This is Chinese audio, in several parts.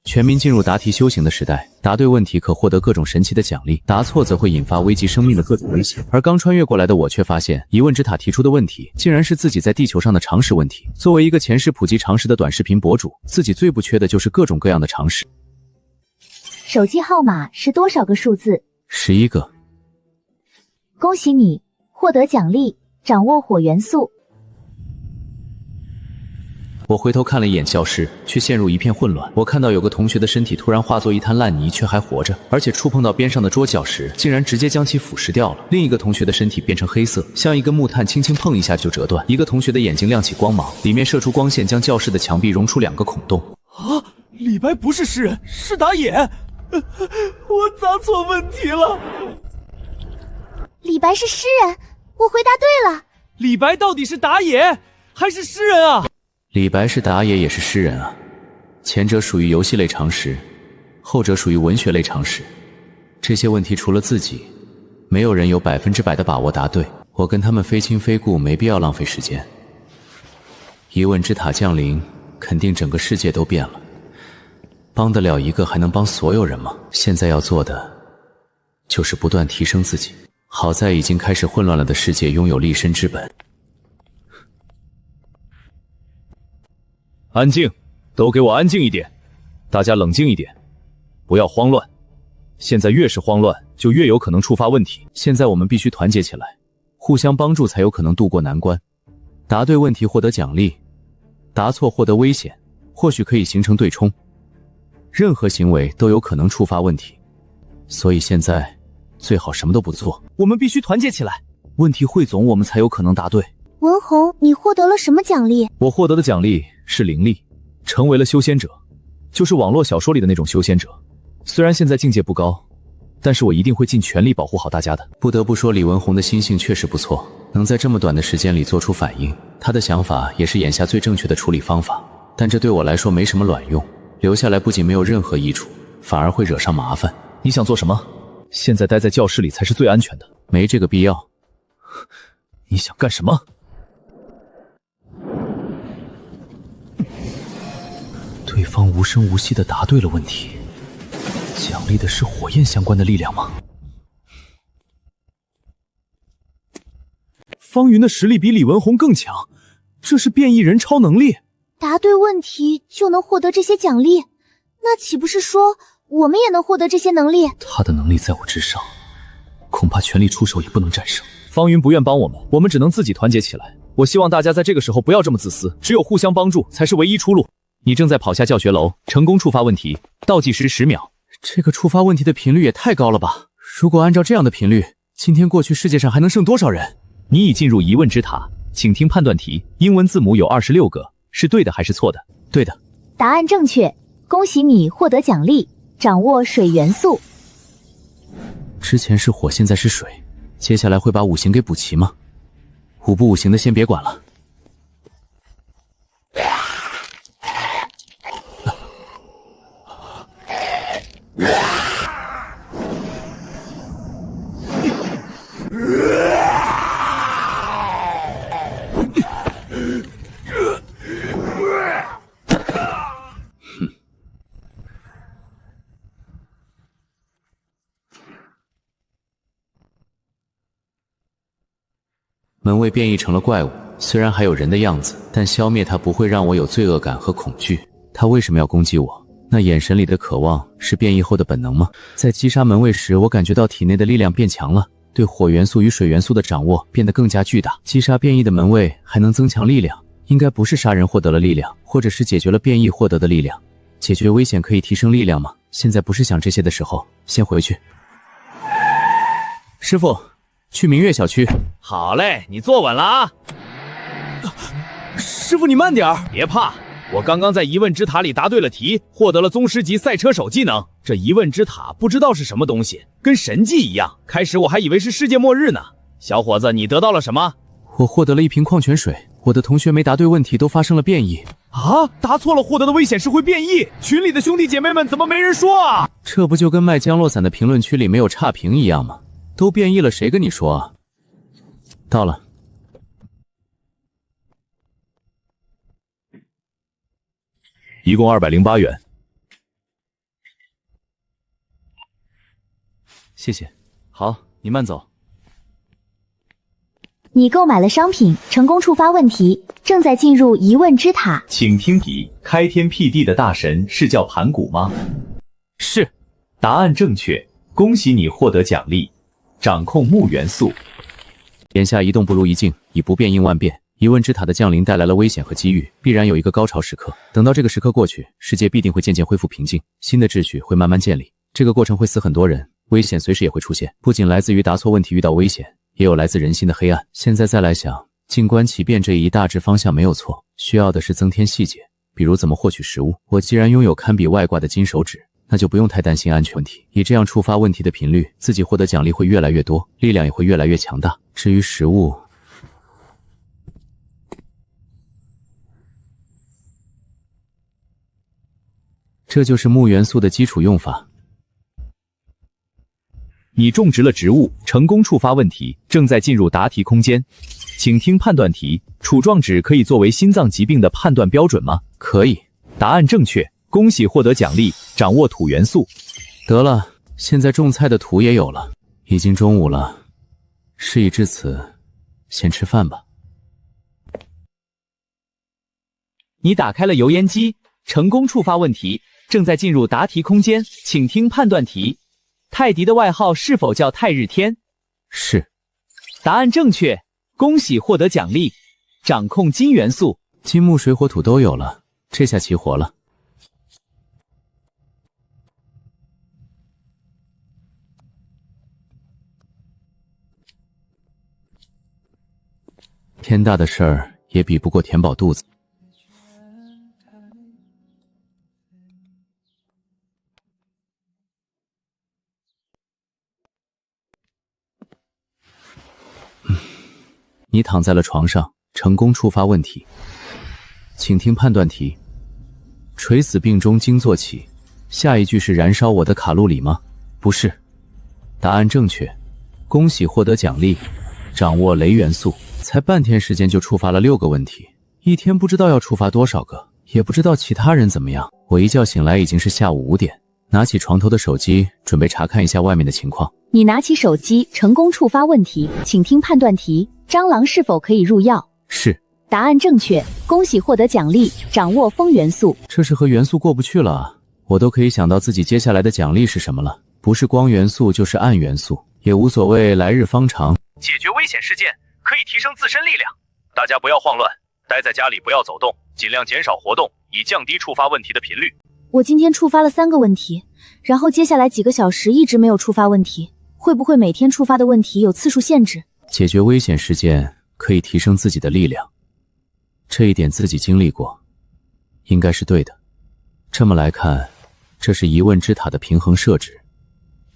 全民进入答题修行的时代，答对问题可获得各种神奇的奖励，答错则会引发危及生命的各种危险。而刚穿越过来的我却发现，疑问之塔提出的问题，竟然是自己在地球上的常识问题。作为一个前世普及常识的短视频博主，自己最不缺的就是各种各样的常识。手机号码是多少个数字？11个。恭喜你获得奖励，掌握火元素。我回头看了一眼教室，却陷入一片混乱。我看到有个同学的身体突然化作一滩烂泥，却还活着，而且触碰到边上的桌角时，竟然直接将其腐蚀掉了。另一个同学的身体变成黑色，像一根木炭轻轻碰一下就折断。一个同学的眼睛亮起光芒，里面射出光线，将教室的墙壁融出2个孔洞。啊！李白不是诗人，是打野！我答错问题了。李白是诗人，我回答对了。李白到底是打野还是诗人啊？李白是打野也是诗人啊，前者属于游戏类常识，后者属于文学类常识。这些问题除了自己，没有人有100%的把握答对。我跟他们非亲非故，没必要浪费时间。疑问之塔降临，肯定整个世界都变了。帮得了一个，还能帮所有人吗？现在要做的，就是不断提升自己。好在已经开始混乱了的世界拥有立身之本。安静，都给我安静一点，大家冷静一点，不要慌乱。现在越是慌乱，就越有可能触发问题。现在我们必须团结起来，互相帮助才有可能渡过难关。答对问题获得奖励，答错获得危险，或许可以形成对冲。任何行为都有可能触发问题，所以现在最好什么都不做。我们必须团结起来，问题汇总，我们才有可能答对。文宏，你获得了什么奖励？我获得的奖励是灵力，成为了修仙者，就是网络小说里的那种修仙者。虽然现在境界不高，但是我一定会尽全力保护好大家的。不得不说，李文宏的心性确实不错，能在这么短的时间里做出反应。他的想法也是眼下最正确的处理方法，但这对我来说没什么卵用，留下来不仅没有任何益处，反而会惹上麻烦。你想做什么？现在待在教室里才是最安全的。没这个必要。你想干什么？对方无声无息地答对了问题，奖励的是火焰相关的力量吗？方云的实力比李文宏更强，这是变异人超能力。答对问题就能获得这些奖励，那岂不是说我们也能获得这些能力？他的能力在我之上，恐怕全力出手也不能战胜。方云不愿帮我们，我们只能自己团结起来。我希望大家在这个时候不要这么自私，只有互相帮助才是唯一出路。你正在跑下教学楼，成功触发问题，倒计时10秒。这个触发问题的频率也太高了吧！如果按照这样的频率，今天过去世界上还能剩多少人？你已进入疑问之塔，请听判断题，英文字母有26个，是对的还是错的？对的。答案正确，恭喜你获得奖励，掌握水元素。之前是火，现在是水，接下来会把5行给补齐吗？5不5行的先别管了。门卫变异成了怪物，虽然还有人的样子，但消灭他不会让我有罪恶感和恐惧。他为什么要攻击我？那眼神里的渴望是变异后的本能吗？在击杀门卫时，我感觉到体内的力量变强了，对火元素与水元素的掌握变得更加巨大。击杀变异的门卫还能增强力量，应该不是杀人获得了力量，或者是解决了变异获得的力量。解决危险可以提升力量吗？现在不是想这些的时候，先回去。师傅，去明月小区。好嘞，你坐稳了啊！师傅，你慢点儿。别怕，我刚刚在疑问之塔里答对了题，获得了宗师级赛车手技能。这疑问之塔不知道是什么东西，跟神迹一样。开始我还以为是世界末日呢。小伙子，你得到了什么？我获得了一瓶矿泉水。我的同学没答对问题都发生了变异。啊！答错了获得的危险是会变异。群里的兄弟姐妹们怎么没人说啊？这不就跟卖降落伞的评论区里没有差评一样吗？都变异了，谁跟你说啊？到了。一共208元。谢谢。好，你慢走。你购买了商品，成功触发问题，正在进入疑问之塔。请听题：开天辟地的大神是叫盘古吗？是。答案正确，恭喜你获得奖励，掌控木元素。眼下一动不如一静，以不变应万变。疑问之塔的降临带来了危险和机遇，必然有一个高潮时刻。等到这个时刻过去，世界必定会渐渐恢复平静，新的秩序会慢慢建立。这个过程会死很多人，危险随时也会出现，不仅来自于答错问题遇到危险，也有来自人心的黑暗。现在再来想，静观其变这一大致方向没有错，需要的是增添细节，比如怎么获取食物。我既然拥有堪比外挂的金手指，那就不用太担心安全问题。以这样触发问题的频率，自己获得奖励会越来越多，力量也会越来越强大。至于食物，这就是木元素的基础用法。你种植了植物，成功触发问题，正在进入答题空间。请听判断题：杵状指可以作为心脏疾病的判断标准吗？可以。答案正确，恭喜获得奖励，掌握土元素。得了，现在种菜的土也有了。已经中午了，事已至此，先吃饭吧。你打开了油烟机，成功触发问题，正在进入答题空间。请听判断题：泰迪的外号是否叫泰日天？是。答案正确，恭喜获得奖励，掌控金元素。金木水火土都有了，这下齐活了。天大的事儿也比不过填饱肚子。你躺在了床上，成功触发问题。请听判断题：垂死病中惊坐起，下一句是燃烧我的卡路里吗？不是。答案正确，恭喜获得奖励，掌握雷元素。才半天时间就触发了6个问题，一天不知道要触发多少个，也不知道其他人怎么样。我一觉醒来已经是下午5点，拿起床头的手机，准备查看一下外面的情况。你拿起手机，成功触发问题，请听判断题：蟑螂是否可以入药？是。答案正确，恭喜获得奖励，掌握风元素。这是和元素过不去了啊！我都可以想到自己接下来的奖励是什么了，不是光元素就是暗元素，也无所谓，来日方长。解决危险事件可以提升自身力量，大家不要慌乱，待在家里不要走动，尽量减少活动，以降低触发问题的频率。我今天触发了3个问题，然后接下来几个小时一直没有触发问题，会不会每天触发的问题有次数限制？解决危险事件可以提升自己的力量，这一点自己经历过，应该是对的。这么来看，这是疑问之塔的平衡设置，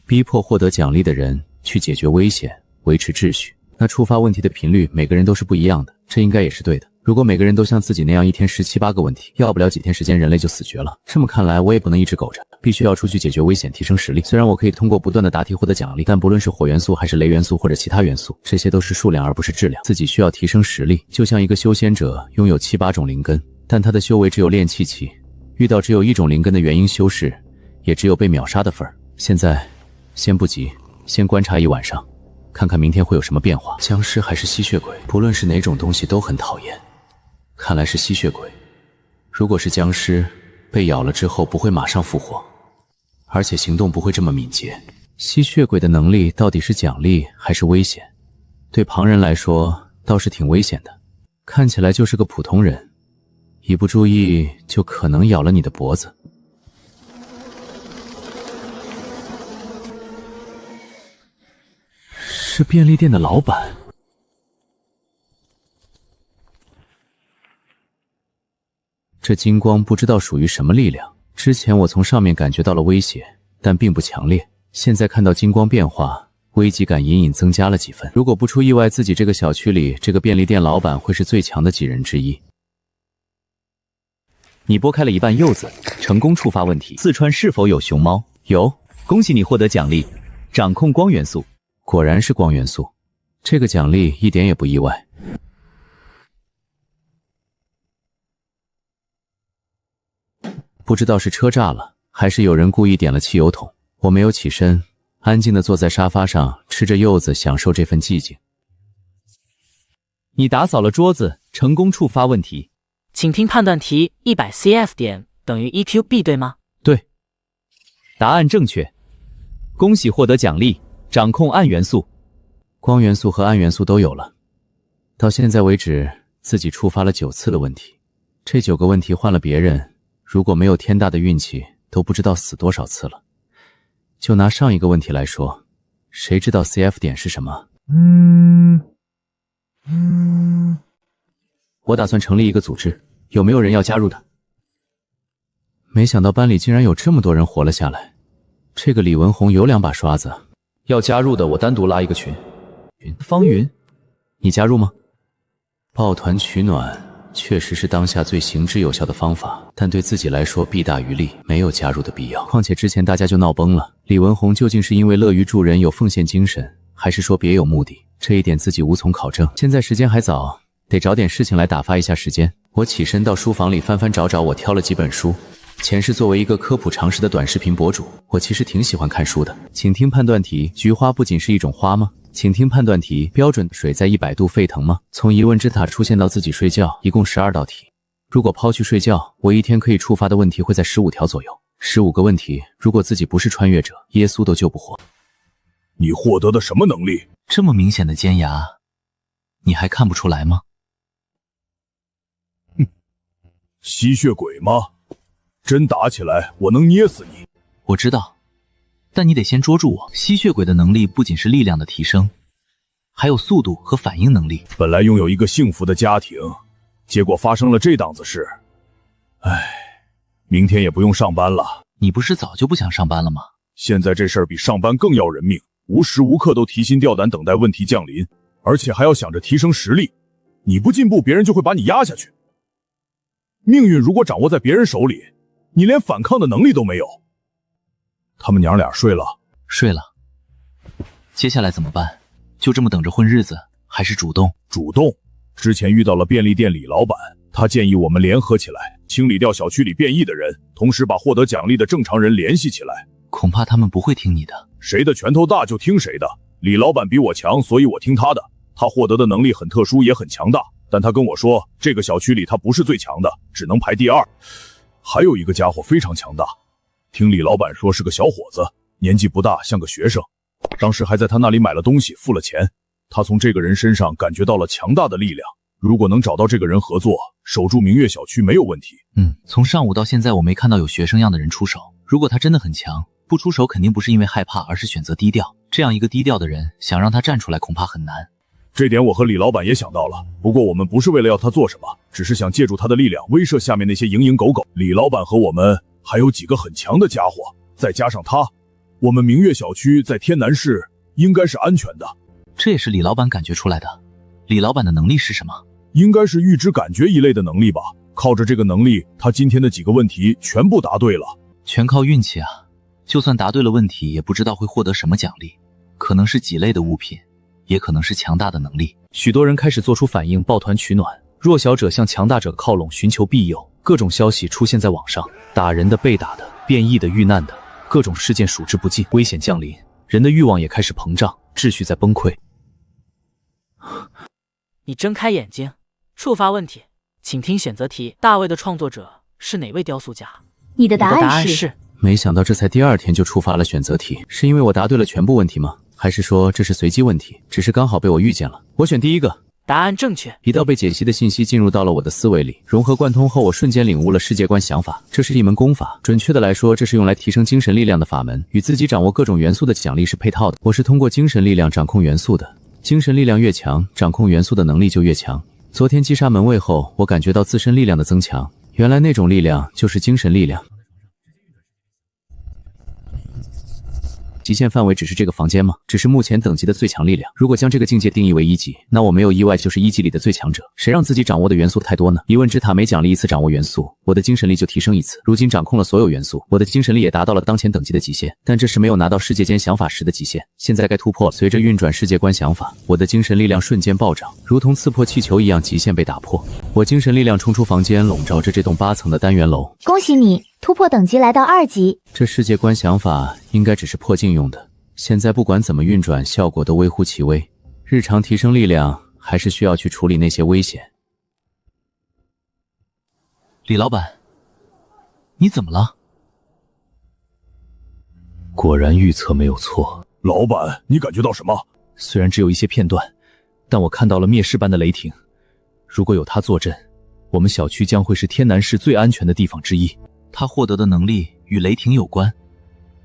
逼迫获得奖励的人去解决危险，维持秩序。那触发问题的频率每个人都是不一样的，这应该也是对的。如果每个人都像自己那样一天17、18个问题，要不了几天时间人类就死绝了。这么看来，我也不能一直苟着，必须要出去解决危险，提升实力。虽然我可以通过不断的答题获得奖励，但不论是火元素还是雷元素或者其他元素，这些都是数量而不是质量。自己需要提升实力，就像一个修仙者拥有7、8种灵根，但他的修为只有炼气期，遇到只有1种灵根的元婴修士，也只有被秒杀的份儿。现在先不急，先观察一晚上，看看明天会有什么变化。僵尸还是吸血鬼，不论是哪种东西都很讨厌。看来是吸血鬼。如果是僵尸，被咬了之后不会马上复活，而且行动不会这么敏捷。吸血鬼的能力到底是奖励还是危险？对旁人来说倒是挺危险的，看起来就是个普通人，一不注意就可能咬了你的脖子。是便利店的老板。这金光不知道属于什么力量，之前我从上面感觉到了威胁，但并不强烈。现在看到金光变化，危机感隐隐增加了几分。如果不出意外，自己这个小区里这个便利店老板会是最强的几人之一。你剥开了一半柚子，成功触发问题。四川是否有熊猫？有，恭喜你获得奖励，掌控光元素。果然是光元素，这个奖励一点也不意外。不知道是车炸了，还是有人故意点了汽油桶。我没有起身，安静地坐在沙发上，吃着柚子，享受这份寂静。你打扫了桌子，成功触发问题。请听判断题：100 CF 点等于1 QB， 对吗？对，答案正确。恭喜获得奖励，掌控暗元素。光元素和暗元素都有了。到现在为止，自己触发了9次的问题。这9个问题换了别人，如果没有天大的运气，都不知道死多少次了。就拿上一个问题来说，谁知道 CF 点是什么？我打算成立一个组织，有没有人要加入的？没想到班里竟然有这么多人活了下来。这个李文宏有2把刷子，要加入的我单独拉一个群。方云，你加入吗？抱团取暖确实是当下最行之有效的方法，但对自己来说弊大于利，没有加入的必要。况且之前大家就闹崩了，李文宏究竟是因为乐于助人有奉献精神，还是说别有目的？这一点自己无从考证。现在时间还早，得找点事情来打发一下时间。我起身到书房里翻翻找找，我挑了几本书。前世作为一个科普常识的短视频博主，我其实挺喜欢看书的。请听判断题：菊花不仅是一种花吗？请听判断题：标准水在100度沸腾吗？从疑问之塔出现到自己睡觉，一共12道题。如果抛去睡觉，我一天可以触发的问题会在15条左右。15个问题，如果自己不是穿越者，耶稣都救不活。你获得的什么能力？这么明显的尖牙，你还看不出来吗？吸血鬼吗？真打起来，我能捏死你。我知道，但你得先捉住我。吸血鬼的能力不仅是力量的提升，还有速度和反应能力。本来拥有一个幸福的家庭，结果发生了这档子事。唉，明天也不用上班了。你不是早就不想上班了吗？现在这事儿比上班更要人命，无时无刻都提心吊胆等待问题降临，而且还要想着提升实力。你不进步，别人就会把你压下去。命运如果掌握在别人手里，你连反抗的能力都没有。他们娘俩睡了？睡了。接下来怎么办？就这么等着混日子，还是主动？主动。之前遇到了便利店李老板，他建议我们联合起来，清理掉小区里变异的人，同时把获得奖励的正常人联系起来。恐怕他们不会听你的。谁的拳头大就听谁的。李老板比我强，所以我听他的。他获得的能力很特殊，也很强大，但他跟我说，这个小区里他不是最强的，只能排第2。还有一个家伙非常强大，听李老板说是个小伙子，年纪不大，像个学生。当时还在他那里买了东西，付了钱。他从这个人身上感觉到了强大的力量。如果能找到这个人合作，守住明月小区没有问题。从上午到现在我没看到有学生样的人出手。如果他真的很强，不出手肯定不是因为害怕，而是选择低调。这样一个低调的人，想让他站出来恐怕很难。这点我和李老板也想到了，不过我们不是为了要他做什么，只是想借助他的力量威慑下面那些蝇营狗苟。李老板和我们还有几个很强的家伙，再加上他，我们明月小区在天南市应该是安全的。这也是李老板感觉出来的。李老板的能力是什么？应该是预知感觉一类的能力吧。靠着这个能力，他今天的几个问题全部答对了。全靠运气啊！就算答对了问题，也不知道会获得什么奖励，可能是几类的物品，也可能是强大的能力。许多人开始做出反应，抱团取暖，弱小者向强大者靠拢，寻求庇佑。各种消息出现在网上，打人的、被打的、变异的、遇难的，各种事件数之不尽，危险降临，人的欲望也开始膨胀，秩序在崩溃。你睁开眼睛，触发问题，请听选择题：大卫的创作者是哪位雕塑家？你的答案是？没想到这才第2天就触发了选择题，是因为我答对了全部问题吗？还是说这是随机问题，只是刚好被我遇见了？我选第1个。答案正确。一道被解析的信息进入到了我的思维里，融合贯通后，我瞬间领悟了世界观想法。这是一门功法，准确的来说，这是用来提升精神力量的法门，与自己掌握各种元素的奖励是配套的。我是通过精神力量掌控元素的，精神力量越强，掌控元素的能力就越强。昨天击杀门卫后，我感觉到自身力量的增强，原来那种力量就是精神力量。极限范围只是这个房间吗？只是目前等级的最强力量。如果将这个境界定义为1级，那我没有意外就是1级里的最强者。谁让自己掌握的元素太多呢？疑问之塔每奖励1次掌握元素，我的精神力就提升1次。如今掌控了所有元素，我的精神力也达到了当前等级的极限，但这是没有拿到世界间想法时的极限。现在该突破了。随着运转世界观想法，我的精神力量瞬间暴涨，如同刺破气球一样，极限被打破。我精神力量冲出房间，笼罩着这栋8层的单元楼。恭喜你突破等级来到2级。这世界观想法应该只是破镜用的，现在不管怎么运转，效果都微乎其微。日常提升力量，还是需要去处理那些危险。李老板，你怎么了？果然预测没有错。老板，你感觉到什么？虽然只有一些片段，但我看到了灭世般的雷霆。如果有他坐镇，我们小区将会是天南市最安全的地方之一。他获得的能力与雷霆有关，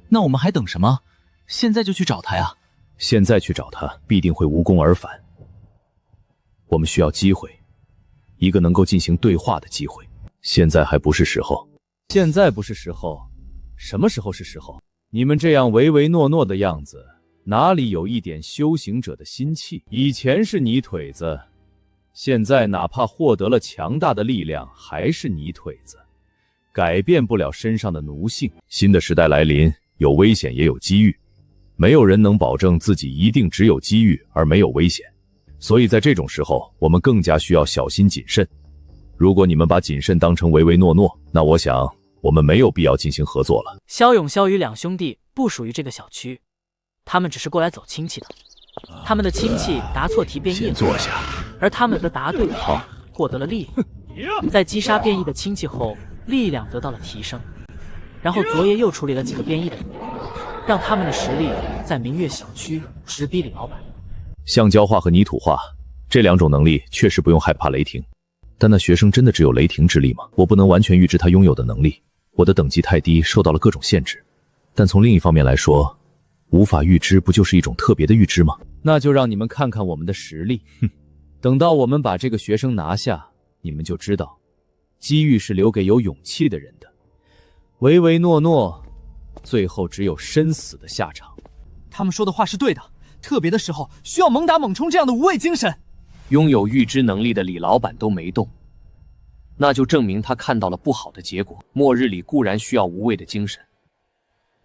那我们还等什么？现在就去找他呀！现在去找他，必定会无功而返。我们需要机会，一个能够进行对话的机会。现在还不是时候。现在不是时候，什么时候是时候？你们这样唯唯诺诺的样子，哪里有一点修行者的心气？以前是泥腿子，现在哪怕获得了强大的力量，还是泥腿子，改变不了身上的奴性。新的时代来临，有危险也有机遇，没有人能保证自己一定只有机遇而没有危险，所以在这种时候，我们更加需要小心谨慎。如果你们把谨慎当成唯唯诺诺，那我想我们没有必要进行合作了。肖勇、肖宇两兄弟不属于这个小区，他们只是过来走亲戚的。他们的亲戚答错题变异了，先坐下，而他们则答对题，获得了力量。在击杀变异的亲戚后，力量得到了提升。然后昨夜又处理了几个变异的人，让他们的实力在明月小区直逼李老板。橡胶化和泥土化这两种能力确实不用害怕雷霆，但那学生真的只有雷霆之力吗？我不能完全预知他拥有的能力，我的等级太低，受到了各种限制。但从另一方面来说，无法预知不就是一种特别的预知吗？那就让你们看看我们的实力。等到我们把这个学生拿下，你们就知道，机遇是留给有勇气的人的。唯唯诺诺，最后只有身死的下场。他们说的话是对的，特别的时候需要猛打猛冲这样的无畏精神。拥有预知能力的李老板都没动，那就证明他看到了不好的结果。末日里固然需要无畏的精神，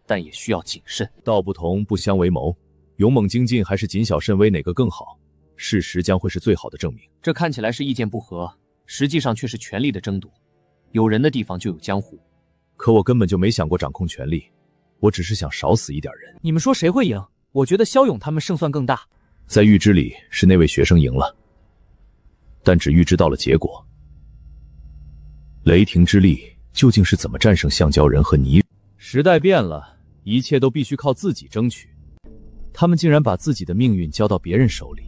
但也需要谨慎。道不同不相为谋，勇猛精进还是谨小慎微，哪个更好？事实将会是最好的证明。这看起来是意见不合，实际上却是权力的争夺。有人的地方就有江湖。可我根本就没想过掌控权力，我只是想少死一点人。你们说谁会赢？我觉得肖勇他们胜算更大。在预知里是那位学生赢了，但只预知到了结果。雷霆之力究竟是怎么战胜橡胶人和泥？时代变了，一切都必须靠自己争取。他们竟然把自己的命运交到别人手里，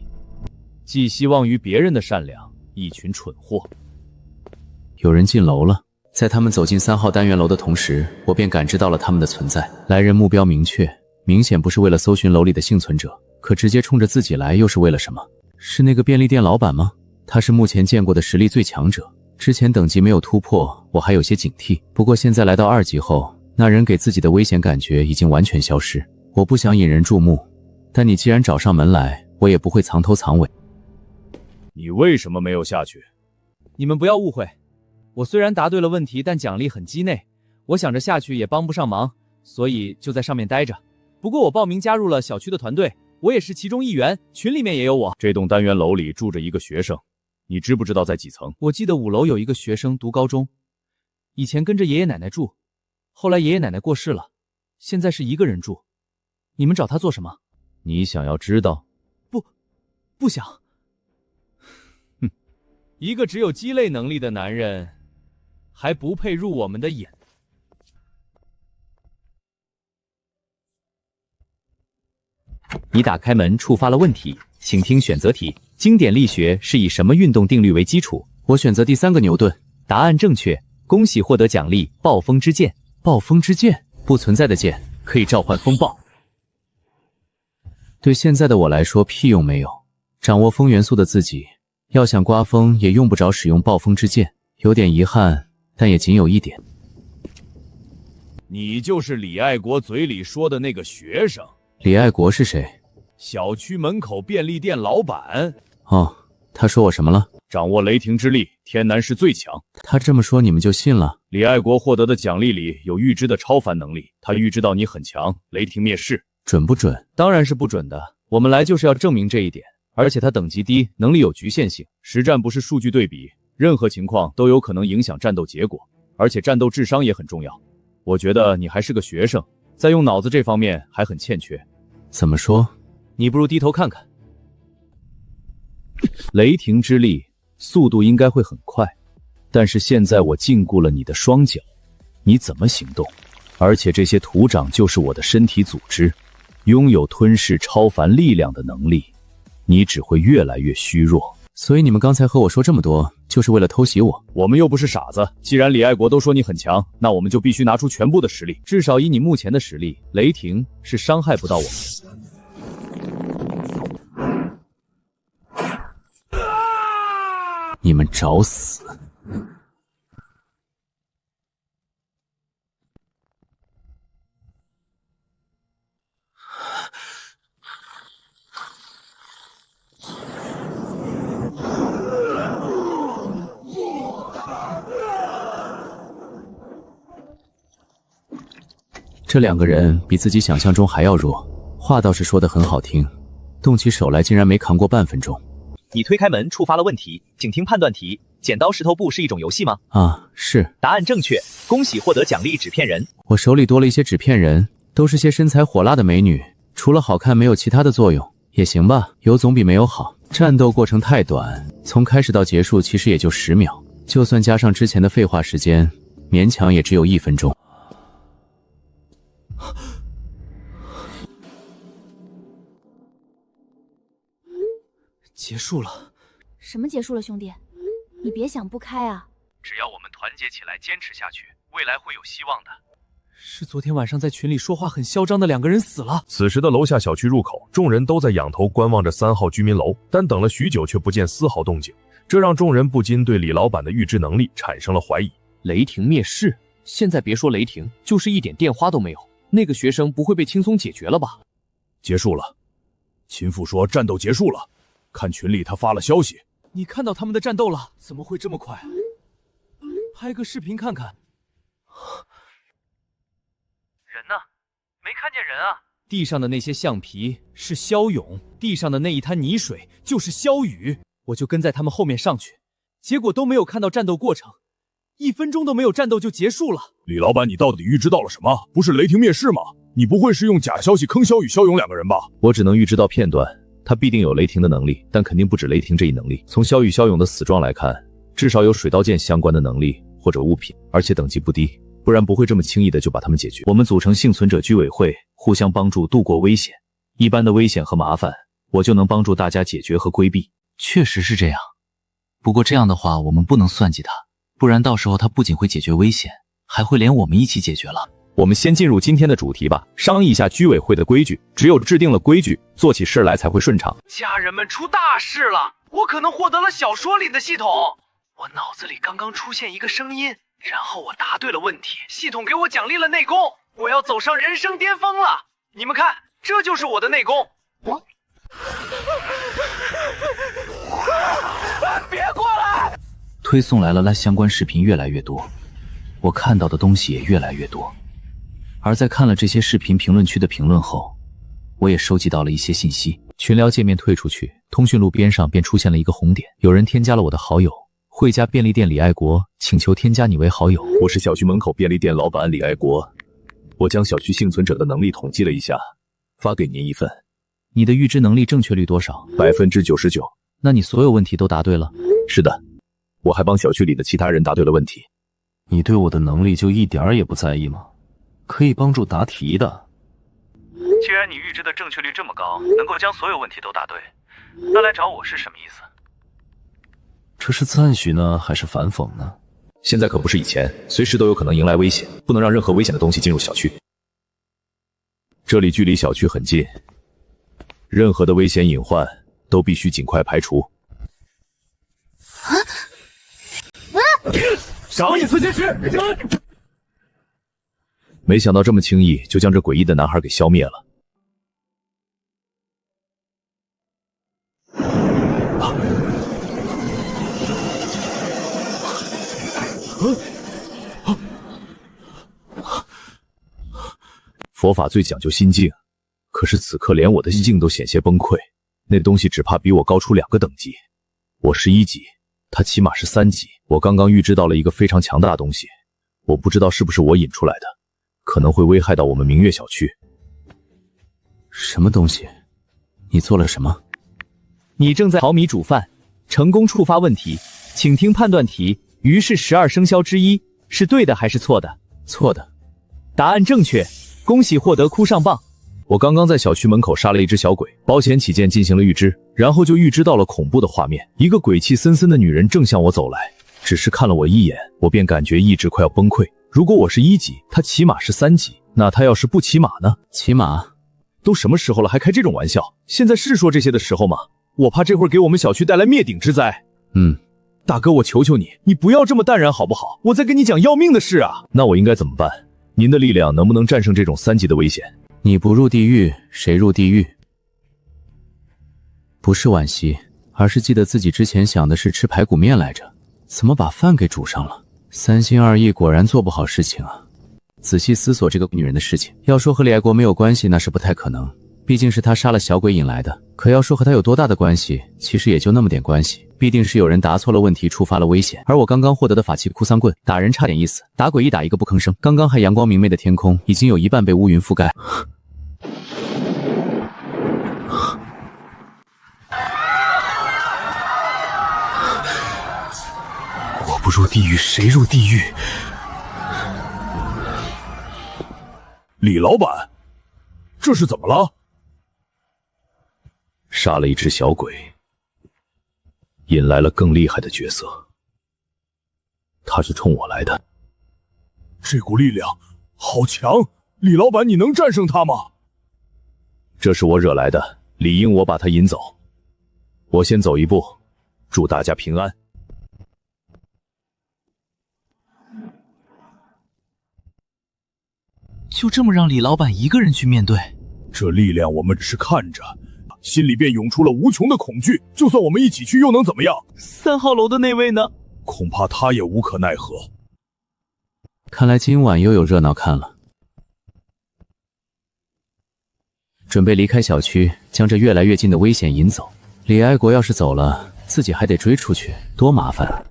寄希望于别人的善良，一群蠢货。有人进楼了。在他们走进3号单元楼的同时，我便感知到了他们的存在。来人目标明确，明显不是为了搜寻楼里的幸存者，可直接冲着自己来又是为了什么？是那个便利店老板吗？他是目前见过的实力最强者，之前等级没有突破，我还有些警惕。不过现在来到2级后，那人给自己的危险感觉已经完全消失。我不想引人注目，但你既然找上门来，我也不会藏头藏尾。你为什么没有下去？你们不要误会，我虽然答对了问题，但奖励很鸡肋，我想着下去也帮不上忙，所以就在上面待着。不过我报名加入了小区的团队，我也是其中一员，群里面也有我。这栋单元楼里住着一个学生，你知不知道在几层？我记得5楼有一个学生读高中，以前跟着爷爷奶奶住，后来爷爷奶奶过世了，现在是一个人住。你们找他做什么？你想要知道？不想。哼，一个只有鸡肋能力的男人还不配入我们的眼。你打开门触发了问题，请听选择题。经典力学是以什么运动定律为基础？我选择第3个牛顿。答案正确，恭喜获得奖励暴风之剑。暴风之剑，不存在的剑，可以召唤风暴。对现在的我来说屁用没有。掌握风元素的自己，要想刮风也用不着使用暴风之剑。有点遗憾，但也仅有一点。你就是李爱国嘴里说的那个学生。李爱国是谁？小区门口便利店老板。哦，他说我什么了？掌握雷霆之力，天南市最强。他这么说你们就信了？李爱国获得的奖励里有预知的超凡能力，他预知到你很强，雷霆灭世。准不准？当然是不准的，我们来就是要证明这一点。而且他等级低，能力有局限性，实战不是数据对比，任何情况都有可能影响战斗结果，而且战斗智商也很重要。我觉得你还是个学生，在用脑子这方面还很欠缺。怎么说？你不如低头看看。雷霆之力，速度应该会很快，但是现在我禁锢了你的双脚，你怎么行动？而且这些土掌就是我的身体组织，拥有吞噬超凡力量的能力，你只会越来越虚弱。所以你们刚才和我说这么多，就是为了偷袭我？我们又不是傻子，既然李爱国都说你很强，那我们就必须拿出全部的实力。至少以你目前的实力，雷霆是伤害不到我们。你们找死！这两个人比自己想象中还要弱，话倒是说得很好听，动起手来竟然没扛过半分钟。你推开门触发了问题，请听判断题：剪刀石头布是一种游戏吗？啊，是。答案正确，恭喜获得奖励纸片人。我手里多了一些纸片人，都是些身材火辣的美女，除了好看没有其他的作用，也行吧，有总比没有好。战斗过程太短，从开始到结束其实也就10秒，就算加上之前的废话时间，勉强也只有1分钟。结束了。什么结束了，兄弟？你别想不开啊！只要我们团结起来，坚持下去，未来会有希望的。是昨天晚上在群里说话很嚣张的2个人死了。此时的楼下小区入口，众人都在仰头观望着3号居民楼，但等了许久却不见丝毫动静，这让众人不禁对李老板的预知能力产生了怀疑。雷霆灭世，现在别说雷霆，就是一点电花都没有，那个学生不会被轻松解决了吧？结束了，秦父说战斗结束了，看群里他发了消息。你看到他们的战斗了？怎么会这么快？拍个视频看看。人呢？没看见人啊！地上的那些橡皮是肖勇，地上的那一滩泥水就是肖宇。我就跟在他们后面上去，结果都没有看到战斗过程，1分钟都没有战斗就结束了。李老板，你到底预知到了什么？不是雷霆灭世吗？你不会是用假消息坑肖宇、肖勇2个人吧？我只能预知到片段，他必定有雷霆的能力，但肯定不止雷霆这一能力。从肖宇、肖勇的死状来看，至少有水刀剑相关的能力或者物品，而且等级不低，不然不会这么轻易的就把他们解决。我们组成幸存者居委会，互相帮助度过危险，一般的危险和麻烦，我就能帮助大家解决和规避。确实是这样，不过这样的话，我们不能算计他，不然到时候他不仅会解决危险，还会连我们一起解决了。我们先进入今天的主题吧，商议一下居委会的规矩，只有制定了规矩，做起事来才会顺畅。家人们出大事了，我可能获得了小说里的系统。我脑子里刚刚出现一个声音，然后我答对了问题，系统给我奖励了内功，我要走上人生巅峰了。你们看，这就是我的内功。别过来！推送来了相关视频越来越多，我看到的东西也越来越多。而在看了这些视频评论区的评论后，我也收集到了一些信息。群聊界面退出去，通讯录边上便出现了一个红点，有人添加了我的好友。惠家便利店李爱国请求添加你为好友。我是小区门口便利店老板李爱国，我将小区幸存者的能力统计了一下，发给您一份。你的预知能力正确率多少？99%。那你所有问题都答对了？是的，我还帮小区里的其他人答对了问题。你对我的能力就一点儿也不在意吗？可以帮助答题的。既然你预知的正确率这么高，能够将所有问题都答对，那来找我是什么意思？这是赞许呢，还是反讽呢？现在可不是以前，随时都有可能迎来危险，不能让任何危险的东西进入小区。这里距离小区很近，任何的危险隐患都必须尽快排除。少一次进去！没想到这么轻易就将这诡异的男孩给消灭了。佛法最讲究心境，可是此刻连我的心境都险些崩溃。那东西只怕比我高出2个等级，我是1级，他起码是3级。我刚刚预知到了一个非常强大的东西，我不知道是不是我引出来的，可能会危害到我们明月小区。什么东西？你做了什么？你正在淘米煮饭，成功触发问题，请听判断题。鱼是12生肖之一，是对的还是错的？错的。答案正确，恭喜获得哭上棒。我刚刚在小区门口杀了一只小鬼，保险起见进行了预知，然后就预知到了恐怖的画面，一个鬼气森森的女人正向我走来，只是看了我一眼，我便感觉意志快要崩溃。如果我是1级，她起码是3级，那她要是不骑马呢？骑马？都什么时候了还开这种玩笑？现在是说这些的时候吗？我怕这会儿给我们小区带来灭顶之灾。大哥，我求求你，你不要这么淡然好不好？我在跟你讲要命的事啊！那我应该怎么办？您的力量能不能战胜这种3级的危险？你不入地狱，谁入地狱？不是惋惜，而是记得自己之前想的是吃排骨面来着，怎么把饭给煮上了？3心2意，果然做不好事情啊！仔细思索这个女人的事情，要说和李爱国没有关系，那是不太可能，毕竟是她杀了小鬼引来的。可要说和她有多大的关系，其实也就那么点关系。必定是有人答错了问题，触发了危险。而我刚刚获得的法器哭丧棍，打人差点意思，打鬼一打一个不吭声。刚刚还阳光明媚的天空，已经有一半被乌云覆盖。我不入地狱，谁入地狱？李老板，这是怎么了？杀了一只小鬼，引来了更厉害的角色。他是冲我来的。这股力量好强，李老板，你能战胜他吗？这是我惹来的，理应我把他引走。我先走一步，祝大家平安。就这么让李老板一个人去面对？这力量我们只是看着，心里便涌出了无穷的恐惧。就算我们一起去，又能怎么样？3号楼的那位呢？恐怕他也无可奈何。看来今晚又有热闹看了。准备离开小区，将这越来越近的危险引走。李爱国要是走了，自己还得追出去，多麻烦啊！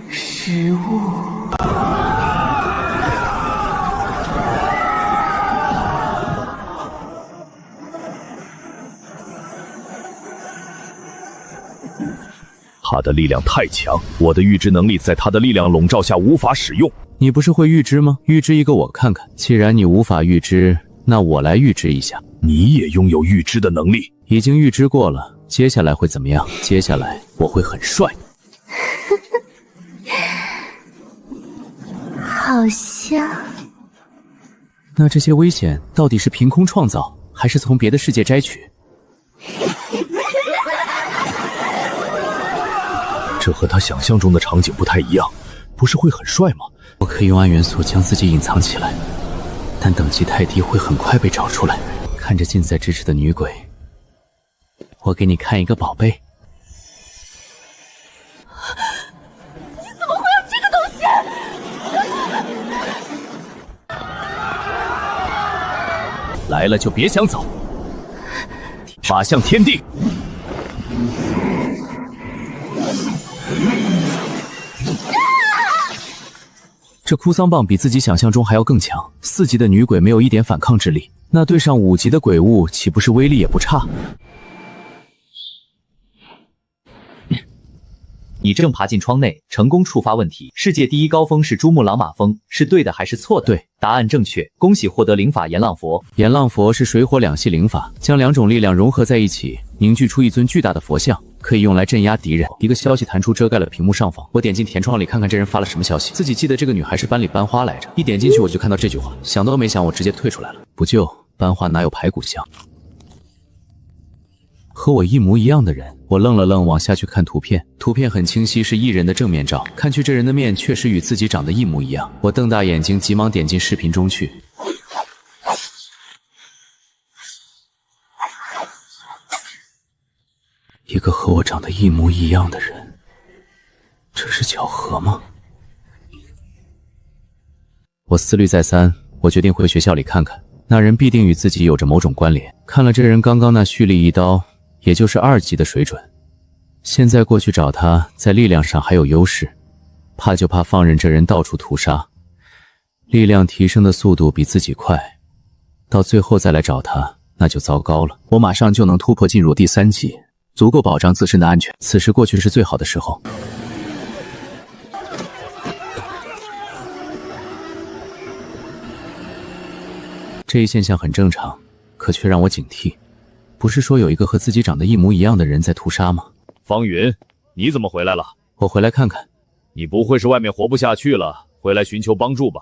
食物。他的力量太强，我的预知能力在他的力量笼罩下无法使用。你不是会预知吗？预知一个我看看。既然你无法预知，那我来预知一下。你也拥有预知的能力？已经预知过了，接下来会怎么样？接下来我会很帅。好像。那这些危险到底是凭空创造，还是从别的世界摘取？这和他想象中的场景不太一样，不是会很帅吗？我可以用暗元素将自己隐藏起来，但等级太低，会很快被找出来。看着近在咫尺的女鬼，我给你看一个宝贝。你怎么会有这个东西？来了就别想走，法相天地。这哭丧棒比自己想象中还要更强，4级的女鬼没有一点反抗之力，那对上5级的鬼物，岂不是威力也不差？你正爬进窗内，成功触发问题。世界第一高峰是珠穆朗玛峰，是对的还是错的？对，答案正确，恭喜获得灵法炎浪佛。炎浪佛是水火2系灵法，将2种力量融合在一起，凝聚出一尊巨大的佛像，可以用来镇压敌人。一个消息弹出，遮盖了屏幕上方。我点进填窗里看看这人发了什么消息。自己记得这个女孩是班里班花来着，一点进去我就看到这句话，想都没想我直接退出来了。不救，班花哪有排骨香？和我一模一样的人，我愣了愣，往下去看图片。图片很清晰，是艺人的正面照，看去这人的面确实与自己长得一模一样。我瞪大眼睛，急忙点进视频中去。一个和我长得一模一样的人，这是巧合吗？我思虑再三，我决定回学校里看看，那人必定与自己有着某种关联。看了这人刚刚那蓄力一刀，也就是2级的水准，现在过去找他，在力量上还有优势，怕就怕放任这人到处屠杀，力量提升的速度比自己快，到最后再来找他，那就糟糕了。我马上就能突破进入第3级，足够保障自身的安全。此时过去是最好的时候。这一现象很正常，可却让我警惕。不是说有一个和自己长得一模一样的人在屠杀吗？方云，你怎么回来了？我回来看看。你不会是外面活不下去了，回来寻求帮助吧？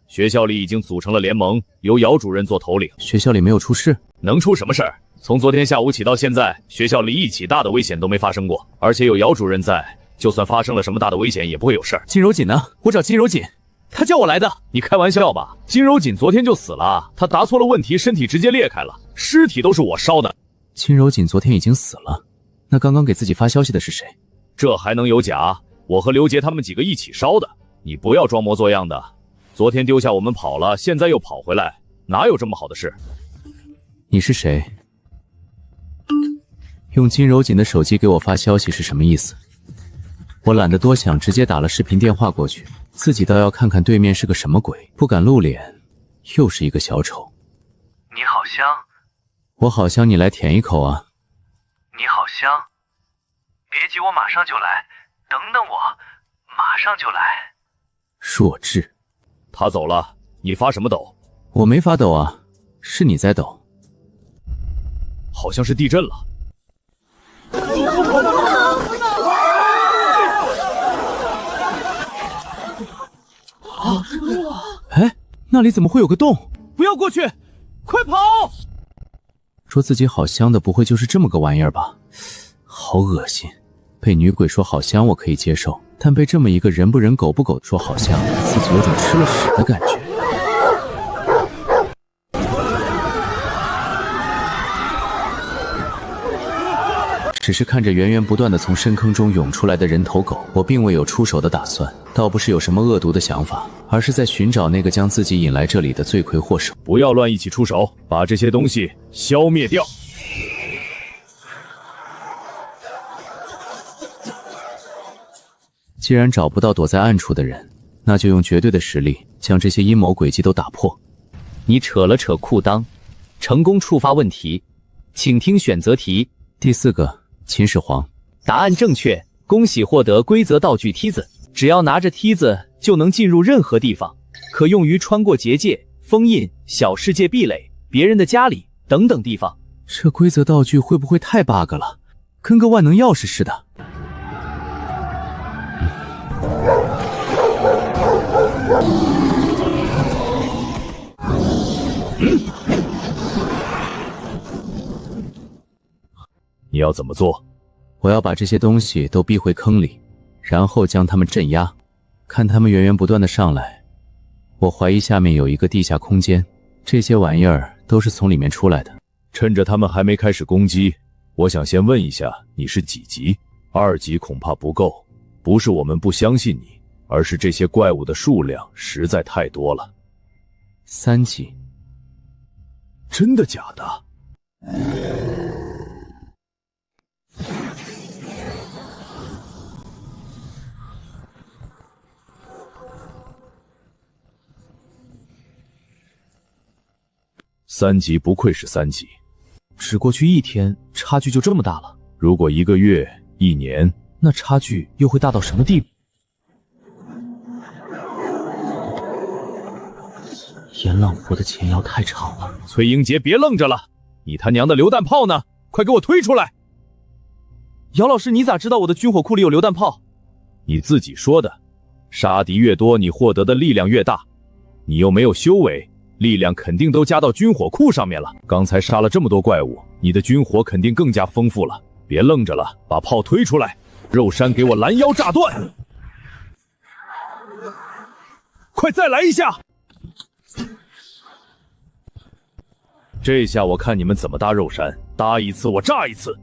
学校里已经组成了联盟，由姚主任做头领。学校里没有出事？能出什么事儿？从昨天下午起到现在，学校里一起大的危险都没发生过，而且有姚主任在，就算发生了什么大的危险也不会有事儿。金柔锦呢？我找金柔锦，他叫我来的。你开玩笑吧？金柔锦昨天就死了，他答错了问题，身体直接裂开了，尸体都是我烧的。金柔锦昨天已经死了，那刚刚给自己发消息的是谁？这还能有假？我和刘杰他们几个一起烧的，你不要装模作样的。昨天丢下我们跑了，现在又跑回来，哪有这么好的事？你是谁？用金柔锦的手机给我发消息是什么意思？我懒得多想，直接打了视频电话过去，自己倒要看看对面是个什么鬼，不敢露脸，又是一个小丑。你好香。我好香，你来舔一口啊。你好香。别急，我马上就来。等等我，马上就来。弱智。他走了，你发什么抖？我没发抖啊，是你在抖。好像是地震了。哎，那里怎么会有个洞？不要过去，快跑！说自己好香的，不会就是这么个玩意儿吧？好恶心！被女鬼说好香我可以接受，但被这么一个人不人狗不狗说好香，自己有种吃了屎的感觉。只是看着源源不断的从深坑中涌出来的人头狗，我并未有出手的打算，倒不是有什么恶毒的想法，而是在寻找那个将自己引来这里的罪魁祸首。不要乱一起出手，把这些东西消灭掉。既然找不到躲在暗处的人，那就用绝对的实力将这些阴谋诡计都打破。你扯了扯裤裆，成功触发问题，请听选择题。第4个，秦始皇。答案正确，恭喜获得规则道具梯子。只要拿着梯子就能进入任何地方，可用于穿过结界、封印、小世界壁垒、别人的家里等等地方。这规则道具会不会太 bug 了，跟个万能钥匙似的？你要怎么做？我要把这些东西都逼回坑里，然后将他们镇压，看他们源源不断的上来。我怀疑下面有一个地下空间，这些玩意儿都是从里面出来的。趁着他们还没开始攻击，我想先问一下你是几级？2级恐怕不够，不是我们不相信你，而是这些怪物的数量实在太多了。3级。真的假的？3级不愧是3级，只过去1天，差距就这么大了。如果1个月、1年，那差距又会大到什么地步？严浪佛的前腰太长了。崔英杰，别愣着了，你他娘的榴弹炮呢？快给我推出来！姚老师，你咋知道我的军火库里有榴弹炮？你自己说的，杀敌越多，你获得的力量越大。你又没有修为，力量肯定都加到军火库上面了。刚才杀了这么多怪物，你的军火肯定更加丰富了。别愣着了，把炮推出来！肉山，给我拦腰炸断！快再来一下！这下我看你们怎么搭肉山，搭一次我炸一次。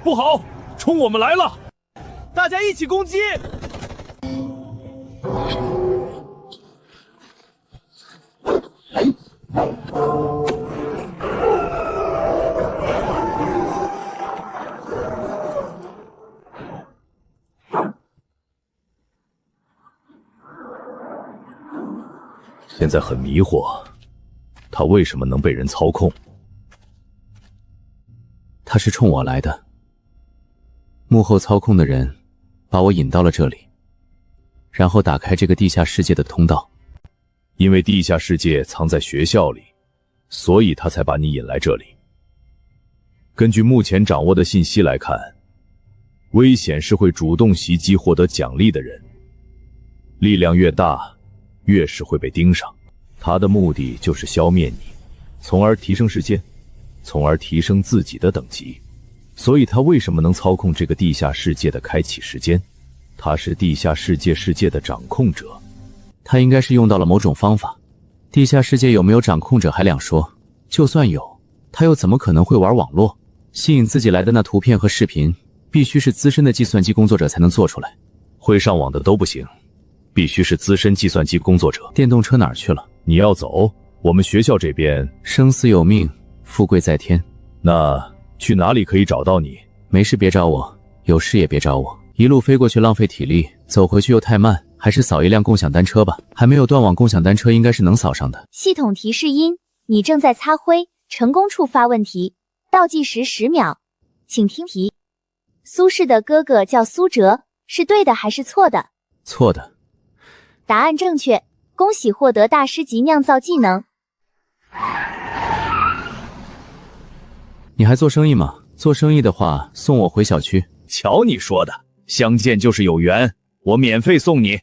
不好，冲我们来了！大家一起攻击！现在很迷惑，他为什么能被人操控？他是冲我来的，幕后操控的人把我引到了这里，然后打开这个地下世界的通道。因为地下世界藏在学校里，所以他才把你引来这里。根据目前掌握的信息来看，危险是会主动袭击获得奖励的人，力量越大，越是会被盯上。他的目的就是消灭你，从而提升时间，从而提升自己的等级。所以他为什么能操控这个地下世界的开启时间？他是地下世界的掌控者。他应该是用到了某种方法。地下世界有没有掌控者还两说，就算有，他又怎么可能会玩网络？吸引自己来的那图片和视频，必须是资深的计算机工作者才能做出来。会上网的都不行，必须是资深计算机工作者。电动车哪儿去了？你要走，我们学校这边生死有命，富贵在天。那去哪里可以找到你？没事别找我，有事也别找我。一路飞过去浪费体力，走回去又太慢，还是扫一辆共享单车吧。还没有断网，共享单车应该是能扫上的。系统提示音：你正在擦灰，成功触发问题，倒计时10秒，请听题。苏轼的哥哥叫苏辙，是对的还是错的？错的。答案正确，恭喜获得大师级酿造技能。你还做生意吗？做生意的话，送我回小区。瞧你说的，相见就是有缘，我免费送你。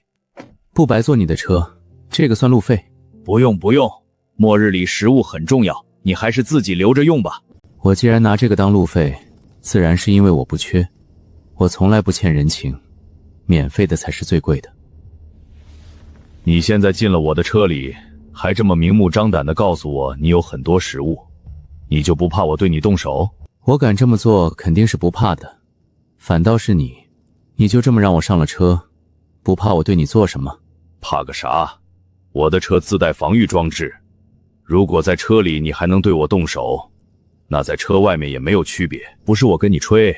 不白坐你的车，这个算路费。不用不用，末日里食物很重要，你还是自己留着用吧。我既然拿这个当路费，自然是因为我不缺，我从来不欠人情，免费的才是最贵的。你现在进了我的车里，还这么明目张胆地告诉我你有很多食物，你就不怕我对你动手？我敢这么做肯定是不怕的，反倒是你就这么让我上了车，不怕我对你做什么？怕个啥？我的车自带防御装置，如果在车里你还能对我动手，那在车外面也没有区别。不是我跟你吹，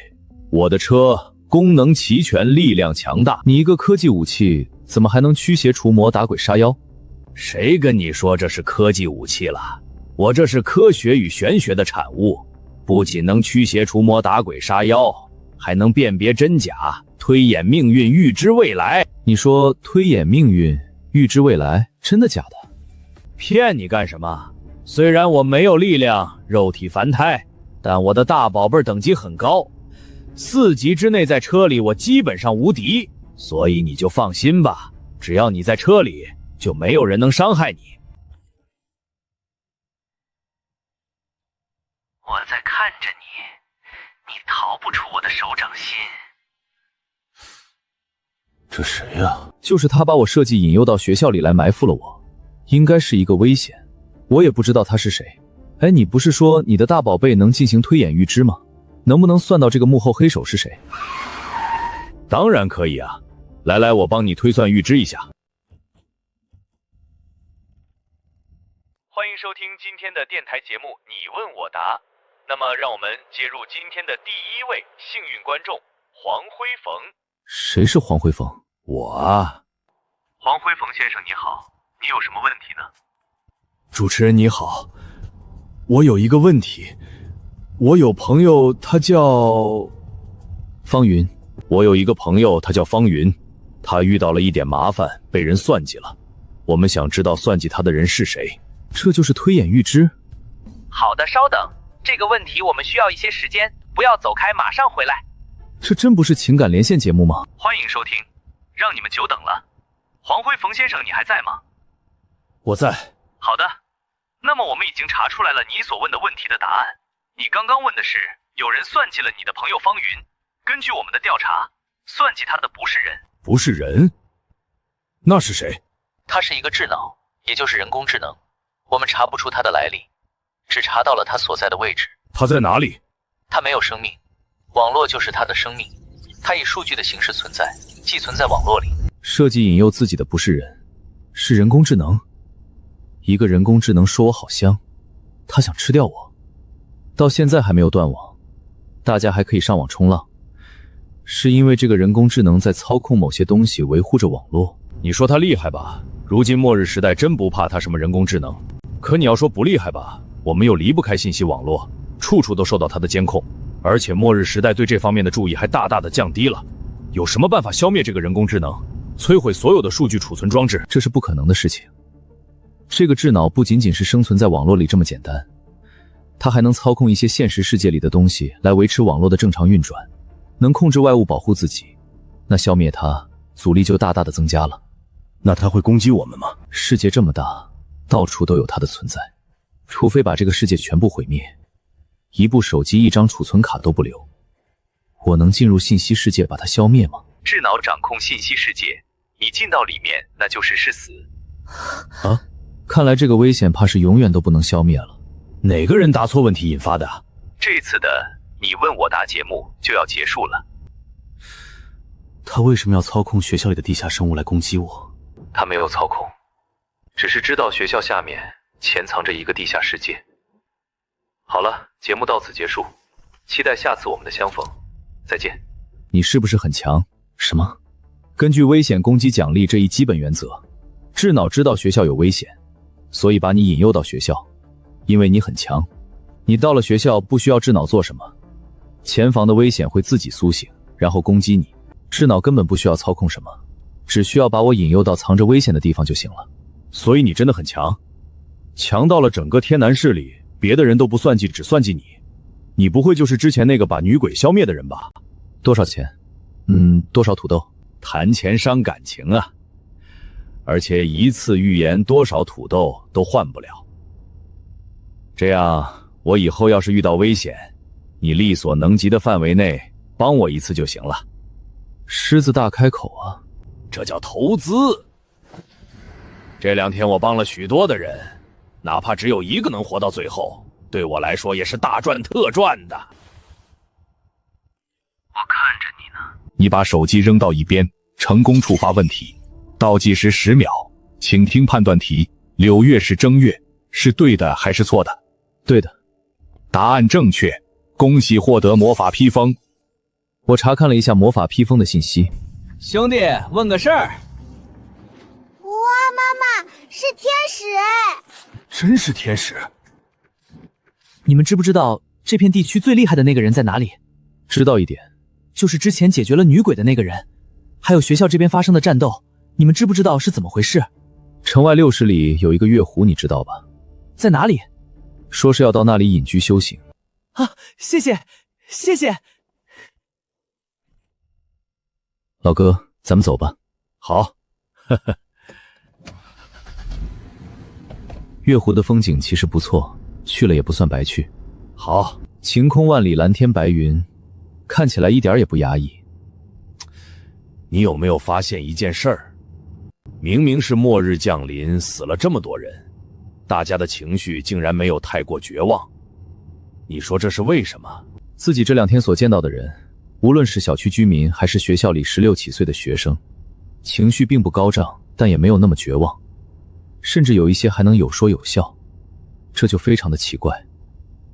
我的车功能齐全，力量强大，你一个科技武器怎么还能驱邪除魔、打鬼杀妖？谁跟你说这是科技武器了？我这是科学与玄学的产物，不仅能驱邪除魔、打鬼杀妖，还能辨别真假，推演命运，预知未来。你说推演命运，预知未来，真的假的？骗你干什么？虽然我没有力量，肉体凡胎，但我的大宝贝等级很高，4级之内在车里我基本上无敌，所以你就放心吧，只要你在车里，就没有人能伤害你。我在看着你，你逃不出我的手掌心。这谁呀？就是他把我设计引诱到学校里来埋伏了我，应该是一个危险，我也不知道他是谁。哎，你不是说你的大宝贝能进行推演预知吗？能不能算到这个幕后黑手是谁？当然可以啊，来，我帮你推算预知一下。欢迎收听今天的电台节目你问我答。那么让我们接入今天的第一位幸运观众黄辉逢。谁是黄辉逢？我啊。黄辉逢先生你好，你有什么问题呢？主持人你好，我有一个问题，我有朋友他叫方云。我有一个朋友他叫方云，他遇到了一点麻烦，被人算计了，我们想知道算计他的人是谁。这就是推演预知？好的，稍等，这个问题我们需要一些时间，不要走开，马上回来。这真不是情感连线节目吗？欢迎收听，让你们久等了。黄辉逢先生你还在吗？我在。好的，那么我们已经查出来了你所问的问题的答案。你刚刚问的是有人算计了你的朋友方云，根据我们的调查，算计他的不是人。不是人？那是谁？他是一个智脑，也就是人工智能，我们查不出他的来历，只查到了他所在的位置。他在哪里？他没有生命，网络就是他的生命，他以数据的形式存在，寄存在网络里。设计引诱自己的不是人，是人工智能。一个人工智能说我好香，他想吃掉我，到现在还没有断网，大家还可以上网冲浪，是因为这个人工智能在操控某些东西，维护着网络。你说他厉害吧，如今末日时代真不怕它什么人工智能，可你要说不厉害吧，我们又离不开信息网络，处处都受到它的监控，而且末日时代对这方面的注意还大大的降低了。有什么办法消灭这个人工智能，摧毁所有的数据储存装置？这是不可能的事情。这个智脑不仅仅是生存在网络里这么简单，它还能操控一些现实世界里的东西来维持网络的正常运转，能控制外物保护自己，那消灭它阻力就大大的增加了。那它会攻击我们吗？世界这么大，到处都有它的存在，除非把这个世界全部毁灭，一部手机一张储存卡都不留。我能进入信息世界把它消灭吗？智脑掌控信息世界，你进到里面那就是死。啊，看来这个危险怕是永远都不能消灭了。哪个人答错问题引发的？这次的你问我答节目就要结束了。他为什么要操控学校里的地下生物来攻击我？他没有操控，只是知道学校下面潜藏着一个地下世界。好了，节目到此结束，期待下次我们的相逢，再见。你是不是很强？什么？根据危险攻击奖励这一基本原则，智脑知道学校有危险，所以把你引诱到学校，因为你很强。你到了学校不需要智脑做什么，前方的危险会自己苏醒，然后攻击你。智脑根本不需要操控什么，只需要把我引诱到藏着危险的地方就行了。所以你真的很强，强到了整个天南市里别的人都不算计，只算计你。你不会就是之前那个把女鬼消灭的人吧？多少钱？多少土豆？谈钱伤感情啊！而且一次预言多少土豆都换不了。这样，我以后要是遇到危险，你力所能及的范围内帮我一次就行了。狮子大开口啊！这叫投资。这2天我帮了许多的人，哪怕只有一个能活到最后，对我来说也是大赚特赚的。我看着你呢。你把手机扔到一边，成功触发问题。倒计时10秒，请听判断题：柳月是正月，是对的还是错的？对的。答案正确，恭喜获得魔法披风。我查看了一下魔法披风的信息。兄弟，问个事儿。哇，妈妈是天使哎！真是天使。你们知不知道这片地区最厉害的那个人在哪里？知道一点，就是之前解决了女鬼的那个人。还有学校这边发生的战斗，你们知不知道是怎么回事？城外60里有一个月湖，你知道吧？在哪里？说是要到那里隐居修行。啊，谢谢，谢谢。老哥，咱们走吧。好。呵呵。月湖的风景其实不错，去了也不算白去。好，晴空万里，蓝天白云，看起来一点也不压抑。你有没有发现一件事儿？明明是末日降临，死了这么多人，大家的情绪竟然没有太过绝望。你说这是为什么？自己这2天所见到的人，无论是小区居民还是学校里16、17岁的学生，情绪并不高涨，但也没有那么绝望，甚至有一些还能有说有笑，这就非常的奇怪。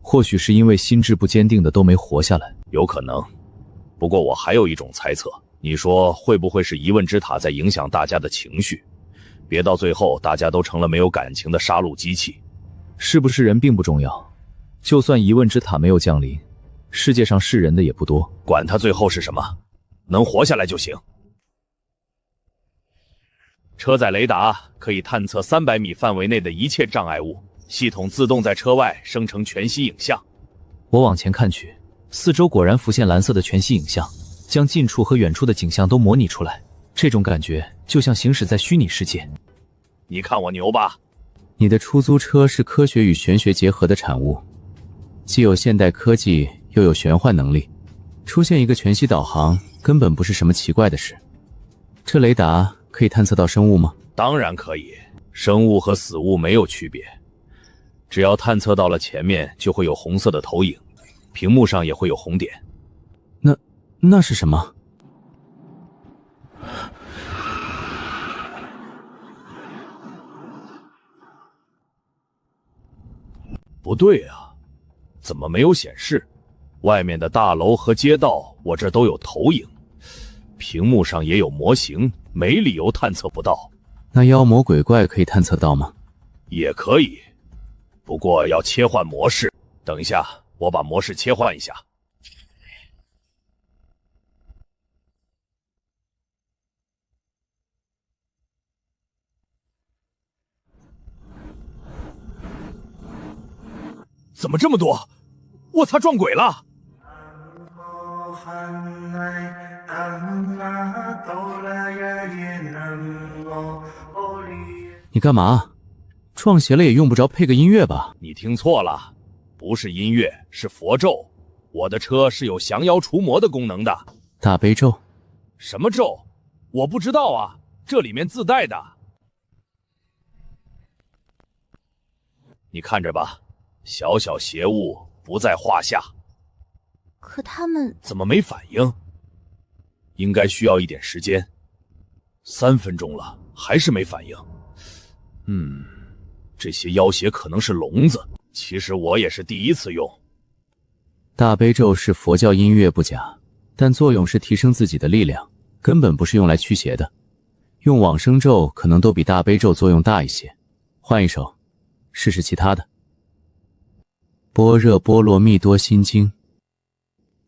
或许是因为心智不坚定的都没活下来。有可能。不过我还有一种猜测，你说会不会是疑问之塔在影响大家的情绪？别到最后大家都成了没有感情的杀戮机器。是不是人并不重要，就算疑问之塔没有降临，世界上是人的也不多。管它最后是什么，能活下来就行。车载雷达可以探测300米范围内的一切障碍物，系统自动在车外生成全息影像。我往前看去，四周果然浮现蓝色的全息影像，将近处和远处的景象都模拟出来。这种感觉就像行驶在虚拟世界。你看我牛吧？你的出租车是科学与玄学结合的产物，既有现代科技，又有玄幻能力。出现一个全息导航，根本不是什么奇怪的事。这雷达可以探测到生物吗？当然可以，生物和死物没有区别。只要探测到了前面，就会有红色的投影，屏幕上也会有红点。那是什么？不对啊，怎么没有显示？外面的大楼和街道，我这都有投影，屏幕上也有模型，没理由探测不到。那妖魔鬼怪可以探测到吗？也可以，不过要切换模式。等一下，我把模式切换一下。怎么这么多？我擦，撞鬼了！你干嘛？撞邪了也用不着配个音乐吧？你听错了，不是音乐，是佛咒。我的车是有降妖除魔的功能的。大悲咒？什么咒？我不知道啊，这里面自带的。你看着吧，小小邪物不在话下。可他们怎么没反应？应该需要一点时间。3分钟了，还是没反应。这些妖邪可能是聋子，其实我也是第一次用。大悲咒是佛教音乐不假，但作用是提升自己的力量，根本不是用来驱邪的。用往生咒可能都比大悲咒作用大一些。换一首，试试其他的。般若波罗蜜多心经。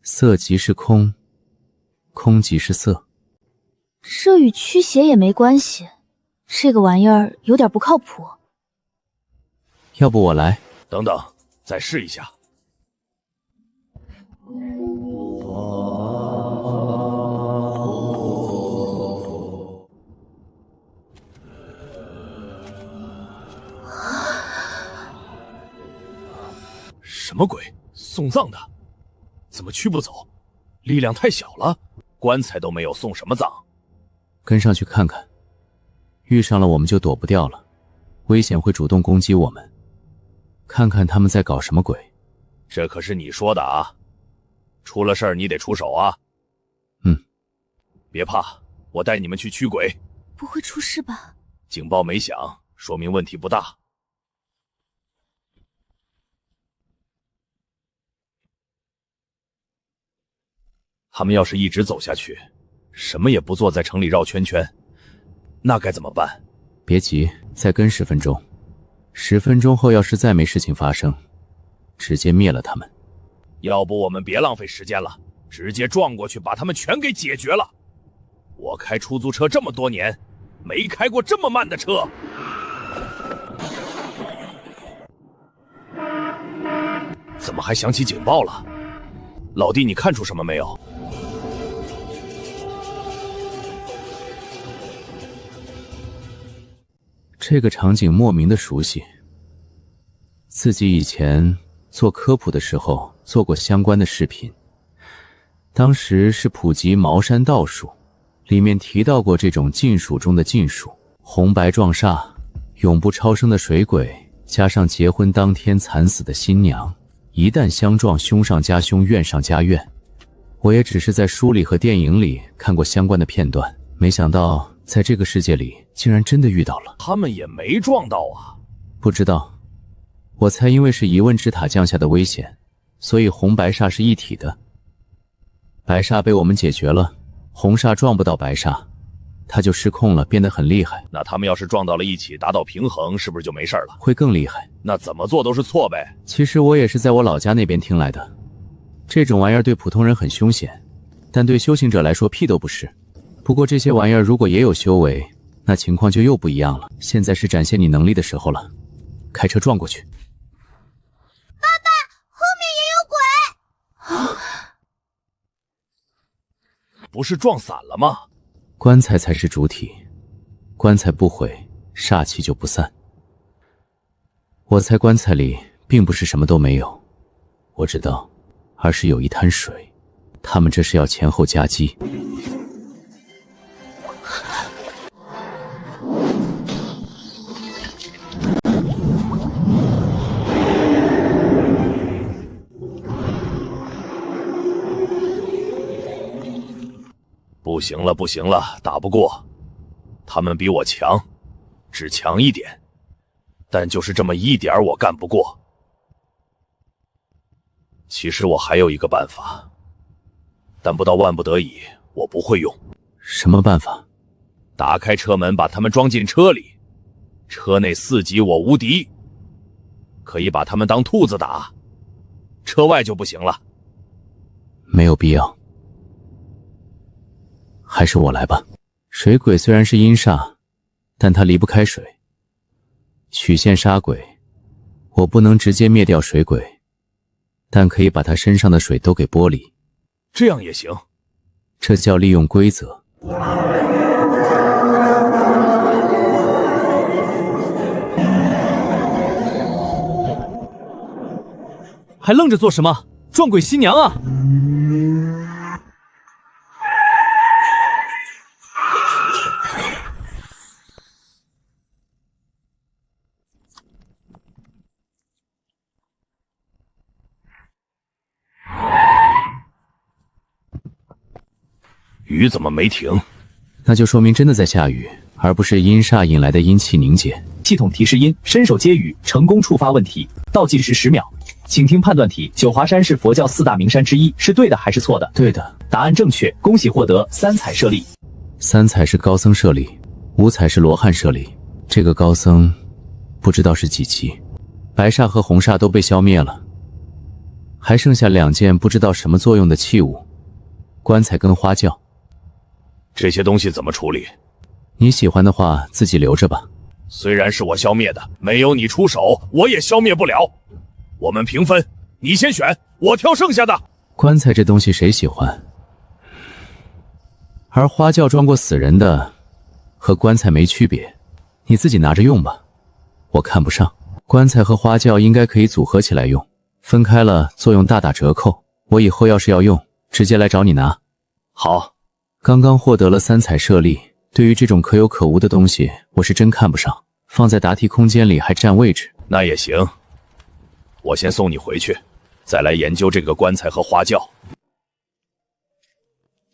色即是空，空即是色。这与驱邪也没关系，这个玩意儿有点不靠谱。要不我来？等等，再试一下。什么鬼？送葬的？怎么驱不走？力量太小了，棺材都没有，送什么葬？跟上去看看，遇上了我们就躲不掉了，危险会主动攻击我们。看看他们在搞什么鬼。这可是你说的啊，出了事儿你得出手啊。别怕，我带你们去驱鬼。不会出事吧？警报没响，说明问题不大。他们要是一直走下去，什么也不做，在城里绕圈圈，那该怎么办？别急，再跟10分钟。10分钟后要是再没事情发生，直接灭了他们。要不我们别浪费时间了，直接撞过去把他们全给解决了。我开出租车这么多年，没开过这么慢的车。怎么还响起警报了？老弟，你看出什么没有？这个场景莫名的熟悉，自己以前做科普的时候做过相关的视频，当时是普及茅山道术，里面提到过这种禁术中的禁术，红白撞煞，永不超生的水鬼，加上结婚当天惨死的新娘，一旦相撞，凶上加凶，怨上加怨。我也只是在书里和电影里看过相关的片段，没想到在这个世界里竟然真的遇到了。他们也没撞到啊？不知道，我猜因为是疑问之塔降下的危险，所以红白煞是一体的。白煞被我们解决了，红煞撞不到白煞，它就失控了，变得很厉害。那他们要是撞到了一起，达到平衡，是不是就没事了？会更厉害。那怎么做都是错呗。其实我也是在我老家那边听来的，这种玩意儿对普通人很凶险，但对修行者来说屁都不是。不过这些玩意儿如果也有修为，那情况就又不一样了。现在是展现你能力的时候了，开车撞过去。爸爸，后面也有鬼！不是撞散了吗？棺材才是主体，棺材不毁，煞气就不散。我猜棺材里并不是什么都没有，我知道，而是有一滩水。他们这是要前后夹击。不行了，不行了，打不过。他们比我强，只强一点，但就是这么一点我干不过。其实我还有一个办法，但不到万不得已，我不会用。什么办法？打开车门，把他们装进车里。车内4级我无敌，可以把他们当兔子打。车外就不行了。没有必要，还是我来吧。水鬼虽然是阴煞，但它离不开水。曲线杀鬼，我不能直接灭掉水鬼，但可以把他身上的水都给剥离。这样也行。这叫利用规则。还愣着做什么？撞鬼新娘啊！雨怎么没停？那就说明真的在下雨，而不是阴煞引来的阴气凝结。系统提示音：伸手接雨，成功触发问题。倒计时10秒，请听判断题：九华山是佛教4大名山之一，是对的还是错的？对的。答案正确，恭喜获得3彩舍利。3彩是高僧舍利，5彩是罗汉舍利。这个高僧不知道是几级，白煞和红煞都被消灭了，还剩下2件不知道什么作用的器物，棺材跟花轿。这些东西怎么处理？你喜欢的话自己留着吧。虽然是我消灭的，没有你出手，我也消灭不了。我们平分，你先选，我挑剩下的。棺材这东西谁喜欢？而花轿装过死人的，和棺材没区别，你自己拿着用吧。我看不上。棺材和花轿应该可以组合起来用，分开了作用大打折扣。我以后要是要用，直接来找你拿。好。刚刚获得了3彩舍利，对于这种可有可无的东西，我是真看不上。放在答题空间里还占位置，那也行。我先送你回去，再来研究这个棺材和花轿。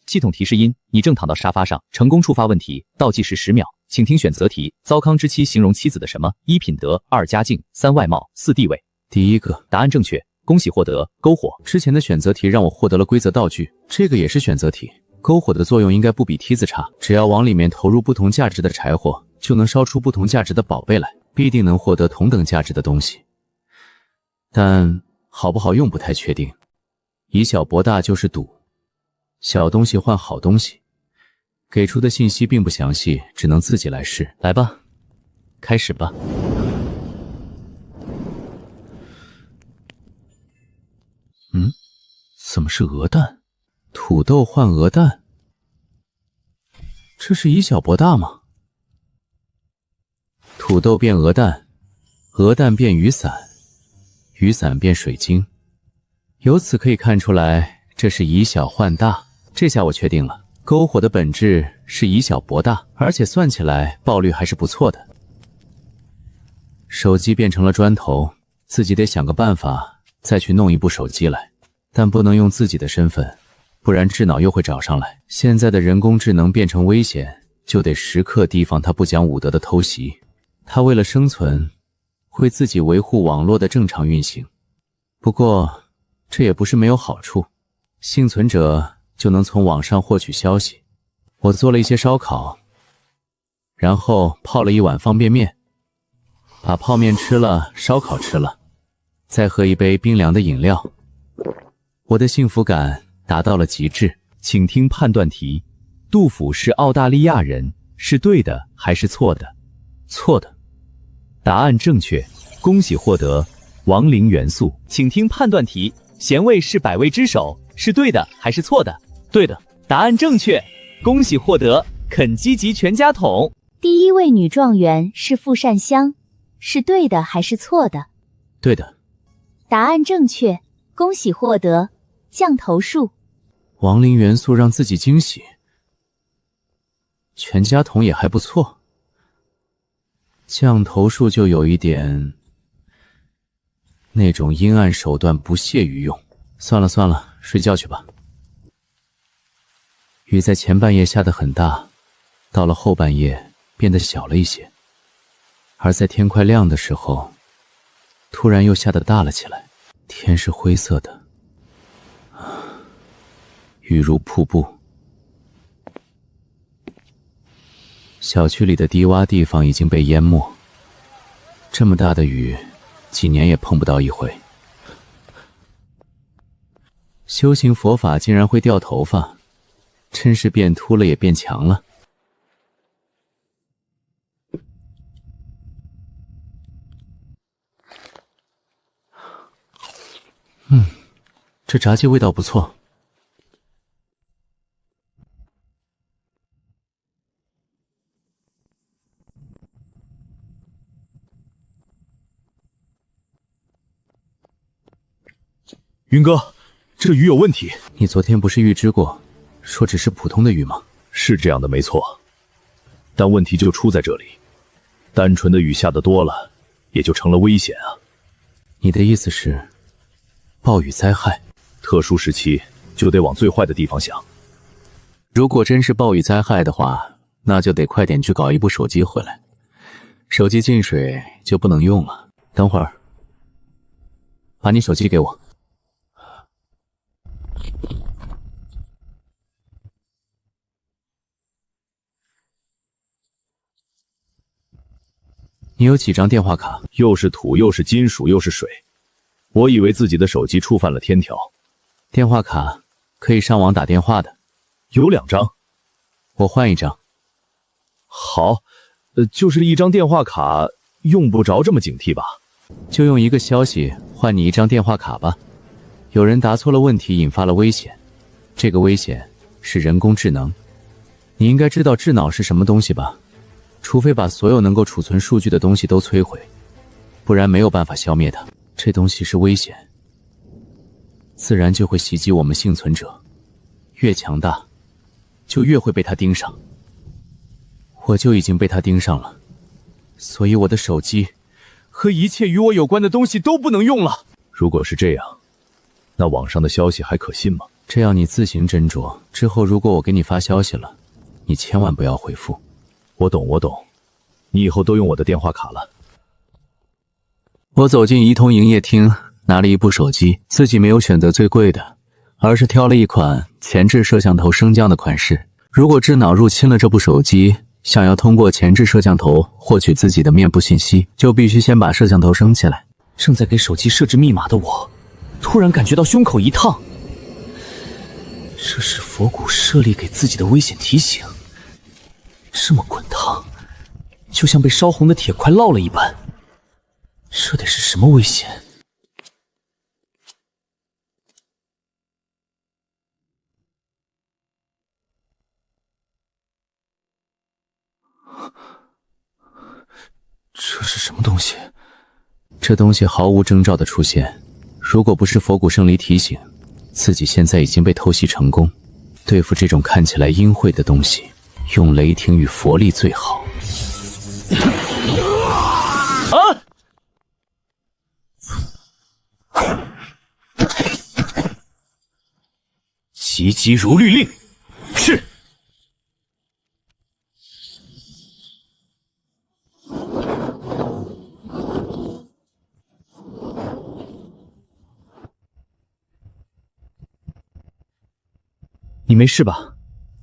系统提示音：你正躺到沙发上，成功触发问题。倒计时10秒，请听选择题：糟糠之妻形容妻子的什么？1品德，2家境，3外貌，4地位。第一个。答案正确，恭喜获得篝火。之前的选择题让我获得了规则道具，这个也是选择题。篝火的作用应该不比梯子差，只要往里面投入不同价值的柴火，就能烧出不同价值的宝贝来，必定能获得同等价值的东西。但好不好用不太确定，以小博大就是赌，小东西换好东西，给出的信息并不详细，只能自己来试。来吧，开始吧。怎么是鹅蛋？土豆换鹅蛋，这是以小博大吗？土豆变鹅蛋，鹅蛋变雨伞，雨伞变水晶。由此可以看出来，这是以小换大。这下我确定了，篝火的本质是以小博大，而且算起来爆率还是不错的。手机变成了砖头，自己得想个办法再去弄一部手机来，但不能用自己的身份，不然智脑又会找上来。现在的人工智能变成危险，就得时刻提防他不讲武德的偷袭。他为了生存，会自己维护网络的正常运行。不过，这也不是没有好处，幸存者就能从网上获取消息。我做了一些烧烤，然后泡了一碗方便面，把泡面吃了，烧烤吃了，再喝一杯冰凉的饮料。我的幸福感达到了极致。请听判断题：杜甫是澳大利亚人，是对的还是错的？错的。答案正确，恭喜获得亡灵元素。请听判断题：咸味是百味之首，是对的还是错的？对的。答案正确，恭喜获得肯基吉全家桶。第一位女状元是傅善香，是对的还是错的？对的。答案正确，恭喜获得降头术。亡灵元素让自己惊喜，全家桶也还不错。降头术就有一点那种阴暗手段不屑于用。算了算了，睡觉去吧。雨在前半夜下得很大，到了后半夜变得小了一些，而在天快亮的时候，突然又下得大了起来。天是灰色的，雨如瀑布。小区里的低洼地方已经被淹没，这么大的雨，几年也碰不到一回。修行佛法竟然会掉头发，真是变秃了也变强了。这炸鸡味道不错。云哥，这鱼有问题。你昨天不是预知过，说只是普通的鱼吗？是这样的，没错。但问题就出在这里，单纯的雨下得多了，也就成了危险啊。你的意思是，暴雨灾害？特殊时期就得往最坏的地方想。如果真是暴雨灾害的话，那就得快点去搞一部手机回来。手机进水就不能用了。等会儿，把你手机给我。你有几张电话卡？又是土，又是金属，又是水。我以为自己的手机触犯了天条。电话卡可以上网打电话的，有2张，我换一张。好，就是一张电话卡，用不着这么警惕吧？就用一个消息换你一张电话卡吧。有人答错了问题，引发了危险，这个危险是人工智能。你应该知道智脑是什么东西吧？除非把所有能够储存数据的东西都摧毁，不然没有办法消灭它。这东西是危险，自然就会袭击我们幸存者，越强大，就越会被它盯上。我就已经被它盯上了，所以我的手机和一切与我有关的东西都不能用了。如果是这样，那网上的消息还可信吗？这样你自行斟酌。之后如果我给你发消息了，你千万不要回复。我懂，你以后都用我的电话卡了。我走进移通营业厅，拿了一部手机，自己没有选择最贵的，而是挑了一款前置摄像头升降的款式。如果智脑入侵了这部手机，想要通过前置摄像头获取自己的面部信息，就必须先把摄像头升起来。正在给手机设置密码的我，突然感觉到胸口一烫。这是佛骨设立给自己的危险提醒，这么滚烫，就像被烧红的铁块烙了一般。这得是什么危险？这是什么东西？这东西毫无征兆的出现，如果不是佛骨圣离提醒，自己现在已经被偷袭成功。对付这种看起来阴晦的东西，用雷霆与佛力最好。急急如律令，是。你没事吧？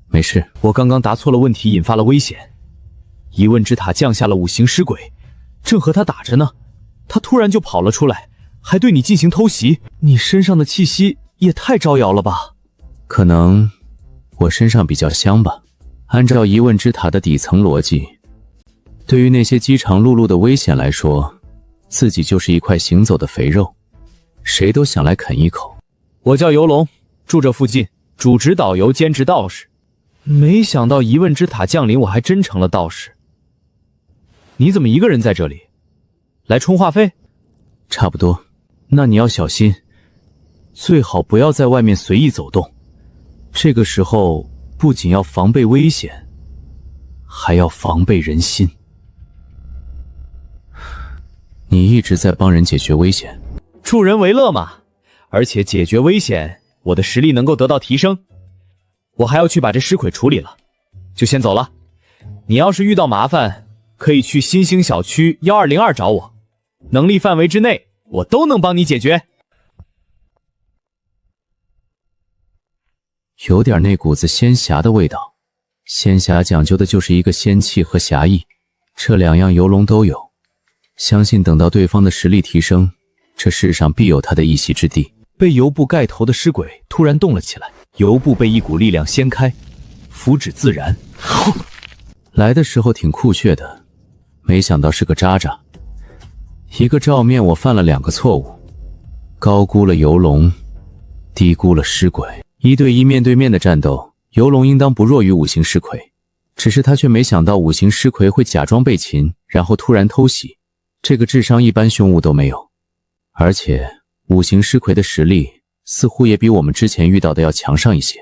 没事。我刚刚答错了问题，引发了危险。疑问之塔降下了5行尸鬼，正和他打着呢，他突然就跑了出来，还对你进行偷袭。你身上的气息也太招摇了吧？可能我身上比较香吧。按照疑问之塔的底层逻辑，对于那些饥肠辘辘的危险来说，自己就是一块行走的肥肉，谁都想来啃一口。我叫游龙，住这附近，主持导游，兼职道士。没想到疑问之塔降临，我还真成了道士。你怎么一个人在这里？来充话费？差不多。那你要小心，最好不要在外面随意走动。这个时候不仅要防备危险，还要防备人心。你一直在帮人解决危险，助人为乐嘛。而且解决危险，我的实力能够得到提升。我还要去把这尸鬼处理了，就先走了。你要是遇到麻烦，可以去新兴小区1202找我，能力范围之内，我都能帮你解决。有点那股子仙侠的味道，仙侠讲究的就是一个仙气和侠义，这2样游龙都有。相信等到对方的实力提升，这世上必有他的一席之地。被油布盖头的尸鬼突然动了起来，油布被一股力量掀开，符纸自燃。来的时候挺酷炫的，没想到是个渣渣。一个照面我犯了2个错误，高估了游龙，低估了尸鬼。1对1面对面的战斗，游龙应当不弱于5行尸魁，只是他却没想到5行尸魁会假装被擒，然后突然偷袭。这个智商一般凶物都没有，而且5行尸魁的实力似乎也比我们之前遇到的要强上一些。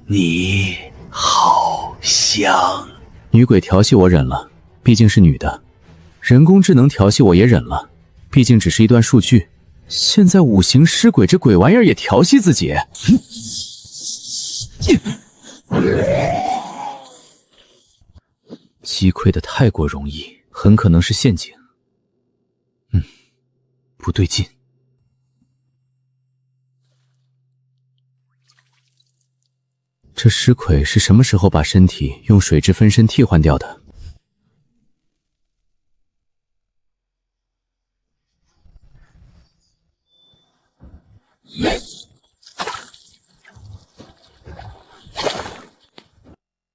你好香。女鬼调戏我忍了，毕竟是女的；人工智能调戏我也忍了，毕竟只是一段数据。现在5行尸鬼这鬼玩意儿也调戏自己。击溃的太过容易，很可能是陷阱。不对劲。这尸鬼是什么时候把身体用水质分身替换掉的？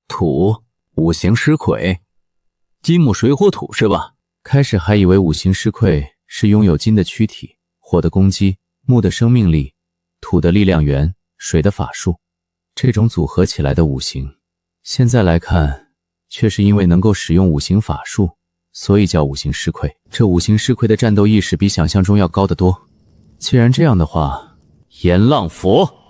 土，5行尸魁，金木水火土是吧？开始还以为5行尸魁是拥有金的躯体、火的攻击、木的生命力、土的力量源、水的法术，这种组合起来的5行。现在来看，却是因为能够使用5行法术，所以叫5行尸魁。这5行尸魁的战斗意识比想象中要高得多。既然这样的话，炎浪佛。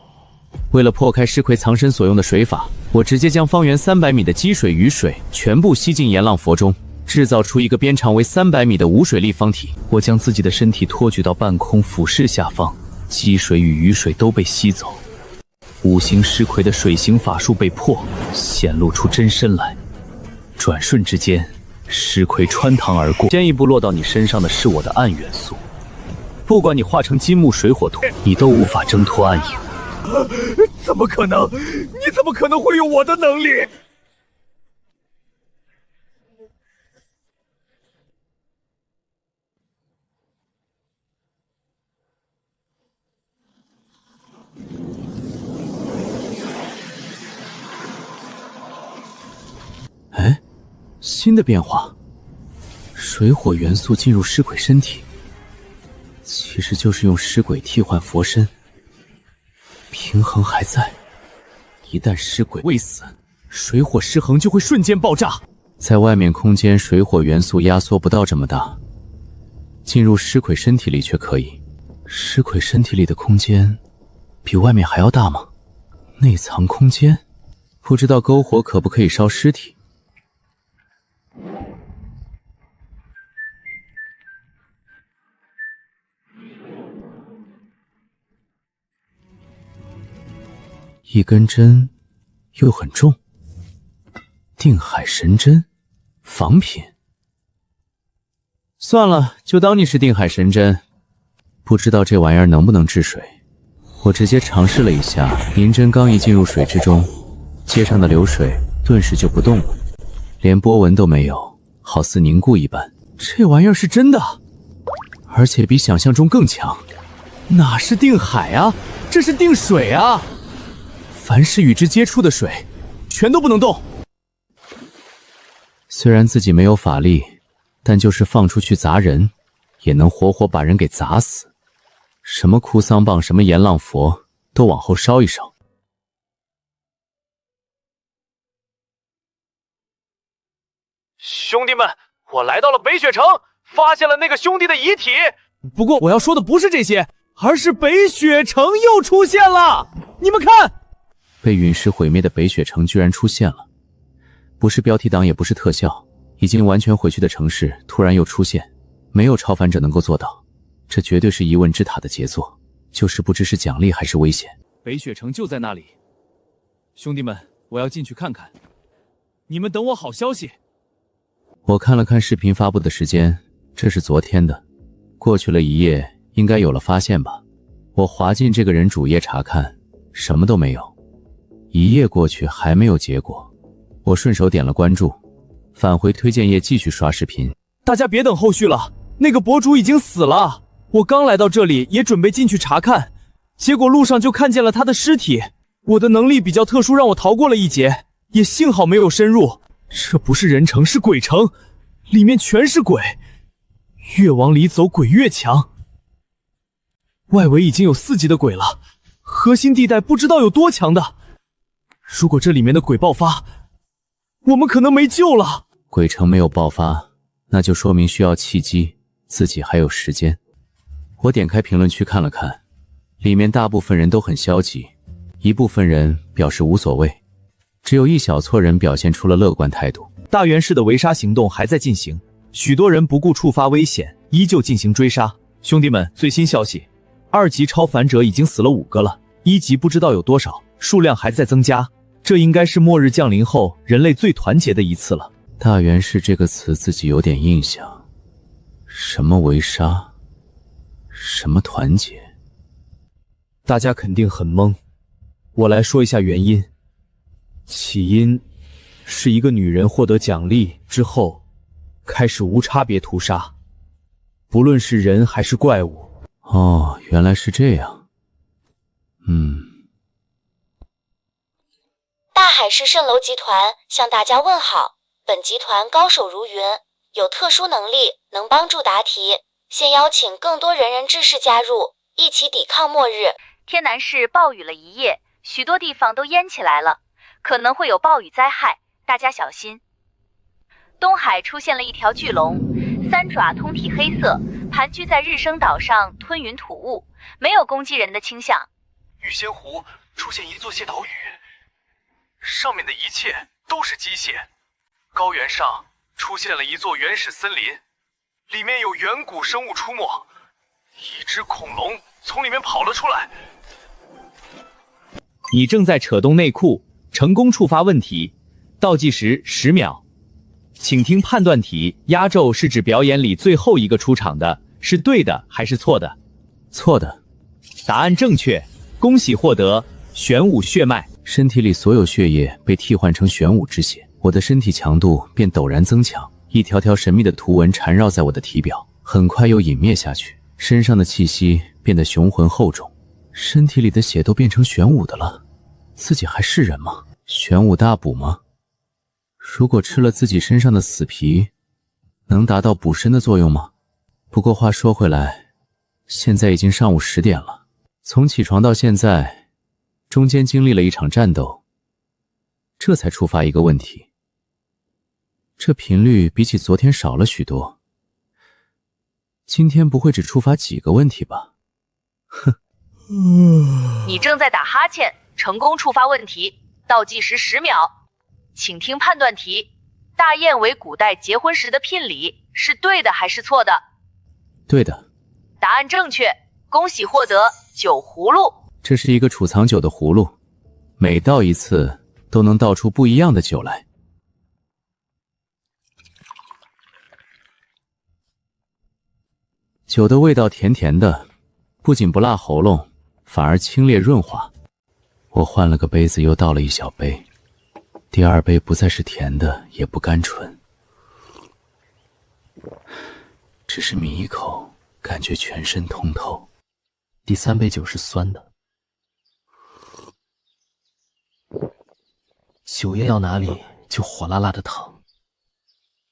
为了破开尸魁藏身所用的水法，我直接将方圆300米的积水雨水全部吸进炎浪佛中，制造出一个边长为300米的无水立方体。我将自己的身体托举到半空，俯视下方，积水与雨水都被吸走。5行尸魁的水行法术被破，显露出真身来。转瞬之间，尸魁穿堂而过，先一步落到你身上的是我的暗元素。不管你化成金木水火土，你都无法挣脱暗影。怎么可能？你怎么可能会有我的能力？哎，新的变化，水火元素进入尸鬼身体，其实就是用尸鬼替换佛身。平衡还在，一旦尸鬼未死，水火失衡就会瞬间爆炸。在外面空间，水火元素压缩不到这么大，进入尸鬼身体里却可以。尸鬼身体里的空间比外面还要大吗？内藏空间，不知道篝火可不可以烧尸体？一根针又很重，定海神针，仿品。算了，就当你是定海神针。不知道这玩意儿能不能治水。我直接尝试了一下，银针刚一进入水之中，街上的流水顿时就不动了，连波纹都没有，好似凝固一般。这玩意儿是真的，而且比想象中更强。哪是定海啊，这是定水啊！凡是与之接触的水，全都不能动。虽然自己没有法力，但就是放出去砸人，也能活活把人给砸死。什么哭丧棒，什么炎浪佛，都往后烧一烧。兄弟们，我来到了北雪城，发现了那个兄弟的遗体。不过我要说的不是这些，而是北雪城又出现了。你们看！被陨石毁灭的北雪城居然出现了，不是标题党，也不是特效，已经完全毁去的城市突然又出现，没有超凡者能够做到，这绝对是疑问之塔的杰作，就是不知是奖励还是危险。北雪城就在那里，兄弟们，我要进去看看，你们等我好消息。我看了看视频发布的时间，这是昨天的，过去了一夜，应该有了发现吧。我滑进这个人主页查看，什么都没有。1夜过去还没有结果，我顺手点了关注，返回推荐页继续刷视频。大家别等后续了，那个博主已经死了。我刚来到这里，也准备进去查看，结果路上就看见了他的尸体。我的能力比较特殊，让我逃过了一劫，也幸好没有深入。这不是人城，是鬼城，里面全是鬼，越往里走鬼越强。外围已经有4级的鬼了，核心地带不知道有多强的。如果这里面的鬼爆发，我们可能没救了。鬼城没有爆发，那就说明需要契机，自己还有时间。我点开评论区看了看，里面大部分人都很消极，一部分人表示无所谓，只有一小撮人表现出了乐观态度。大原市的围杀行动还在进行，许多人不顾触发危险，依旧进行追杀。兄弟们，最新消息，2级超凡者已经死了5个了，1级不知道有多少，数量还在增加。这应该是末日降临后人类最团结的一次了。大原市这个词自己有点印象，什么围杀，什么团结，大家肯定很懵。我来说一下原因。起因是一个女人获得奖励之后，开始无差别屠杀，不论是人还是怪物。哦，原来是这样。大海市蜃楼集团向大家问好，本集团高手如云，有特殊能力，能帮助答题，现邀请更多仁人志士加入，一起抵抗末日。天南市暴雨了1夜，许多地方都淹起来了，可能会有暴雨灾害，大家小心。东海出现了一条巨龙，3爪通体黑色，盘踞在日升岛上吞云吐雾，没有攻击人的倾向。玉仙湖出现一座蟹岛屿，上面的一切都是机械。高原上出现了一座原始森林，里面有远古生物出没，一只恐龙从里面跑了出来。你正在扯动内裤，成功触发问题，倒计时10秒。请听判断题，压轴是指表演里最后一个出场的，是对的还是错的？错的。答案正确，恭喜获得玄武血脉。身体里所有血液被替换成玄武之血，我的身体强度便陡然增强，一条条神秘的图文缠绕在我的体表，很快又隐灭下去，身上的气息变得雄浑厚重，身体里的血都变成玄武的了。自己还是人吗？玄武大补吗？如果吃了自己身上的死皮，能达到补身的作用吗？不过话说回来，现在已经上午10点了，从起床到现在，中间经历了一场战斗，这才触发一个问题。这频率比起昨天少了许多，今天不会只触发几个问题吧？哼。你正在打哈欠，成功触发问题，倒计时10秒。请听判断题，大雁为古代结婚时的聘礼，是对的还是错的？对的。答案正确，恭喜获得酒葫芦。这是一个储藏酒的葫芦，每倒一次都能倒出不一样的酒来。酒的味道甜甜的，不仅不辣喉咙，反而清冽润滑。我换了个杯子，又倒了一小杯。第2杯不再是甜的，也不甘醇，只是抿一口，感觉全身通透。第3杯酒是酸的，酒咽到哪里就火辣辣的疼，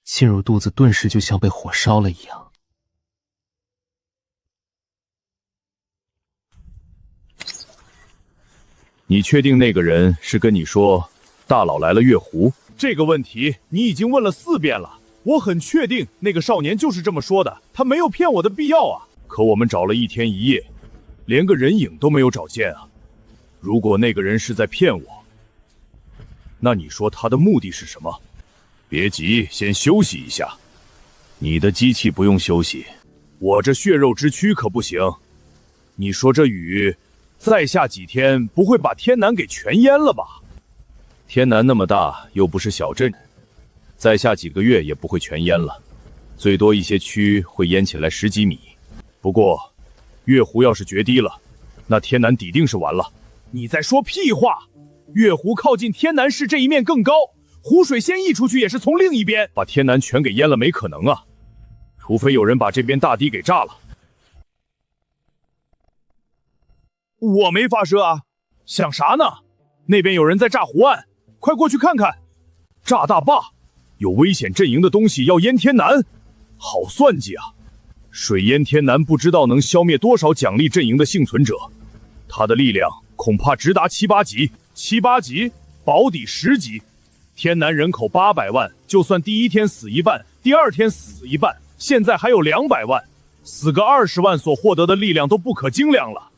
进入肚子顿时就像被火烧了一样。你确定那个人是跟你说大佬来了月湖？这个问题你已经问了4遍了，我很确定那个少年就是这么说的，他没有骗我的必要啊。可我们找了1天1夜，连个人影都没有找见啊。如果那个人是在骗我，那你说他的目的是什么？别急，先休息一下。你的机器不用休息，我这血肉之躯可不行。你说这雨再下几天不会把天南给全淹了吧？天南那么大，又不是小镇，再下几个月也不会全淹了，最多一些区会淹起来10几米。不过，月湖要是决堤了，那天南底定是完了。你在说屁话！月湖靠近天南市这一面更高，湖水先溢出去也是从另一边，把天南全给淹了没可能啊，除非有人把这边大堤给炸了。我没发射啊，想啥呢？那边有人在炸湖岸，快过去看看。炸大坝，有危险阵营的东西要淹天南，好算计啊！水淹天南不知道能消灭多少奖励阵营的幸存者，他的力量恐怕直达7、8级，7、8级保底10级。天南人口800万，就算第一天死一半，第二天死一半，现在还有200万，死个20万所获得的力量都不可精量了。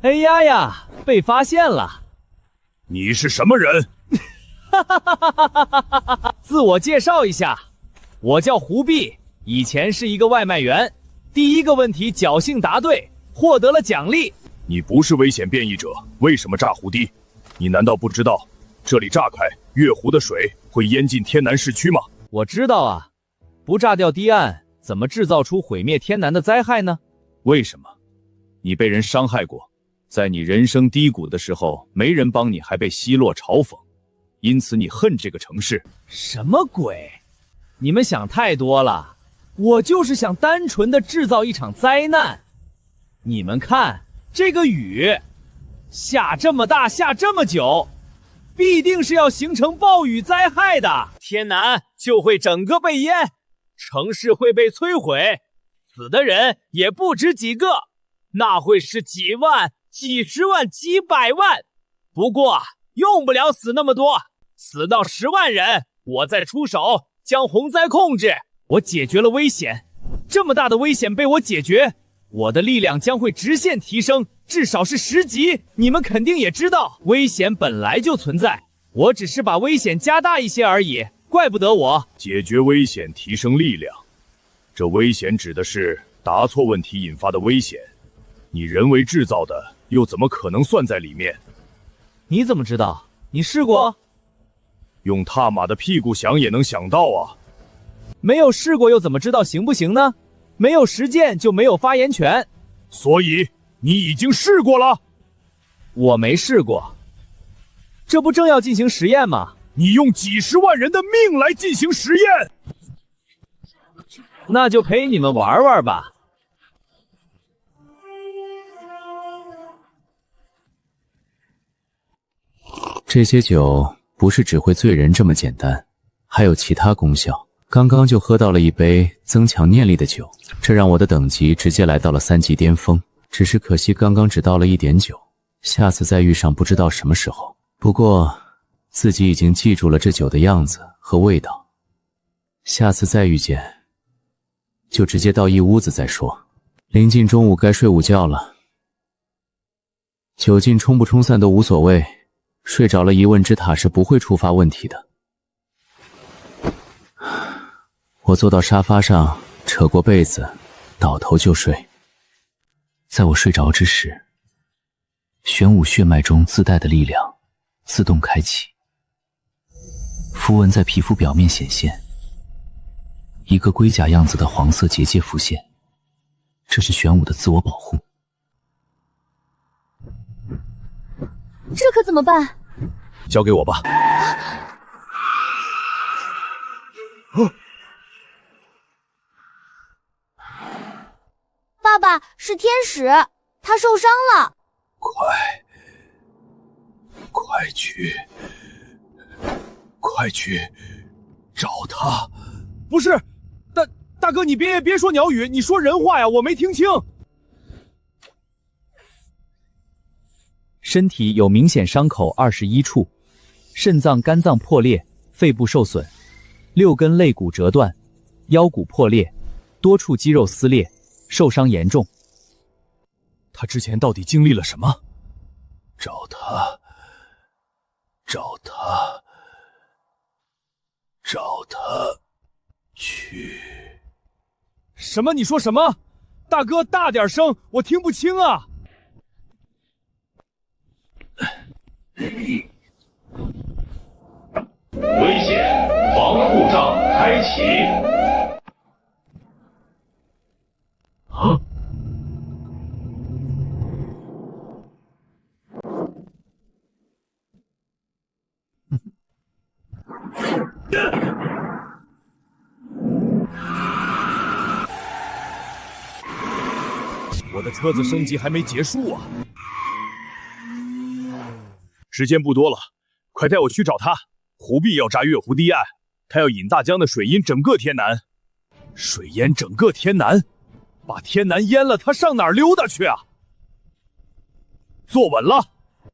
哎呀呀，被发现了！你是什么人？自我介绍一下，我叫胡碧，以前是一个外卖员。第一个问题侥幸答对，获得了奖励。你不是危险变异者，为什么炸湖堤？你难道不知道，这里炸开，月湖的水会淹进天南市区吗？我知道啊，不炸掉堤岸，怎么制造出毁灭天南的灾害呢？为什么？你被人伤害过，在你人生低谷的时候，没人帮你，还被奚落嘲讽，因此你恨这个城市。什么鬼？你们想太多了，我就是想单纯的制造一场灾难。你们看，这个雨下这么大，下这么久，必定是要形成暴雨灾害的，天南就会整个被淹，城市会被摧毁，死的人也不止几个，那会是几万、几十万、几百万。不过用不了死那么多，死到10万人，我再出手将洪灾控制。我解决了危险，这么大的危险被我解决，我的力量将会直线提升，至少是10级。你们肯定也知道，危险本来就存在，我只是把危险加大一些而已，怪不得我。解决危险，提升力量，这危险指的是答错问题引发的危险，你人为制造的，又怎么可能算在里面？你怎么知道？你试过？用踏马的屁股想也能想到啊。没有试过又怎么知道行不行呢？没有实践就没有发言权。所以你已经试过了？我没试过。这不正要进行实验吗？你用几十万人的命来进行实验？那就陪你们玩玩吧。这些酒不是只会醉人这么简单，还有其他功效。刚刚就喝到了一杯增强念力的酒，这让我的等级直接来到了3级巅峰。只是可惜刚刚只倒了1点酒，下次再遇上不知道什么时候。不过自己已经记住了这酒的样子和味道，下次再遇见就直接倒一屋子再说。临近中午该睡午觉了，酒劲冲不冲散都无所谓，睡着了疑问之塔是不会触发问题的。我坐到沙发上，扯过被子，倒头就睡。在我睡着之时，玄武血脉中自带的力量自动开启，符文在皮肤表面显现，一个龟甲样子的黄色结界浮现，这是玄武的自我保护。这可怎么办？交给我吧。爸爸是天使，他受伤了。快去找他！不是，大哥，你别说鸟语，你说人话呀，我没听清。身体有明显伤口21处，肾脏、肝脏破裂，肺部受损，6根肋骨折断，腰骨破裂，多处肌肉撕裂，受伤严重。他之前到底经历了什么？找他去。什么？你说什么？大哥，大点声，我听不清啊。危险！防护障开启。我的车子升级还没结束啊！时间不多了，快带我去找他。狐婢要炸月湖堤岸，他要引大江的水淹整个天南。水淹整个天南，把天南淹了，他上哪儿溜达去啊？坐稳了。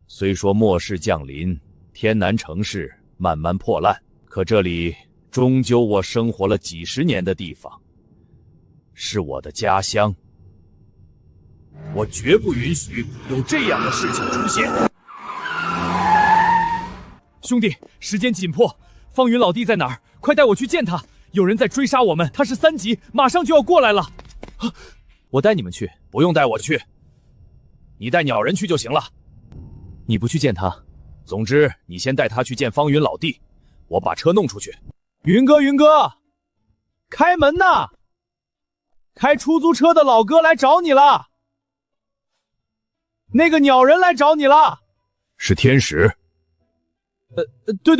虽说末世降临，天南城市慢慢破烂，可这里终究我生活了几十年的地方，是我的家乡。我绝不允许有这样的事情出现。兄弟，时间紧迫，方云老弟在哪儿？快带我去见他！有人在追杀我们，他是3级，马上就要过来了。我带你们去。不用带我去，你带鸟人去就行了。你不去见他？总之，你先带他去见方云老弟，我把车弄出去。云哥，开门呐！开出租车的老哥来找你了。那个鸟人来找你了。是天使。对，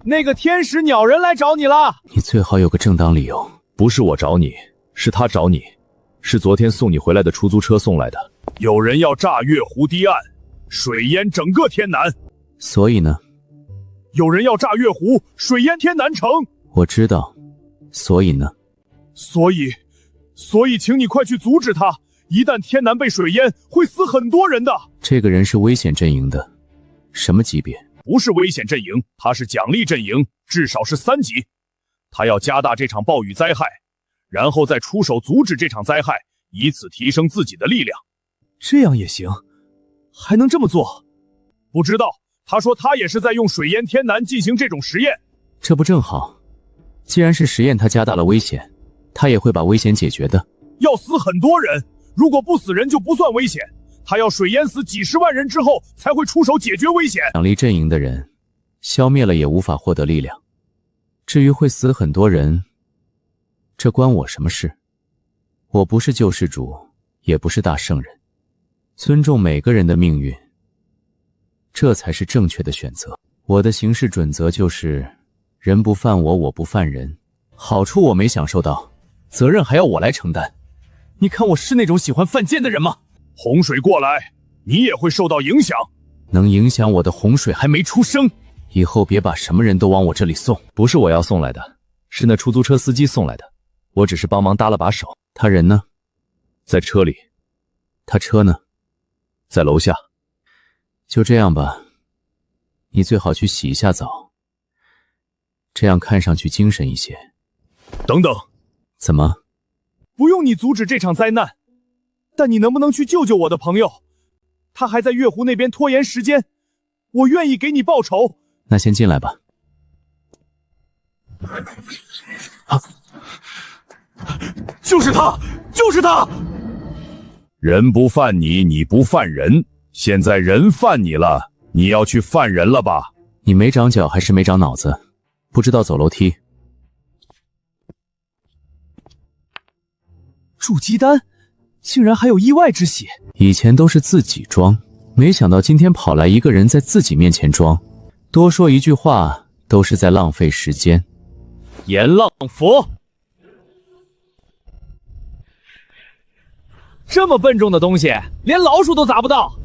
那个天使鸟人来找你了。你最好有个正当理由。不是我找你，是他找你，是昨天送你回来的出租车送来的。有人要炸月湖堤岸，水淹整个天南。所以呢？有人要炸月湖，水淹天南城。我知道。所以呢？所以请你快去阻止他。一旦天南被水淹，会死很多人的。这个人是危险阵营的，什么级别？不是危险阵营，他是奖励阵营，至少是3级。他要加大这场暴雨灾害，然后再出手阻止这场灾害，以此提升自己的力量。这样也行？还能这么做？不知道，他说他也是在用水淹天南进行这种实验。这不正好？既然是实验，他加大了危险，他也会把危险解决的。要死很多人，如果不死人就不算危险。他要水淹死几十万人之后才会出手解决危险。奖励阵营的人消灭了也无法获得力量，至于会死很多人，这关我什么事？我不是救世主，也不是大圣人，尊重每个人的命运，这才是正确的选择。我的行事准则就是人不犯我，我不犯人。好处我没享受到，责任还要我来承担。你看我是那种喜欢犯贱的人吗？洪水过来，你也会受到影响。能影响我的洪水还没出生，以后别把什么人都往我这里送。不是我要送来的，是那出租车司机送来的，我只是帮忙搭了把手。他人呢？在车里。他车呢？在楼下。就这样吧，你最好去洗一下澡，这样看上去精神一些。等等。怎么？不用你阻止这场灾难，但你能不能去救救我的朋友？他还在月湖那边拖延时间，我愿意给你报仇。那先进来吧。就是他！人不犯你，你不犯人，现在人犯你了，你要去犯人了吧？你没长脚还是没长脑子？不知道走楼梯？筑基丹竟然还有意外之喜。以前都是自己装，没想到今天跑来一个人在自己面前装，多说一句话都是在浪费时间。阎浪佛，这么笨重的东西连老鼠都砸不到。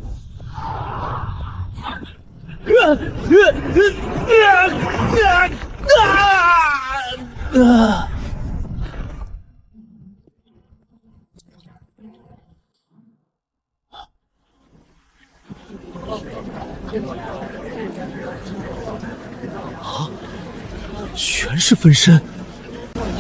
全是分身，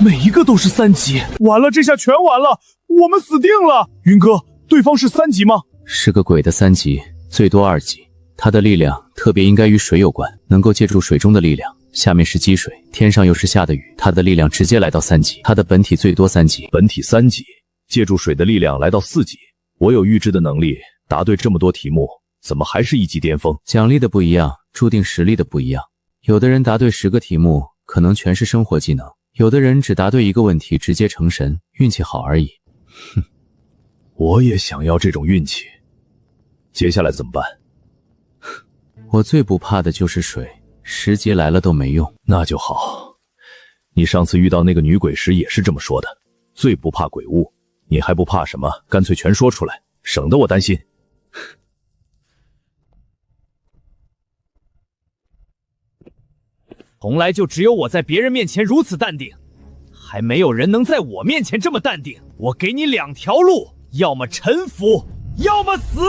每一个都是3级。完了，这下全完了，我们死定了。云哥，对方是3级吗？是个鬼的3级，最多2级。他的力量特别应该与水有关，能够借助水中的力量。下面是积水，天上又是下的雨，他的力量直接来到3级。他的本体最多3级。本体3级，借助水的力量来到4级。我有预知的能力，答对这么多题目，怎么还是1级巅峰？奖励的不一样，注定实力的不一样。有的人答对10个题目，可能全是生活技能；有的人只答对1个问题，直接成神，运气好而已。哼，我也想要这种运气。接下来怎么办？我最不怕的就是水，10级来了都没用。那就好。你上次遇到那个女鬼时也是这么说的，最不怕鬼物。你还不怕什么？干脆全说出来，省得我担心。从来就只有我在别人面前如此淡定，还没有人能在我面前这么淡定。我给你2条路，要么臣服，要么死。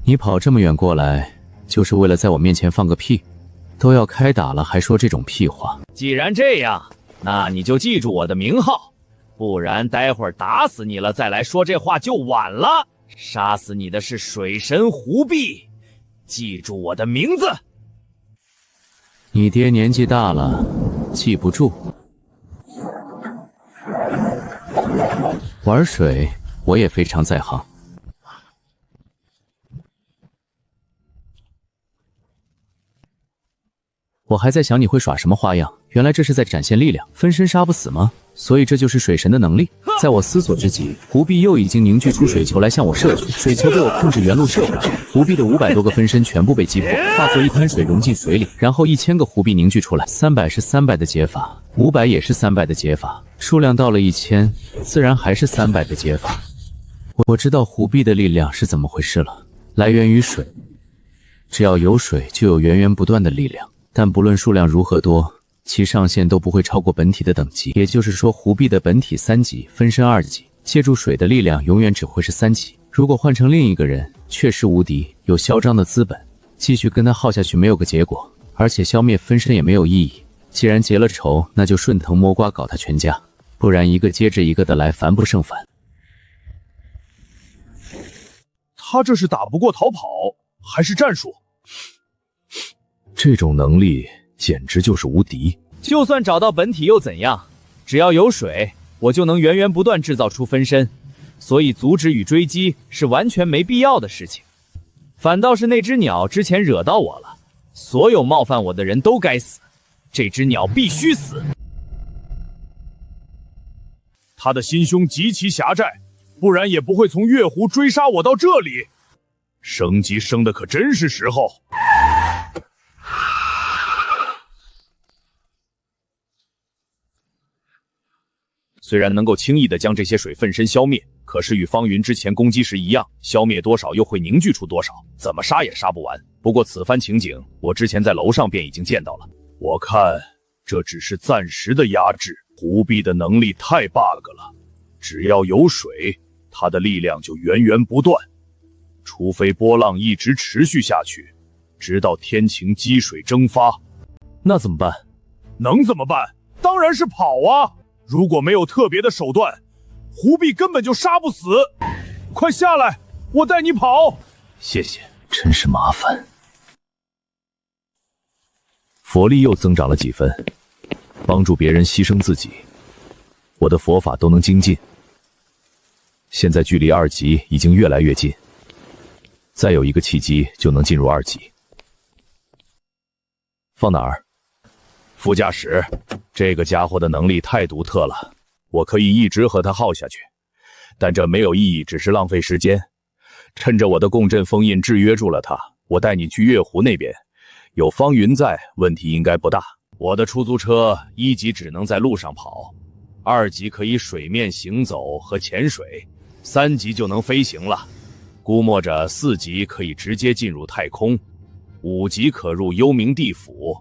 你跑这么远过来，就是为了在我面前放个屁？都要开打了，还说这种屁话？既然这样，那你就记住我的名号，不然待会儿打死你了再来说这话就晚了。杀死你的是水神胡碧，记住我的名字。你爹年纪大了，记不住。玩水，我也非常在行。我还在想你会耍什么花样，原来这是在展现力量。分身杀不死吗？所以这就是水神的能力。在我思索之际，胡碧又已经凝聚出水球来向我射去，水球被我控制原路射回去。胡碧的500多个分身全部被击破，化作一滩水融进水里，然后1000个胡碧凝聚出来。300是300的解法，500也是300的解法，数量到了1000，自然还是300的解法。我知道胡碧的力量是怎么回事了，来源于水。只要有水，就有源源不断的力量，但不论数量如何多，其上限都不会超过本体的等级，也就是说，胡碧的本体3级，分身2级，借助水的力量永远只会是3级。如果换成另一个人，确实无敌，有嚣张的资本，继续跟他耗下去没有个结果，而且消灭分身也没有意义。既然结了仇，那就顺藤摸瓜搞他全家，不然一个接着一个的来，烦不胜烦。他这是打不过逃跑，还是战术？这种能力简直就是无敌。就算找到本体又怎样？只要有水，我就能源源不断制造出分身，所以阻止与追击是完全没必要的事情。反倒是那只鸟之前惹到我了，所有冒犯我的人都该死，这只鸟必须死。他的心胸极其狭窄，不然也不会从月湖追杀我到这里。升级升的可真是时候。虽然能够轻易的将这些水分身消灭，可是与方云之前攻击时一样，消灭多少又会凝聚出多少，怎么杀也杀不完。不过此番情景，我之前在楼上便已经见到了。我看这只是暂时的压制，胡碧的能力太 bug 了，只要有水，他的力量就源源不断，除非波浪一直持续下去，直到天晴积水蒸发。那怎么办？能怎么办？当然是跑啊！如果没有特别的手段，胡碧根本就杀不死。快下来，我带你跑。谢谢，真是麻烦。佛力又增长了几分，帮助别人牺牲自己，我的佛法都能精进。现在距离2级已经越来越近，再有一个契机就能进入2级。放哪儿？副驾驶，这个家伙的能力太独特了，我可以一直和他耗下去，但这没有意义，只是浪费时间。趁着我的共振封印制约住了他，我带你去月湖那边，有方云在，问题应该不大。我的出租车1级只能在路上跑，2级可以水面行走和潜水，3级就能飞行了。估摸着4级可以直接进入太空，5级可入幽冥地府。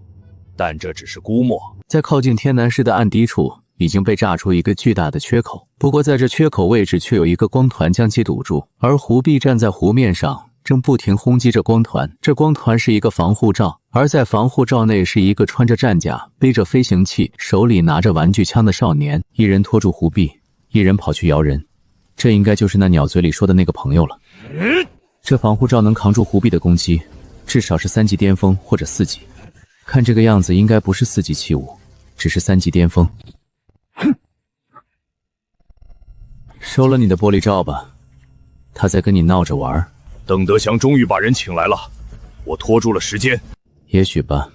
但这只是估摸。在靠近天南市的暗地处，已经被炸出一个巨大的缺口。不过在这缺口位置却有一个光团将其堵住，而胡碧站在湖面上，正不停轰击着光团。这光团是一个防护罩，而在防护罩内是一个穿着战甲、背着飞行器、手里拿着玩具枪的少年。一人拖住胡碧，一人跑去摇人。这应该就是那鸟嘴里说的那个朋友了。这防护罩能扛住胡碧的攻击，至少是3级巅峰或者4级。看这个样子，应该不是4级器物，只是3级巅峰。收了你的玻璃罩吧，他在跟你闹着玩。邓德祥终于把人请来了，我拖住了时间。也许吧。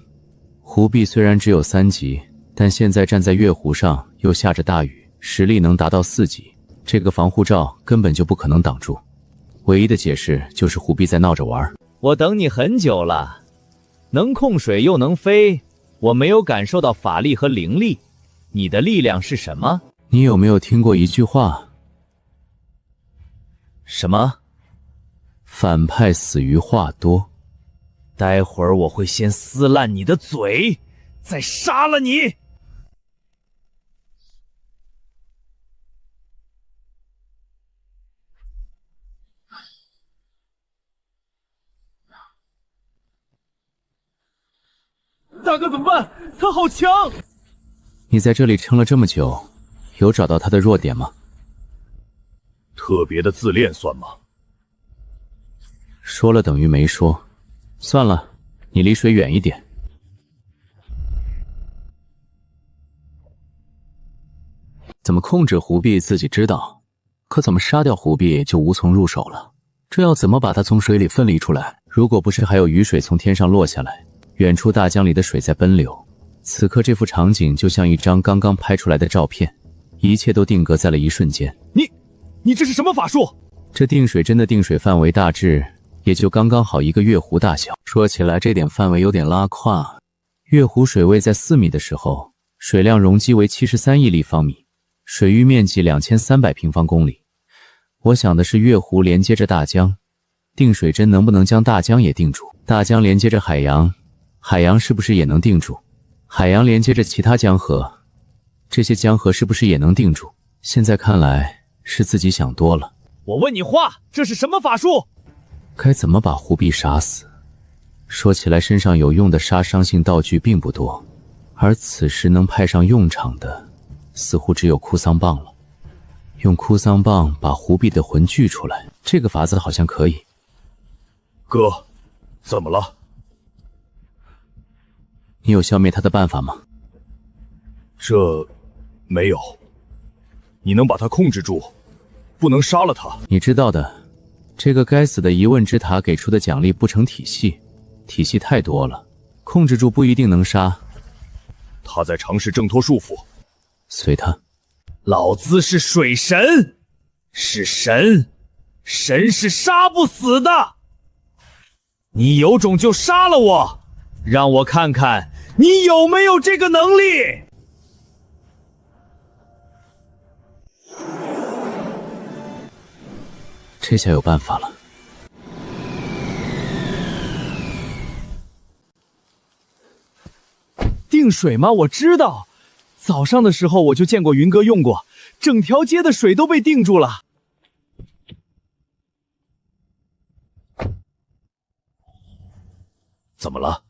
胡碧虽然只有3级，但现在站在月湖上，又下着大雨，实力能达到4级，这个防护罩根本就不可能挡住。唯一的解释就是胡碧在闹着玩。我等你很久了。能控水又能飞，我没有感受到法力和灵力。你的力量是什么？你有没有听过一句话？什么？反派死于话多。待会儿我会先撕烂你的嘴，再杀了你！大哥怎么办？他好强！你在这里撑了这么久，有找到他的弱点吗？特别的自恋算吗？说了等于没说。算了，你离水远一点。怎么控制狐婢自己知道，可怎么杀掉狐婢就无从入手了。这要怎么把它从水里分离出来？如果不是还有雨水从天上落下来，远处大江里的水在奔流，此刻这幅场景就像一张刚刚拍出来的照片，一切都定格在了一瞬间。你这是什么法术？这定水针的定水范围大致也就刚刚好一个月湖大小。说起来这点范围有点拉胯。月湖水位在4米的时候，水量容积为73亿立方米，水域面积2300平方公里。我想的是月湖连接着大江，定水针能不能将大江也定住？大江连接着海洋，海洋是不是也能定住？海洋连接着其他江河，这些江河是不是也能定住？现在看来是自己想多了。我问你话，这是什么法术？该怎么把狐婢杀死？说起来身上有用的杀伤性道具并不多，而此时能派上用场的似乎只有哭丧棒了。用哭丧棒把狐婢的魂聚出来，这个法子好像可以。哥，怎么了？你有消灭他的办法吗？这没有。你能把他控制住，不能杀了他。你知道的，这个该死的疑问之塔给出的奖励不成体系，体系太多了，控制住不一定能杀。他在尝试挣脱束缚。随他。老子是水神，是神，神是杀不死的。你有种就杀了我，让我看看你有没有这个能力。这下有办法了。定水吗？我知道，早上的时候我就见过云哥用过，整条街的水都被定住了。怎么了？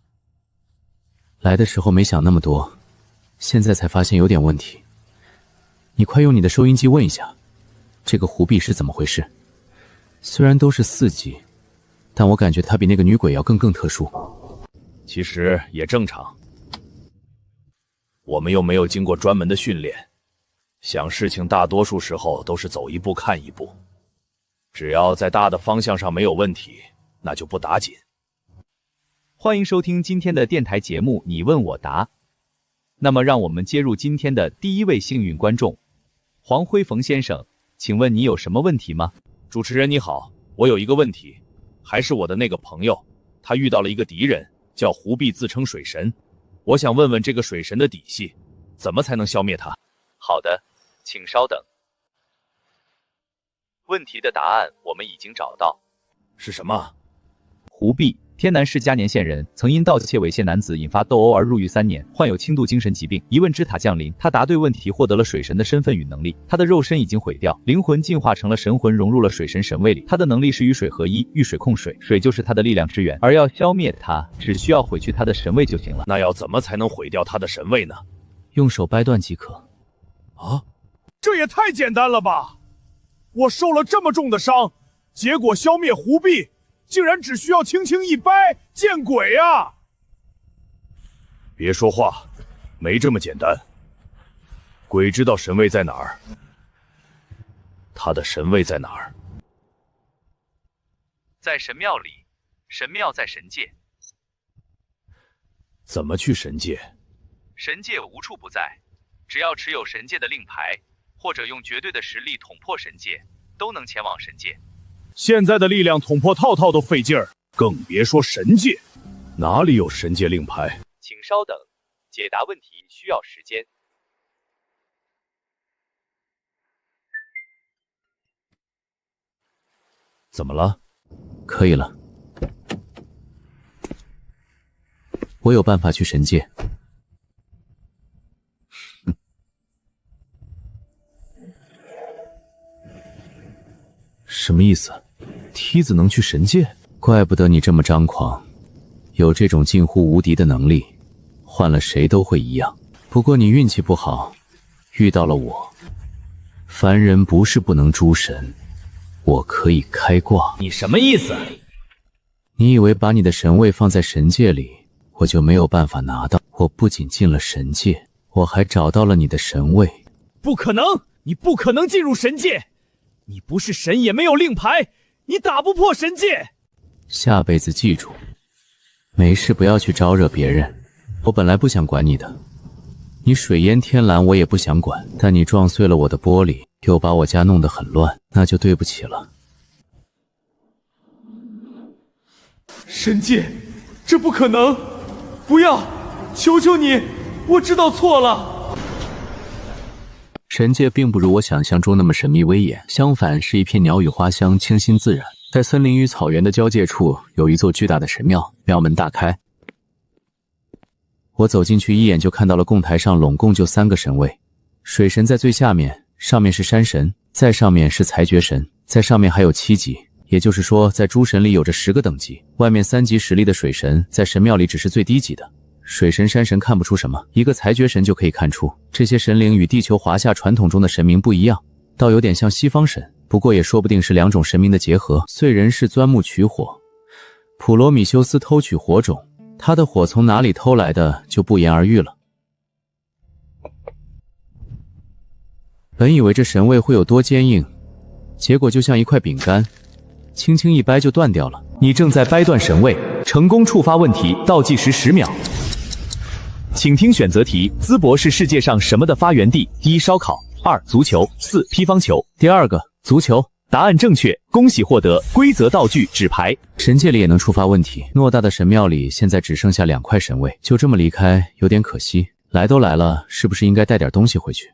来的时候没想那么多，现在才发现有点问题。你快用你的收音机问一下，这个狐婢是怎么回事？虽然都是4级，但我感觉她比那个女鬼要更特殊。其实也正常，我们又没有经过专门的训练，想事情大多数时候都是走一步看一步，只要在大的方向上没有问题，那就不打紧。欢迎收听今天的电台节目你问我答。那么让我们接入今天的第一位幸运观众，黄辉冯先生，请问你有什么问题吗？主持人你好，我有一个问题，还是我的那个朋友，他遇到了一个敌人，叫狐婢，自称水神。我想问问这个水神的底细，怎么才能消灭他？好的，请稍等。问题的答案我们已经找到。是什么？狐婢，天南市嘉年县人，曾因盗窃猥亵男子引发斗殴而入狱3年，患有轻度精神疾病。疑问之塔降临，他答对问题，获得了水神的身份与能力。他的肉身已经毁掉，灵魂进化成了神魂，融入了水神神位里。他的能力是与水合一，遇水控水，水就是他的力量之源。而要消灭他，只需要毁去他的神位就行了。那要怎么才能毁掉他的神位呢？用手掰断即可。啊，这也太简单了吧！我受了这么重的伤，结果消灭狐婢竟然只需要轻轻一掰，见鬼啊！别说话，没这么简单。鬼知道神位在哪儿？他的神位在哪儿？在神庙里，神庙在神界。怎么去神界？神界无处不在，只要持有神界的令牌，或者用绝对的实力捅破神界，都能前往神界。现在的力量捅破套套都费劲儿，更别说神界。哪里有神界令牌？请稍等，解答问题需要时间。怎么了？可以了，我有办法去神界。什么意思？梯子能去神界？怪不得你这么张狂，有这种近乎无敌的能力，换了谁都会一样。不过你运气不好，遇到了我。凡人不是不能诛神，我可以开挂。你什么意思？你以为把你的神位放在神界里，我就没有办法拿到？我不仅进了神界，我还找到了你的神位。不可能！你不可能进入神界！你不是神，也没有令牌，你打不破神界。下辈子记住，没事不要去招惹别人。我本来不想管你的，你水淹天蓝我也不想管，但你撞碎了我的玻璃，又把我家弄得很乱，那就对不起了。神界，这不可能！不要，求求你，我知道错了。神界并不如我想象中那么神秘威严，相反是一片鸟语花香，清新自然。在森林与草原的交界处，有一座巨大的神庙，庙门大开。我走进去，一眼就看到了供台上拢共就3个神位，水神在最下面，上面是山神，在上面是裁决神，在上面还有7级，也就是说，在诸神里有着10个等级。外面3级实力的水神，在神庙里只是最低级的。水神、山神看不出什么，一个裁决神就可以看出，这些神灵与地球华夏传统中的神明不一样，倒有点像西方神，不过也说不定是2种神明的结合。燧人是钻木取火，普罗米修斯偷取火种，他的火从哪里偷来的就不言而喻了。本以为这神位会有多坚硬，结果就像一块饼干，轻轻一掰就断掉了。你正在掰断神位，成功触发问题，倒计时10秒。请听选择题：淄博是世界上什么的发源地？1. 烧烤，2. 足球，4. 乒乓球。第2个，足球。答案正确，恭喜获得规则道具纸牌。神界里也能触发问题，偌大的神庙里现在只剩下2块神位，就这么离开有点可惜。来都来了，是不是应该带点东西回去？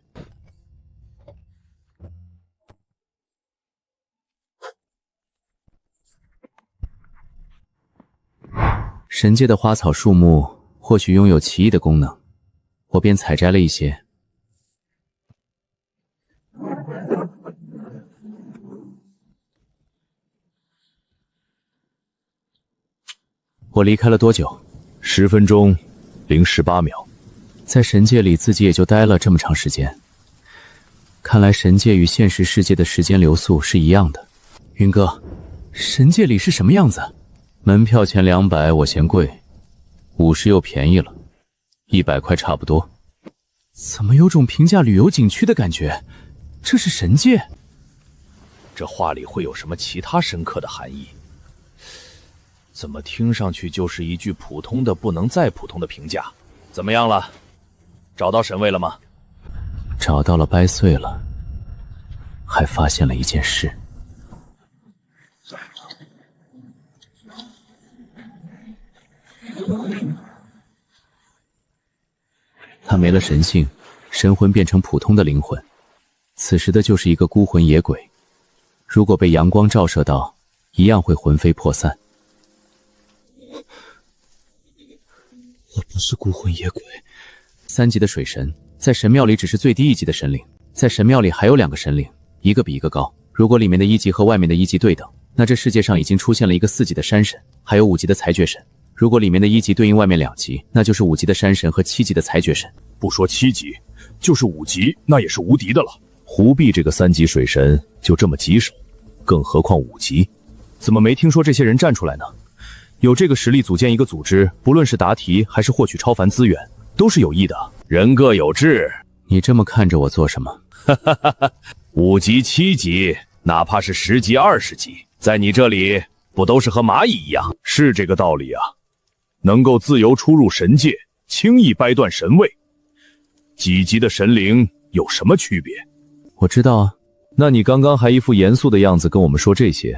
神界的花草树木或许拥有奇异的功能，我便采摘了一些。我离开了多久？10分钟0 18秒。在神界里自己也就待了这么长时间，看来神界与现实世界的时间流速是一样的。云哥，神界里是什么样子？门票钱200，我嫌贵，50又便宜了，100块差不多。怎么有种平价旅游景区的感觉？这是神界？这话里会有什么其他深刻的含义？怎么听上去就是一句普通的不能再普通的评价？怎么样了？找到神位了吗？找到了，掰碎了，还发现了一件事。他没了神性，神魂变成普通的灵魂，此时的就是一个孤魂野鬼。如果被阳光照射到，一样会魂飞魄散。我不是孤魂野鬼。3级的水神，在神庙里只是最低1级的神灵，在神庙里还有2个神灵，一个比一个高。如果里面的1级和外面的1级对等，那这世界上已经出现了一个4级的山神，还有5级的裁决神。如果里面的1级对应外面2级，那就是5级的山神和7级的裁决神。不说7级，就是5级，那也是无敌的了。胡必这个3级水神就这么棘手，更何况5级？怎么没听说这些人站出来呢？有这个实力组建一个组织，不论是答题还是获取超凡资源，都是有益的。人各有志，你这么看着我做什么？5级、7级，哪怕是10级、20级，在你这里不都是和蚂蚁一样？是这个道理啊。能够自由出入神界，轻易掰断神位，几级的神灵有什么区别？我知道啊。那你刚刚还一副严肃的样子跟我们说这些，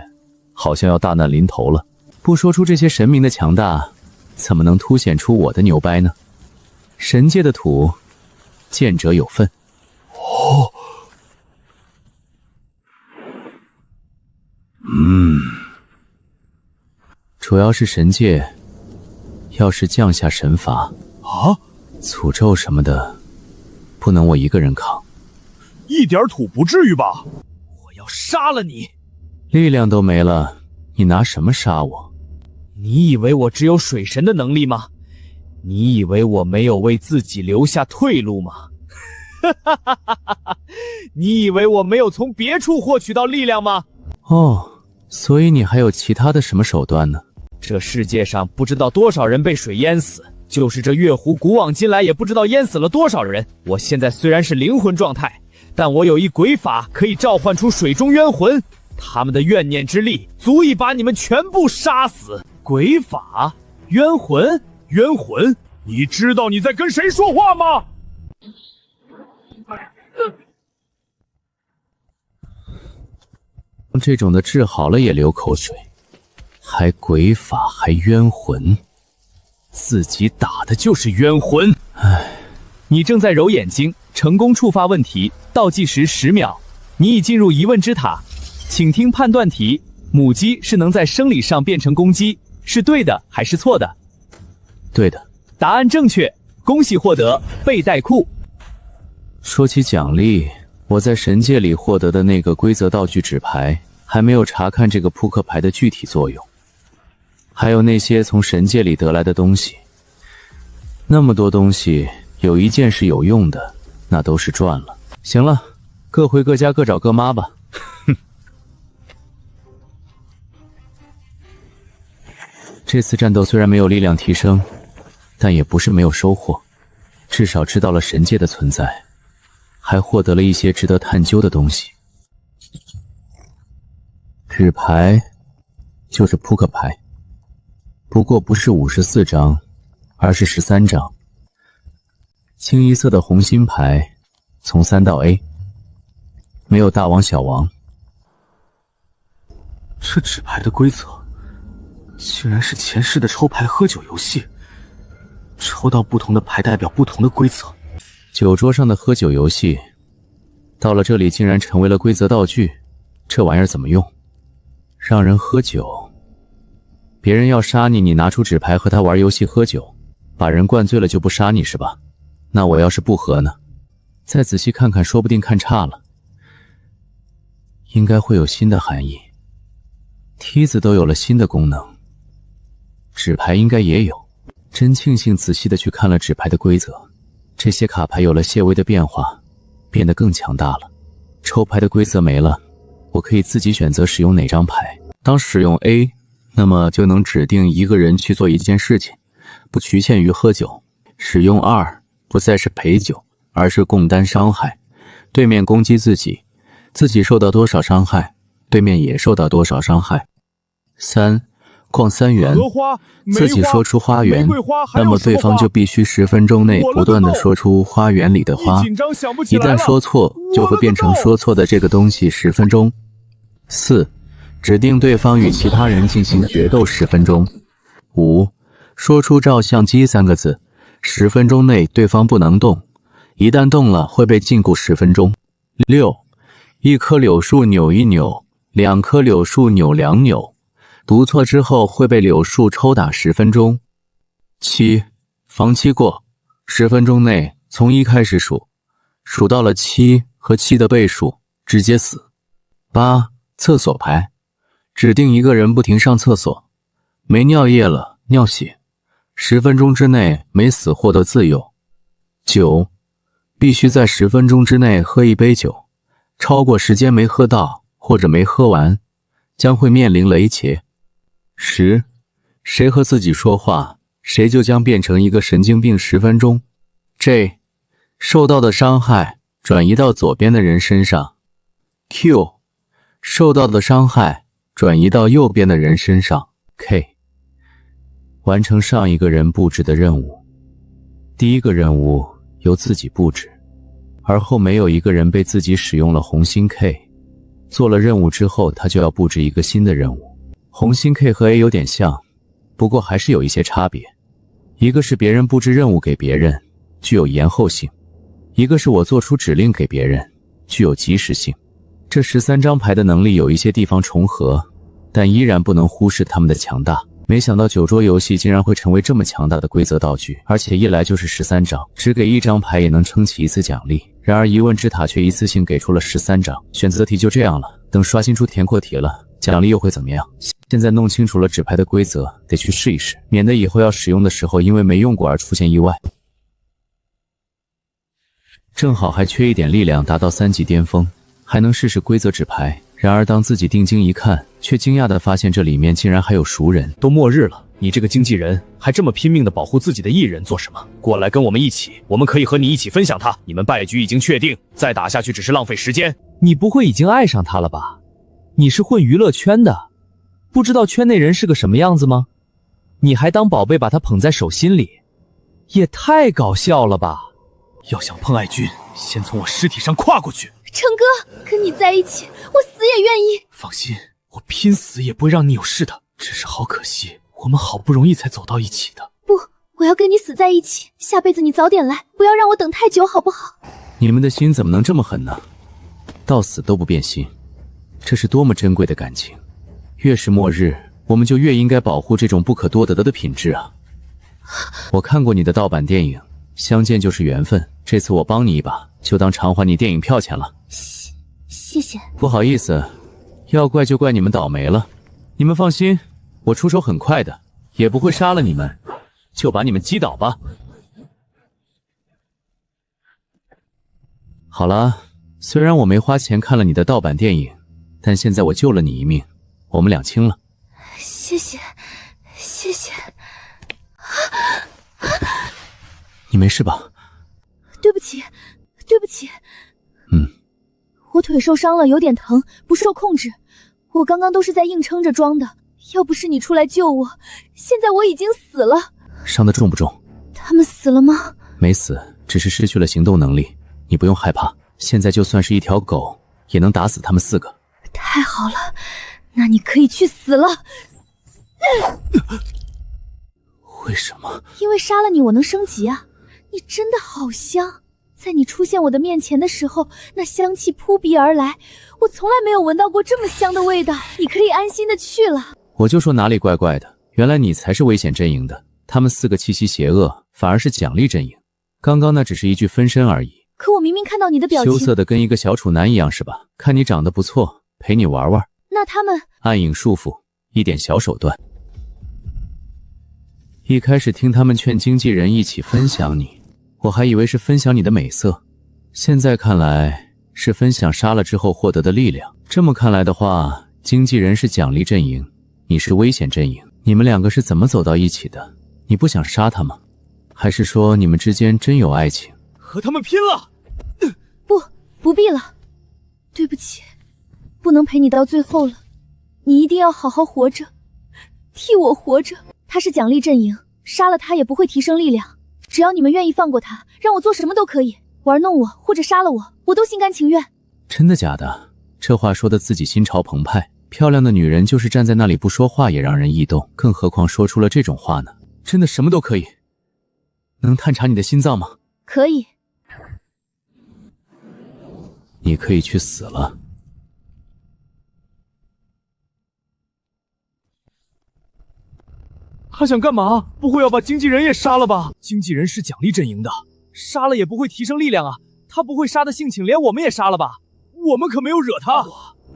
好像要大难临头了。不说出这些神明的强大，怎么能凸显出我的牛掰呢？神界的土，见者有份。哦，主要是神界，要是降下神罚啊，诅咒什么的，不能我一个人扛。一点土不至于吧？我要杀了你！力量都没了，你拿什么杀我？你以为我只有水神的能力吗？你以为我没有为自己留下退路吗？你以为我没有从别处获取到力量吗？哦，所以你还有其他的什么手段呢？这世界上不知道多少人被水淹死，就是这月湖古往今来也不知道淹死了多少人。我现在虽然是灵魂状态，但我有一鬼法可以召唤出水中冤魂，他们的怨念之力足以把你们全部杀死。鬼法？冤魂？冤魂？你知道你在跟谁说话吗？这种的治好了也流口水，还鬼法还冤魂，自己打的就是冤魂。唉，你正在揉眼睛，成功触发问题，倒计时10秒，你已进入疑问之塔，请听判断题：母鸡是能在生理上变成公鸡，是对的还是错的？对的。答案正确，恭喜获得背带库。说起奖励，我在神界里获得的那个规则道具纸牌，还没有查看这个扑克牌的具体作用，还有那些从神界里得来的东西。那么多东西，有一件是有用的，那都是赚了。行了，各回各家，各找各妈吧。哼。这次战斗虽然没有力量提升，但也不是没有收获，至少知道了神界的存在，还获得了一些值得探究的东西。纸牌就是扑克牌，不过不是54张，而是13张。清一色的红心牌，从3到 A， 没有大王小王。这纸牌的规则竟然是前世的抽牌喝酒游戏，抽到不同的牌代表不同的规则。酒桌上的喝酒游戏，到了这里竟然成为了规则道具，这玩意儿怎么用？让人喝酒，别人要杀你，你拿出纸牌和他玩游戏喝酒，把人灌醉了就不杀你是吧？那我要是不喝呢？再仔细看看，说不定看差了。应该会有新的含义。梯子都有了新的功能，纸牌应该也有。真庆幸仔细的去看了纸牌的规则，这些卡牌有了些微的变化，变得更强大了。抽牌的规则没了，我可以自己选择使用哪张牌。当使用 A， 那么就能指定一个人去做一件事情，不局限于喝酒。使用2，不再是陪酒，而是共担伤害。对面攻击自己，自己受到多少伤害，对面也受到多少伤害。3，逛3园，自己说出花园，那么对方就必须10分钟内不断的说出花园里的花，一旦说错，就会变成说错的这个东西10分钟。4，指定对方与其他人进行决斗10分钟。5，说出照相机3个字，10分钟内对方不能动，一旦动了会被禁锢10分钟。6，一棵柳树扭一扭，2棵柳树扭2扭，读错之后会被柳树抽打10分钟。7，防期过，10分钟内从1开始数，数到了7和7的倍数，直接死。8，厕所牌，指定一个人不停上厕所，没尿液了尿血，10分钟之内没死获得自由。9，必须在10分钟之内喝1杯酒，超过时间没喝到或者没喝完，将会面临雷劫。10，谁和自己说话，谁就将变成一个神经病10分钟。J， 受到的伤害转移到左边的人身上。Q， 受到的伤害转移到右边的人身上。K， 完成上一个人布置的任务。第一个任务由自己布置，而后没有一个人被自己使用了红心 K， 做了任务之后他就要布置一个新的任务。红心 K 和 A 有点像，不过还是有一些差别。一个是别人布置任务给别人，具有延后性；一个是我做出指令给别人，具有及时性。这13张牌的能力有一些地方重合，但依然不能忽视他们的强大。没想到酒桌游戏竟然会成为这么强大的规则道具，而且一来就是13张，只给1张牌也能撑起一次奖励。然而疑问之塔却一次性给出了13张，选择题就这样了。等刷新出填扩题了，奖励又会怎么样？现在弄清楚了纸牌的规则，得去试一试，免得以后要使用的时候因为没用过而出现意外。正好还缺一点力量达到3级巅峰，还能试试规则纸牌。然而当自己定睛一看，却惊讶地发现这里面竟然还有熟人。都末日了，你这个经纪人还这么拼命地保护自己的艺人做什么？过来跟我们一起，我们可以和你一起分享他。你们败局已经确定，再打下去只是浪费时间。你不会已经爱上他了吧？你是混娱乐圈的，不知道圈内人是个什么样子吗？你还当宝贝把他捧在手心里，也太搞笑了吧！要想碰爱君，先从我尸体上跨过去。成哥，跟你在一起，我死也愿意。放心，我拼死也不会让你有事的。只是好可惜，我们好不容易才走到一起的。不，我要跟你死在一起。下辈子你早点来，不要让我等太久，好不好？你们的心怎么能这么狠呢？到死都不变心，这是多么珍贵的感情！越是末日，我们就越应该保护这种不可多得的品质啊！我看过你的盗版电影，相见就是缘分。这次我帮你一把，就当偿还你电影票钱了。谢谢。不好意思，要怪就怪你们倒霉了。你们放心，我出手很快的，也不会杀了你们，就把你们击倒吧。好了，虽然我没花钱看了你的盗版电影，但现在我救了你一命，我们两清了。谢谢，谢谢。你没事吧？对不起，对不起。我腿受伤了，有点疼，不受控制。我刚刚都是在硬撑着装的，要不是你出来救我，现在我已经死了。伤得重不重？他们死了吗？没死，只是失去了行动能力。你不用害怕，现在就算是一条狗，也能打死他们4个。太好了，那你可以去死了。为什么？因为杀了你，我能升级啊！你真的好香。在你出现我的面前的时候，那香气扑鼻而来，我从来没有闻到过这么香的味道。你可以安心的去了。我就说哪里怪怪的，原来你才是危险阵营的。他们4个气息邪恶，反而是奖励阵营。刚刚那只是一具分身而已。可我明明看到你的表情，羞涩的跟一个小处男一样是吧？看你长得不错，陪你玩玩。那他们暗影束缚，一点小手段。一开始听他们劝经纪人一起分享你，我还以为是分享你的美色，现在看来是分享杀了之后获得的力量。这么看来的话，经纪人是奖励阵营，你是危险阵营。你们2个是怎么走到一起的？你不想杀他吗？还是说你们之间真有爱情？和他们拼了！不必了，对不起，不能陪你到最后了。你一定要好好活着，替我活着。他是奖励阵营，杀了他也不会提升力量。只要你们愿意放过他，让我做什么都可以，玩弄我或者杀了我，我都心甘情愿。真的假的？这话说的自己心潮澎湃。漂亮的女人就是站在那里不说话也让人异动，更何况说出了这种话呢？真的什么都可以？能探查你的心脏吗？可以。你可以去死了。他想干嘛？不会要把经纪人也杀了吧？经纪人是奖励阵营的，杀了也不会提升力量啊！他不会杀的性情，连我们也杀了吧？我们可没有惹他。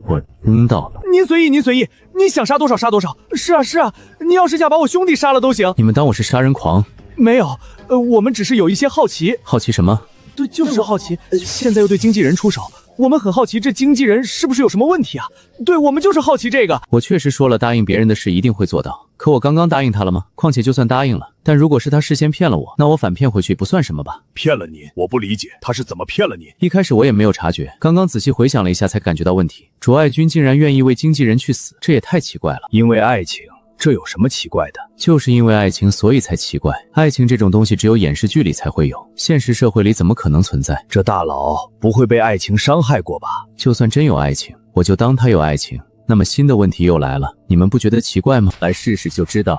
我听到了。您随意，您随意，你想杀多少杀多少。是啊，是啊，你要是想把我兄弟杀了都行。你们当我是杀人狂？没有，我们只是有一些好奇。好奇什么？对，就是好奇。现在又对经纪人出手，我们很好奇这经纪人是不是有什么问题啊？对，我们就是好奇这个。我确实说了答应别人的事一定会做到，可我刚刚答应他了吗？况且就算答应了，但如果是他事先骗了我，那我反骗回去不算什么吧？骗了你？我不理解他是怎么骗了你。一开始我也没有察觉，刚刚仔细回想了一下才感觉到问题。卓爱君竟然愿意为经纪人去死，这也太奇怪了。因为爱情，这有什么奇怪的？就是因为爱情，所以才奇怪。爱情这种东西只有影视剧里才会有，现实社会里怎么可能存在？这大佬不会被爱情伤害过吧？就算真有爱情，我就当他有爱情。那么新的问题又来了，你们不觉得奇怪吗？来试试就知道，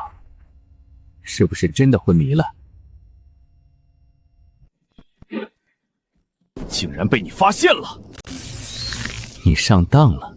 是不是真的昏迷了？竟然被你发现了！你上当了。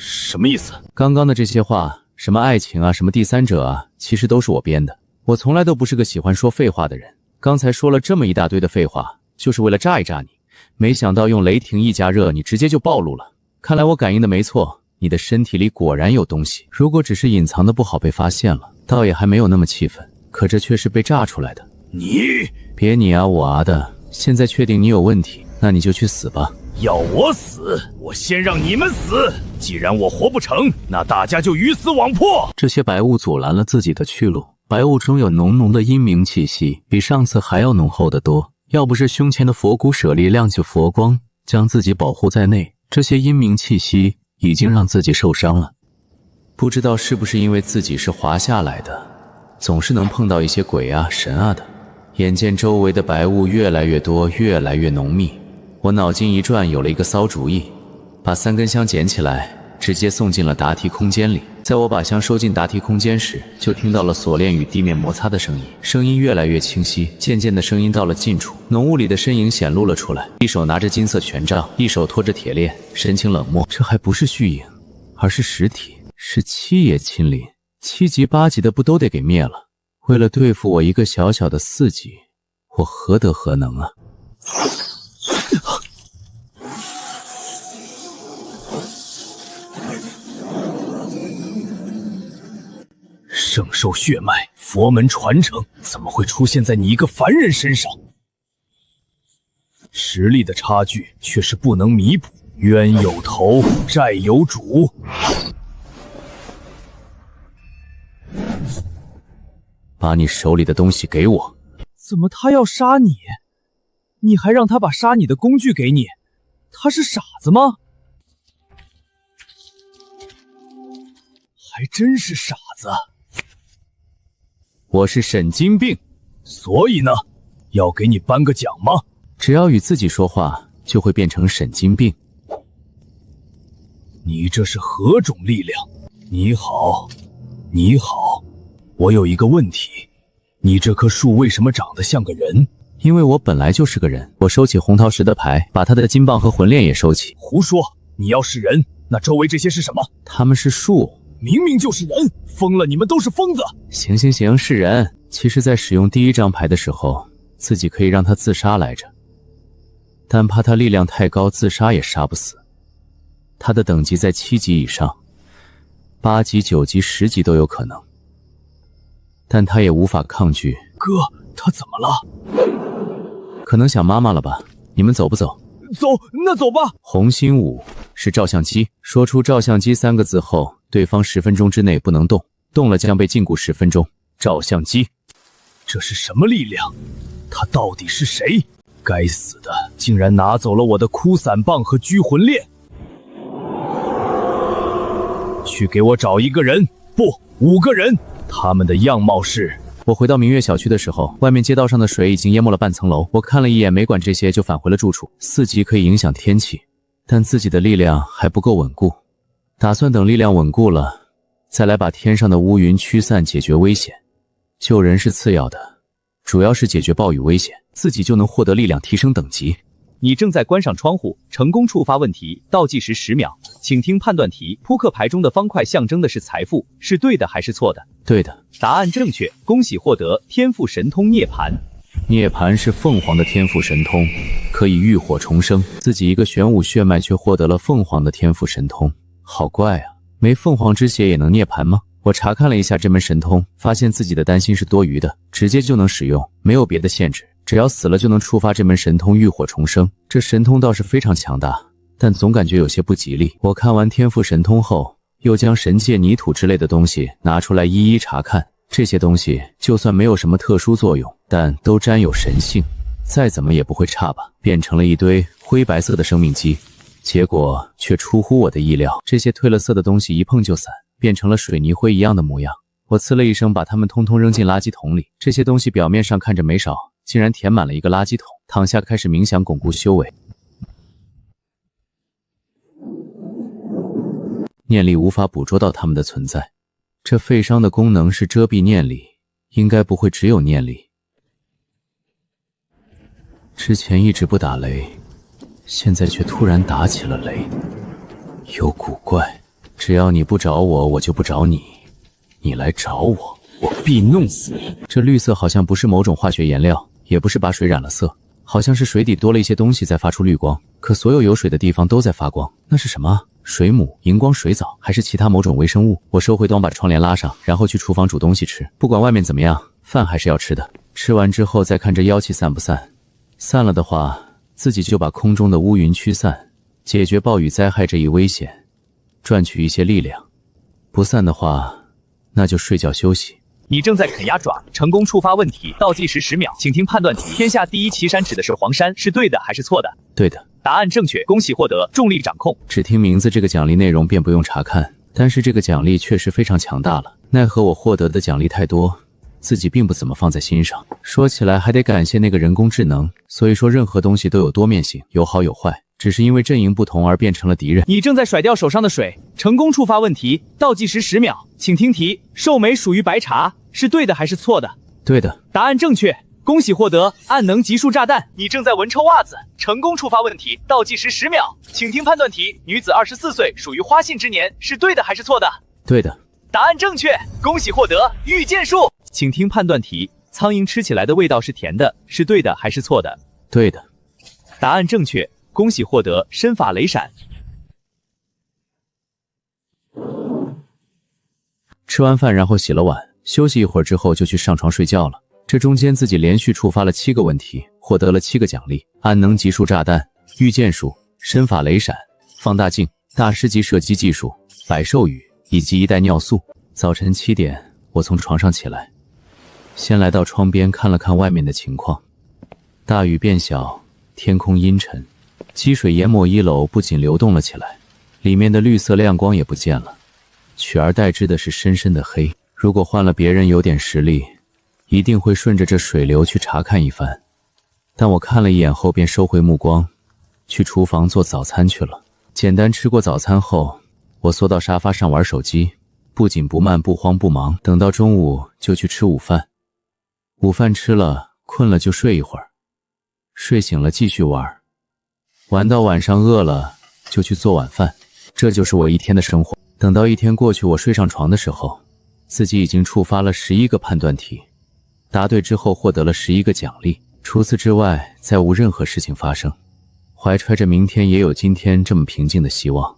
什么意思？刚刚的这些话，什么爱情啊，什么第三者啊，其实都是我编的。我从来都不是个喜欢说废话的人，刚才说了这么一大堆的废话，就是为了炸一炸你。没想到用雷霆一加热，你直接就暴露了。看来我感应的没错，你的身体里果然有东西。如果只是隐藏的不好被发现了，倒也还没有那么气愤。可这却是被炸出来的。你别你啊我啊的，现在确定你有问题，那你就去死吧。要我死，我先让你们死。既然我活不成，那大家就鱼死网破。这些白雾阻拦了自己的去路，白雾中有浓浓的阴冥气息，比上次还要浓厚得多。要不是胸前的佛骨舍利亮起佛光，将自己保护在内，这些阴冥气息已经让自己受伤了。不知道是不是因为自己是滑下来的，总是能碰到一些鬼啊神啊的。眼见周围的白雾越来越多，越来越浓密，我脑筋一转，有了一个骚主意，把3根香捡起来，直接送进了答题空间里。在我把香收进答题空间时，就听到了锁链与地面摩擦的声音，声音越来越清晰，渐渐的声音到了近处，浓雾里的身影显露了出来，一手拿着金色权杖，一手托着铁链，神情冷漠。这还不是虚影，而是实体，是七爷亲临，7级8级的不都得给灭了？为了对付我一个小小的4级，我何德何能啊？圣兽血脉，佛门传承，怎么会出现在你一个凡人身上？实力的差距却是不能弥补，冤有头，债有主。把你手里的东西给我。怎么他要杀你？你还让他把杀你的工具给你？他是傻子吗？还真是傻子。我是神经病，所以呢，要给你颁个奖吗？只要与自己说话，就会变成神经病。你这是何种力量？你好，你好，我有一个问题，你这棵树为什么长得像个人？因为我本来就是个人。我收起红桃石的牌，把他的金棒和魂链也收起。胡说！你要是人，那周围这些是什么？他们是树。明明就是人，疯了！你们都是疯子！行行行，是人。其实在使用第1张牌的时候，自己可以让他自杀来着，但怕他力量太高，自杀也杀不死。他的等级在7级以上，8级、9级、10级都有可能，但他也无法抗拒。哥，他怎么了？可能想妈妈了吧？你们走不走？走，那走吧。红心5是照相机，说出照相机3个字后，对方10分钟之内不能动，动了将被禁锢10分钟。照相机，这是什么力量？他到底是谁？该死的，竟然拿走了我的枯散棒和拘魂链！去给我找一个人，不，5个人，他们的样貌是……我回到明月小区的时候，外面街道上的水已经淹没了半层楼。我看了一眼，没管这些，就返回了住处。4级可以影响天气，但自己的力量还不够稳固，打算等力量稳固了，再来把天上的乌云驱散，解决危险。救人是次要的，主要是解决暴雨危险，自己就能获得力量提升等级。你正在关上窗户，成功触发问题，倒计时10秒，请听判断题。扑克牌中的方块象征的是财富，是对的还是错的？对的。答案正确，恭喜获得天赋神通涅槃。涅槃是凤凰的天赋神通，可以浴火重生。自己一个玄武血脉却获得了凤凰的天赋神通，好怪啊！没凤凰之血也能涅槃吗？我查看了一下这门神通，发现自己的担心是多余的，直接就能使用，没有别的限制。只要死了就能触发这门神通浴火重生，这神通倒是非常强大，但总感觉有些不吉利。我看完天赋神通后，又将神界泥土之类的东西拿出来一一查看，这些东西就算没有什么特殊作用，但都沾有神性，再怎么也不会差吧。变成了一堆灰白色的生命机，结果却出乎我的意料，这些褪了色的东西一碰就散，变成了水泥灰一样的模样。我呲了一声，把它们通通扔进垃圾桶里。这些东西表面上看着没少，竟然填满了一个垃圾桶。躺下开始冥想，巩固修为。念力无法捕捉到它们的存在，这废伤的功能是遮蔽念力，应该不会只有念力。之前一直不打雷，现在却突然打起了雷，有古怪。只要你不找我，我就不找你。你来找我，我必弄死你。这绿色好像不是某种化学颜料，也不是把水染了色，好像是水底多了一些东西在发出绿光。可所有有水的地方都在发光，那是什么？水母、荧光水藻，还是其他某种微生物？我收回刀，把窗帘拉上，然后去厨房煮东西吃。不管外面怎么样，饭还是要吃的。吃完之后再看这妖气散不散，散了的话，自己就把空中的乌云驱散，解决暴雨灾害这一危险，赚取一些力量。不散的话，那就睡觉休息。你正在啃鸭爪，成功触发问题，倒计时10秒，请听判断题。天下第一奇山指的是黄山，是对的还是错的？对的。答案正确，恭喜获得重力掌控。只听名字，这个奖励内容便不用查看，但是这个奖励确实非常强大了。奈何我获得的奖励太多，自己并不怎么放在心上。说起来还得感谢那个人工智能，所以说任何东西都有多面性，有好有坏，只是因为阵营不同而变成了敌人。你正在甩掉手上的水，成功触发问题，倒计时10秒，请听题。寿眉属于白茶，是对的还是错的？对的。答案正确，恭喜获得暗能级数炸弹。你正在闻臭袜子，成功触发问题，倒计时10秒，请听判断题。女子24岁，属于花信之年，是对的还是错的？对的。答案正确，恭喜获得御剑术。请听判断题。苍蝇吃起来的味道是甜的，是对的还是错的？对的。答案正确，恭喜获得身法雷闪。吃完饭然后洗了碗，休息一会儿之后就去上床睡觉了。这中间自己连续触发了7个问题，获得了7个奖励：暗能级数炸弹、御剑术、身法雷闪、放大镜、大师级射击技术、百兽语以及1袋尿素。早晨7点，我从床上起来，先来到窗边看了看外面的情况。大雨变小，天空阴沉，积水淹没1楼，不仅流动了起来，里面的绿色亮光也不见了，取而代之的是深深的黑。如果换了别人有点实力，一定会顺着这水流去查看一番，但我看了一眼后便收回目光，去厨房做早餐去了。简单吃过早餐后，我缩到沙发上玩手机，不紧不慢，不慌不忙。等到中午就去吃午饭，午饭吃了，困了就睡一会儿，睡醒了继续玩，玩到晚上饿了就去做晚饭。这就是我一天的生活。等到一天过去，我睡上床的时候，自己已经触发了11个判断题，答对之后获得了11个奖励。除此之外，再无任何事情发生。怀揣着明天也有今天这么平静的希望，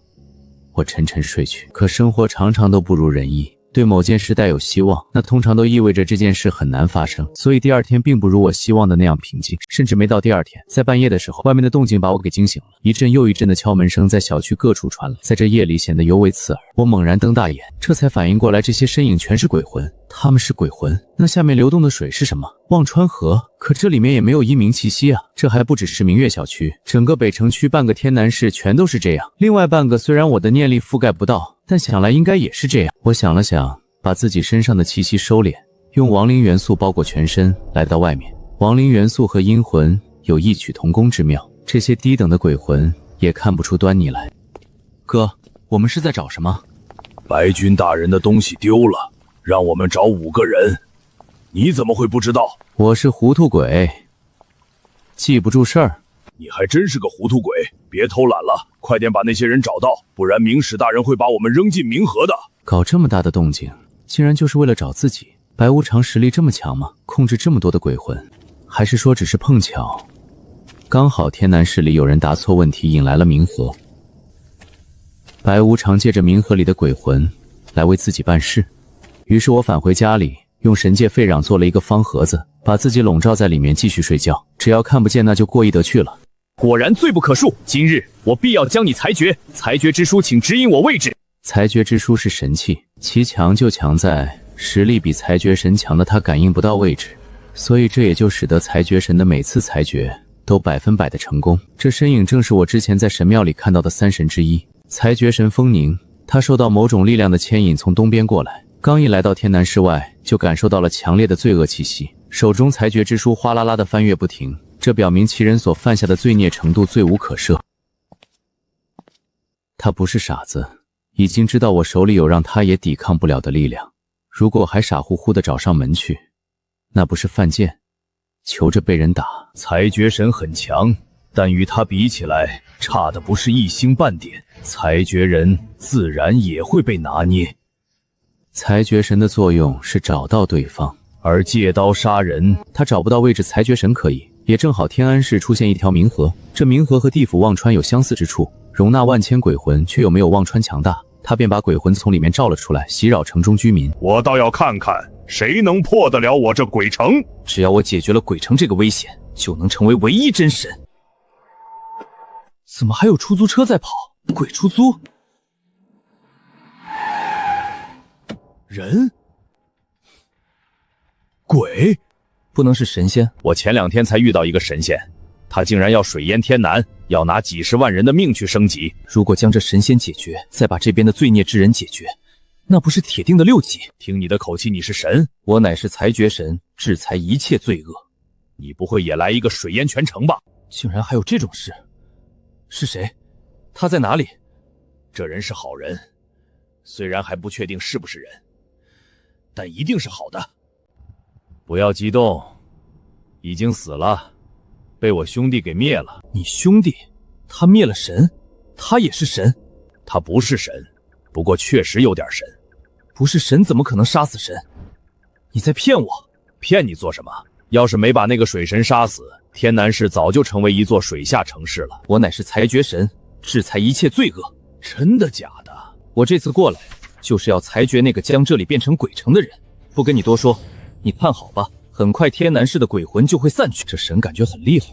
我沉沉睡去。可生活常常都不如人意，对某件事带有希望，那通常都意味着这件事很难发生，所以第二天并不如我希望的那样平静。甚至没到第二天，在半夜的时候，外面的动静把我给惊醒了，一阵又一阵的敲门声在小区各处传来，在这夜里显得尤为刺耳。我猛然瞪大眼，这才反应过来，这些身影全是鬼魂。他们是鬼魂，那下面流动的水是什么？忘川河。可这里面也没有一名气息啊！这还不只是明月小区，整个北城区半个天南市全都是这样。另外半个虽然我的念力覆盖不到，但想来应该也是这样。我想了想，把自己身上的气息收敛，用亡灵元素包裹全身，来到外面。亡灵元素和阴魂有异曲同工之妙，这些低等的鬼魂也看不出端倪来。哥，我们是在找什么？白军大人的东西丢了，让我们找5个人。你怎么会不知道？我是糊涂鬼，记不住事儿。你还真是个糊涂鬼，别偷懒了，快点把那些人找到，不然明史大人会把我们扔进冥河的。搞这么大的动静，竟然就是为了找自己？白无常实力这么强吗？控制这么多的鬼魂？还是说只是碰巧？刚好天南市里有人答错问题，引来了冥河。白无常借着冥河里的鬼魂来为自己办事。于是我返回家里，用神界废壤做了一个方盒子，把自己笼罩在里面继续睡觉，只要看不见那就过意得去了。果然罪不可恕，今日我必要将你裁决。裁决之书请指引我位置。裁决之书是神器，其强就强在实力比裁决神强的他感应不到位置，所以这也就使得裁决神的每次裁决都100%的成功。这身影正是我之前在神庙里看到的3神之一，裁决神风宁。他受到某种力量的牵引，从东边过来，刚一来到天南市外，就感受到了强烈的罪恶气息，手中裁决之书哗啦啦的翻阅不停，这表明其人所犯下的罪孽程度罪无可赦。他不是傻子，已经知道我手里有让他也抵抗不了的力量，如果还傻乎乎的找上门去，那不是犯贱，求着被人打。裁决神很强，但与他比起来，差的不是一星半点。裁决人自然也会被拿捏。裁决神的作用是找到对方，而借刀杀人，他找不到位置，裁决神可以。也正好天安市出现一条冥河，这冥河和地府忘川有相似之处，容纳万千鬼魂，却又没有忘川强大。他便把鬼魂从里面召了出来，袭扰城中居民。我倒要看看谁能破得了我这鬼城。只要我解决了鬼城这个危险，就能成为唯一真神。怎么还有出租车在跑？鬼出租？人？鬼？不能是神仙？我前2天才遇到一个神仙，他竟然要水淹天南，要拿几十万人的命去升级。如果将这神仙解决，再把这边的罪孽之人解决，那不是铁定的6级？听你的口气，你是神？我乃是裁决神，制裁一切罪恶。你不会也来一个水淹全城吧？竟然还有这种事！是谁？他在哪里？这人是好人，虽然还不确定是不是人，但一定是好的。不要激动，已经死了，被我兄弟给灭了。你兄弟？他灭了神？他也是神？他不是神，不过确实有点神。不是神怎么可能杀死神？你在骗我？骗你做什么？要是没把那个水神杀死，天南市早就成为一座水下城市了。我乃是裁决神，制裁一切罪恶。真的假的？我这次过来，就是要裁决那个将这里变成鬼城的人。不跟你多说，你看好吧，很快天南市的鬼魂就会散去。这神感觉很厉害。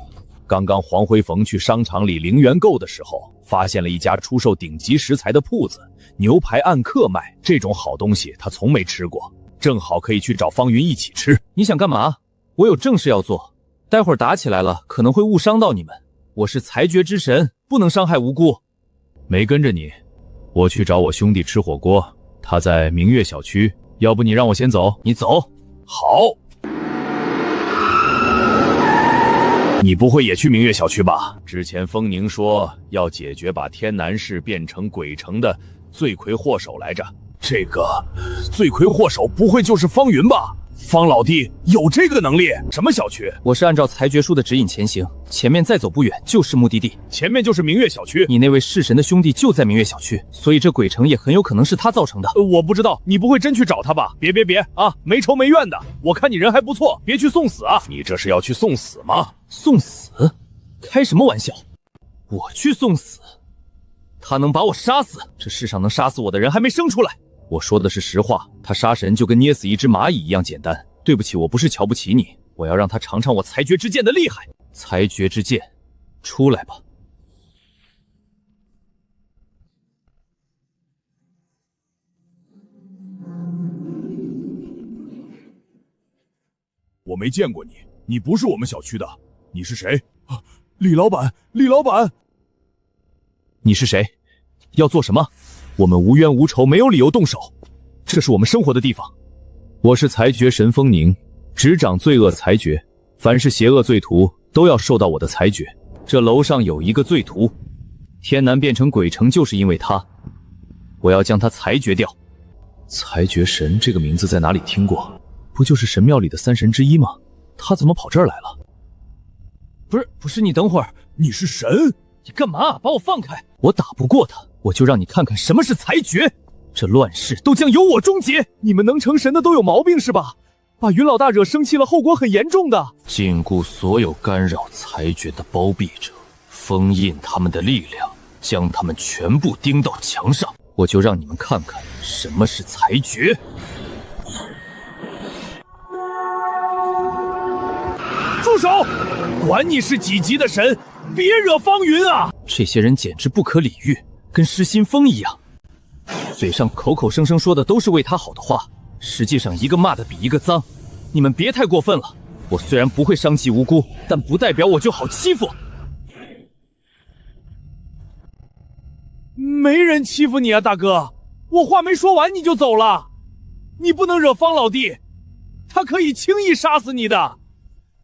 刚刚黄辉逢去商场里零元购的时候，发现了一家出售顶级食材的铺子，牛排按克卖，这种好东西他从没吃过，正好可以去找方云一起吃。你想干嘛？我有正事要做，待会儿打起来了可能会误伤到你们。我是裁决之神，不能伤害无辜。没跟着你，我去找我兄弟吃火锅，他在明月小区，要不你让我先走？你走。好。你不会也去明月小区吧？之前风宁说要解决把天南市变成鬼城的罪魁祸首来着。这个罪魁祸首不会就是方云吧？方老弟有这个能力？什么小区？我是按照裁决书的指引前行，前面再走不远就是目的地。前面就是明月小区。你那位弑神的兄弟就在明月小区，所以这鬼城也很有可能是他造成的。我不知道，你不会真去找他吧？别啊，没仇没怨的。我看你人还不错，别去送死啊！你这是要去送死吗？送死？开什么玩笑？我去送死？他能把我杀死？这世上能杀死我的人还没生出来。我说的是实话，他杀神就跟捏死一只蚂蚁一样简单。对不起，我不是瞧不起你，我要让他尝尝我裁决之剑的厉害。裁决之剑，出来吧。我没见过你，你不是我们小区的，你是谁？啊，李老板，李老板。你是谁？要做什么？我们无冤无仇，没有理由动手。这是我们生活的地方。我是裁决神风宁，执掌罪恶裁决，凡是邪恶罪徒都要受到我的裁决。这楼上有一个罪徒，天南变成鬼城就是因为他，我要将他裁决掉。裁决神这个名字在哪里听过？不就是神庙里的3神之一吗？他怎么跑这儿来了？不是，你等会儿，你是神？你干嘛？把我放开！我打不过他，我就让你看看什么是裁决。这乱世都将由我终结！你们能成神的都有毛病是吧？把云老大惹生气了，后果很严重的。禁锢所有干扰裁决的包庇者，封印他们的力量，将他们全部钉到墙上。我就让你们看看什么是裁决。住手！管你是几级的神，别惹方云啊！这些人简直不可理喻，跟失心疯一样。嘴上口口声声说的都是为他好的话，实际上一个骂的比一个脏。你们别太过分了，我虽然不会伤及无辜，但不代表我就好欺负。没人欺负你啊，大哥！我话没说完你就走了，你不能惹方老弟，他可以轻易杀死你的。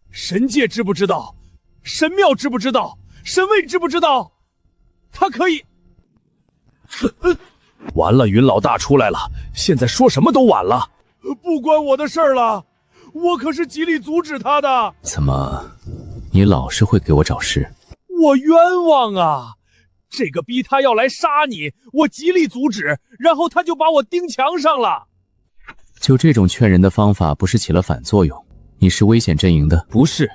神界知不知道？神庙知不知道？神位知不知道？他可以……完了，云老大出来了，现在说什么都晚了。不关我的事儿了，我可是极力阻止他的。怎么，你老是会给我找事？我冤枉啊！这个逼他要来杀你，我极力阻止，然后他就把我钉墙上了。就这种劝人的方法，不是起了反作用？你是危险阵营的？不是。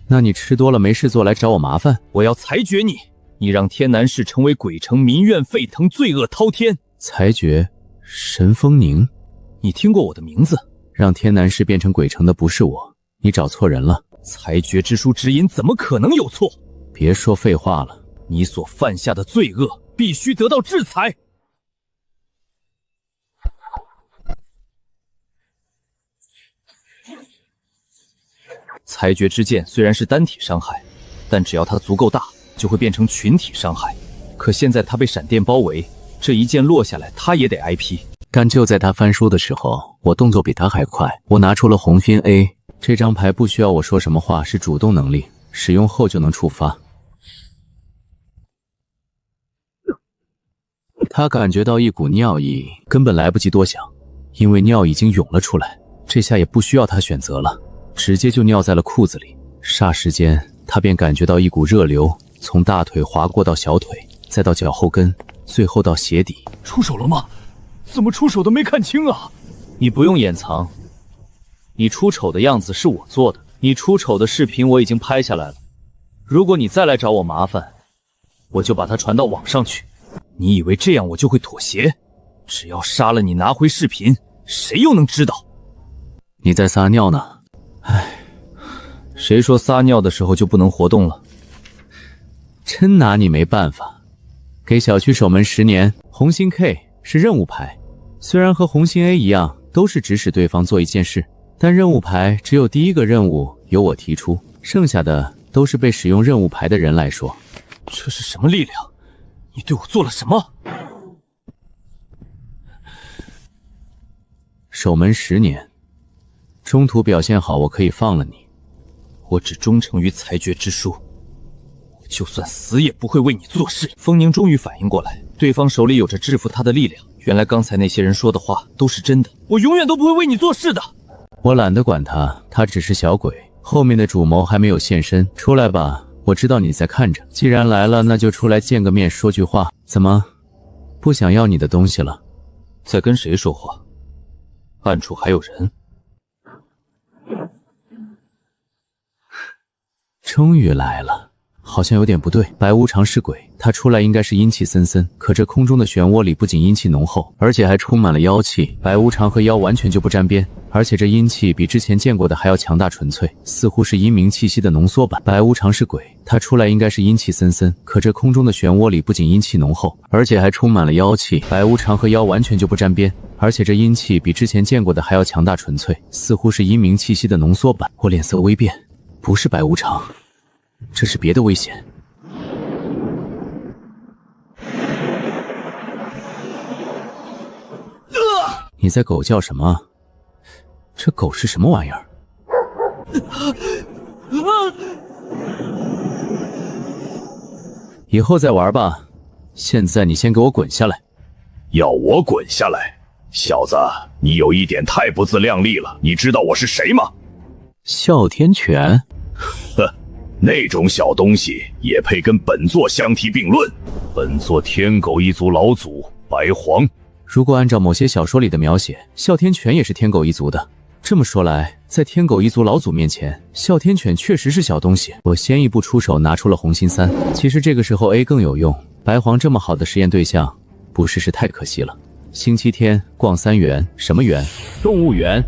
那你吃多了没事做来找我麻烦？我要裁决你，你让天南市成为鬼城，民怨沸腾，罪恶滔天。裁决神风宁，你听过我的名字？让天南市变成鬼城的不是我，你找错人了。裁决之书指引怎么可能有错？别说废话了，你所犯下的罪恶必须得到制裁。裁决之剑虽然是单体伤害，但只要它足够大，就会变成群体伤害。可现在他被闪电包围，这一剑落下来，他也得挨批。但就在他翻书的时候，我动作比他还快。我拿出了红心 A 这张牌，不需要我说什么话，是主动能力，使用后就能触发。他感觉到一股尿意，根本来不及多想，因为尿已经涌了出来。这下也不需要他选择了，直接就尿在了裤子里。霎时间，他便感觉到一股热流从大腿滑过到小腿，再到脚后跟，最后到鞋底。出手了吗？怎么出手的没看清啊？你不用掩藏，你出丑的样子是我做的，你出丑的视频我已经拍下来了。如果你再来找我麻烦，我就把它传到网上去。你以为这样我就会妥协？只要杀了你，拿回视频，谁又能知道？你在撒尿呢？唉，谁说撒尿的时候就不能活动了？真拿你没办法。给小区守门10年，红心 K 是任务牌，虽然和红心 A 一样，都是指使对方做一件事，但任务牌只有第一个任务由我提出，剩下的都是被使用任务牌的人来说。这是什么力量？你对我做了什么？守门10年，中途表现好，我可以放了你。我只忠诚于裁决之书，我就算死也不会为你做事。风宁终于反应过来，对方手里有着制服他的力量。原来刚才那些人说的话都是真的，我永远都不会为你做事的。我懒得管他，他只是小鬼，后面的主谋还没有现身。出来吧，我知道你在看着。既然来了，那就出来见个面，说句话。怎么，不想要你的东西了？在跟谁说话？暗处还有人。终于来了，好像有点不对。白无常是鬼，他出来应该是阴气森森，可这空中的漩涡里不仅阴气浓厚，而且还充满了妖气。白无常和妖完全就不沾边，而且这阴气比之前见过的还要强大纯粹，似乎是阴冥气息的浓缩版。白无常是鬼，他出来应该是阴气森森，可这空中的漩涡里不仅阴气浓厚，而且还充满了妖气。白无常和妖完全就不沾边，而且这阴气比之前见过的还要强大纯粹，似乎是阴冥气息的浓缩版。我脸色微变，不是白无常，这是别的危险。你在狗叫什么？这狗是什么玩意儿？以后再玩吧，现在你先给我滚下来。要我滚下来？小子，你有一点太不自量力了。你知道我是谁吗？哮天犬。呵，那种小东西也配跟本座相提并论？本座天狗一族老祖白黄。如果按照某些小说里的描写，哮天犬也是天狗一族的。这么说来，在天狗一族老祖面前，哮天犬确实是小东西。我先一步出手，拿出了红心3。其实这个时候 A 更有用，白黄这么好的实验对象，不试试太可惜了。星期天逛3园，什么园？动物园。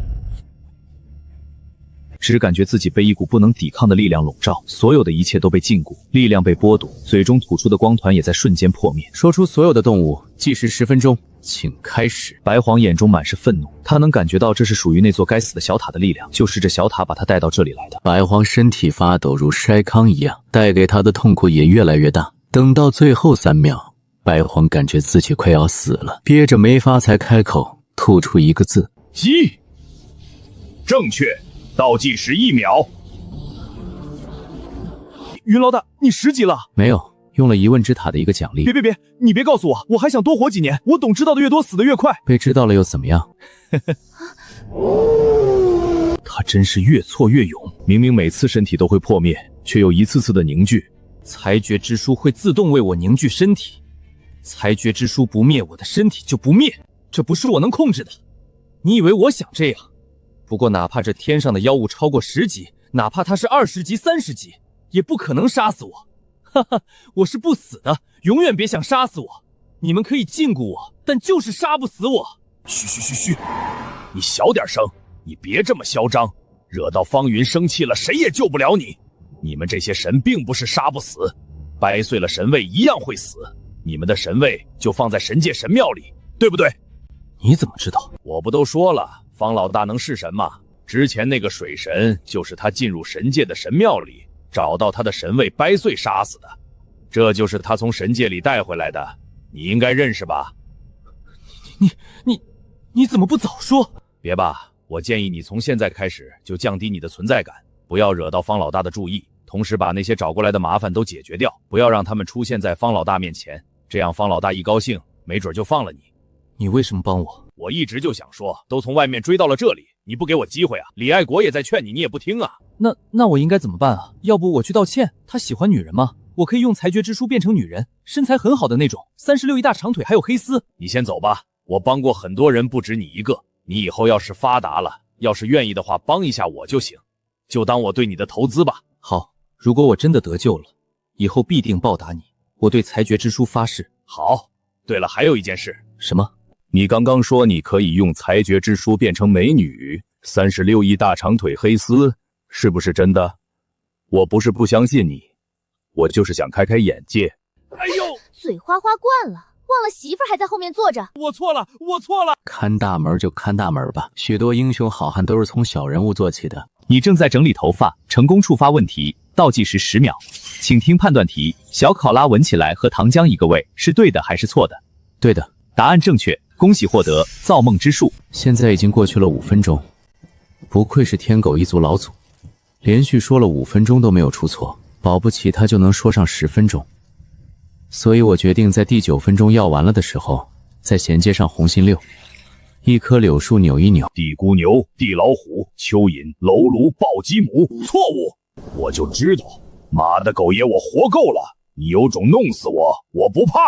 只感觉自己被一股不能抵抗的力量笼罩，所有的一切都被禁锢，力量被剥夺，嘴中吐出的光团也在瞬间破灭。说出所有的动物，计时10分钟，请开始。白黄眼中满是愤怒，他能感觉到这是属于那座该死的小塔的力量，就是这小塔把他带到这里来的。白黄身体发抖，如筛糠一样，带给他的痛苦也越来越大。等到最后3秒，白黄感觉自己快要死了，憋着没法才开口吐出一个字：鸡。正确。倒计时1秒。云老大，你10级了？没有，用了疑问之塔的一个奖励。别，你别告诉我，我还想多活几年。我懂知道的越多，死的越快。被知道了又怎么样？他真是越挫越勇，明明每次身体都会破灭，却又一次次的凝聚。裁决之书会自动为我凝聚身体，裁决之书不灭，我的身体就不灭，这不是我能控制的。你以为我想这样？不过哪怕这天上的妖物超过10级，哪怕他是20级、30级，也不可能杀死我。哈哈，我是不死的，永远别想杀死我。你们可以禁锢我，但就是杀不死我。嘘，你小点声，你别这么嚣张，惹到方云生气了，谁也救不了你。你们这些神并不是杀不死，掰碎了神位一样会死。你们的神位就放在神界神庙里，对不对？你怎么知道？我不都说了，方老大能是神吗？之前那个水神就是他进入神界的神庙里，找到他的神位掰碎杀死的，这就是他从神界里带回来的，你应该认识吧？你怎么不早说？别吧，我建议你从现在开始就降低你的存在感，不要惹到方老大的注意，同时把那些找过来的麻烦都解决掉，不要让他们出现在方老大面前，这样方老大一高兴，没准就放了你。你为什么帮我？我一直就想说，都从外面追到了这里，你不给我机会啊？李爱国也在劝你，你也不听啊。那我应该怎么办啊？要不我去道歉？他喜欢女人吗？我可以用裁决之书变成女人，身材很好的那种，36一大长腿，还有黑丝。你先走吧，我帮过很多人，不止你一个。你以后要是发达了，要是愿意的话，帮一下我就行，就当我对你的投资吧。好，如果我真的得救了，以后必定报答你。我对裁决之书发誓。好，对了，还有一件事。什么？你刚刚说你可以用裁决之书变成美女，36亿大长腿黑丝，是不是真的？我不是不相信你，我就是想开开眼界。哎呦，嘴花花惯了，忘了媳妇儿还在后面坐着。我错了。看大门就看大门吧，许多英雄好汉都是从小人物做起的。你正在整理头发，成功触发问题，倒计时10秒，请听判断题：小考拉闻起来和糖浆一个味，是对的还是错的？对的，答案正确，恭喜获得造梦之术。现在已经过去了5分钟，不愧是天狗一族老祖，连续说了5分钟都没有出错，保不齐他就能说上10分钟。所以我决定在第9分钟要完了的时候，再衔接上红心6。一棵柳树扭一扭，地孤牛、地老虎、蚯蚓、楼庐、暴鸡母，错误！我就知道，妈的狗爷，我活够了！你有种弄死我，我不怕！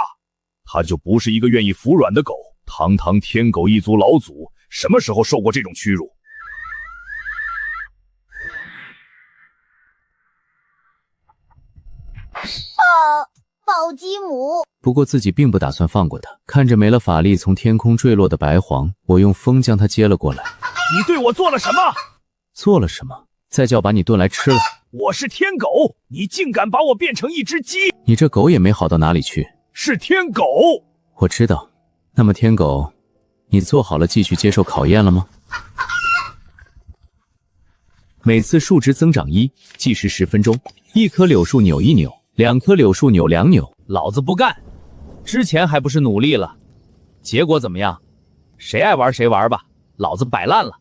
他就不是一个愿意服软的狗，堂堂天狗一族老祖，什么时候受过这种屈辱？暴鸡母。不过自己并不打算放过他。看着没了法力从天空坠落的白黄，我用风将他接了过来。你对我做了什么？做了什么？再叫把你炖来吃了。我是天狗，你竟敢把我变成一只鸡！你这狗也没好到哪里去。是天狗。我知道。那么天狗，你做好了继续接受考验了吗？每次数值增长1，计时10分钟。一棵柳树扭一扭，2棵柳树扭2扭。老子不干！之前还不是努力了，结果怎么样？谁爱玩谁玩吧，老子摆烂了。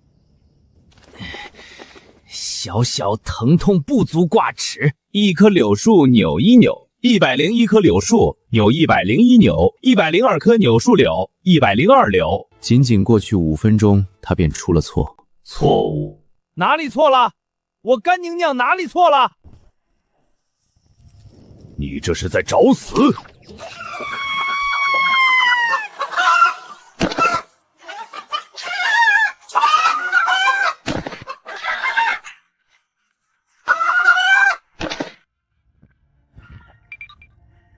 小小疼痛不足挂齿。一棵柳树扭一扭，101棵柳树扭101扭，102棵柳树柳，102柳。仅仅过去5分钟，他便出了错。错误？哪里错了？我干宁娘哪里错了？你这是在找死！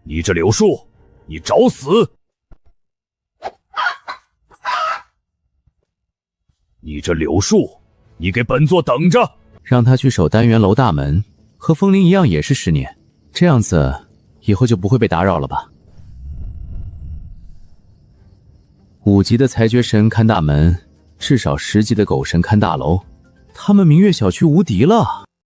你这柳树，你找死！你这柳树，你给本座等着！让他去守单元楼大门，和风铃一样也是10年。这样子以后就不会被打扰了吧？5级的裁决神看大门，至少10级的狗神看大楼，他们明月小区无敌了。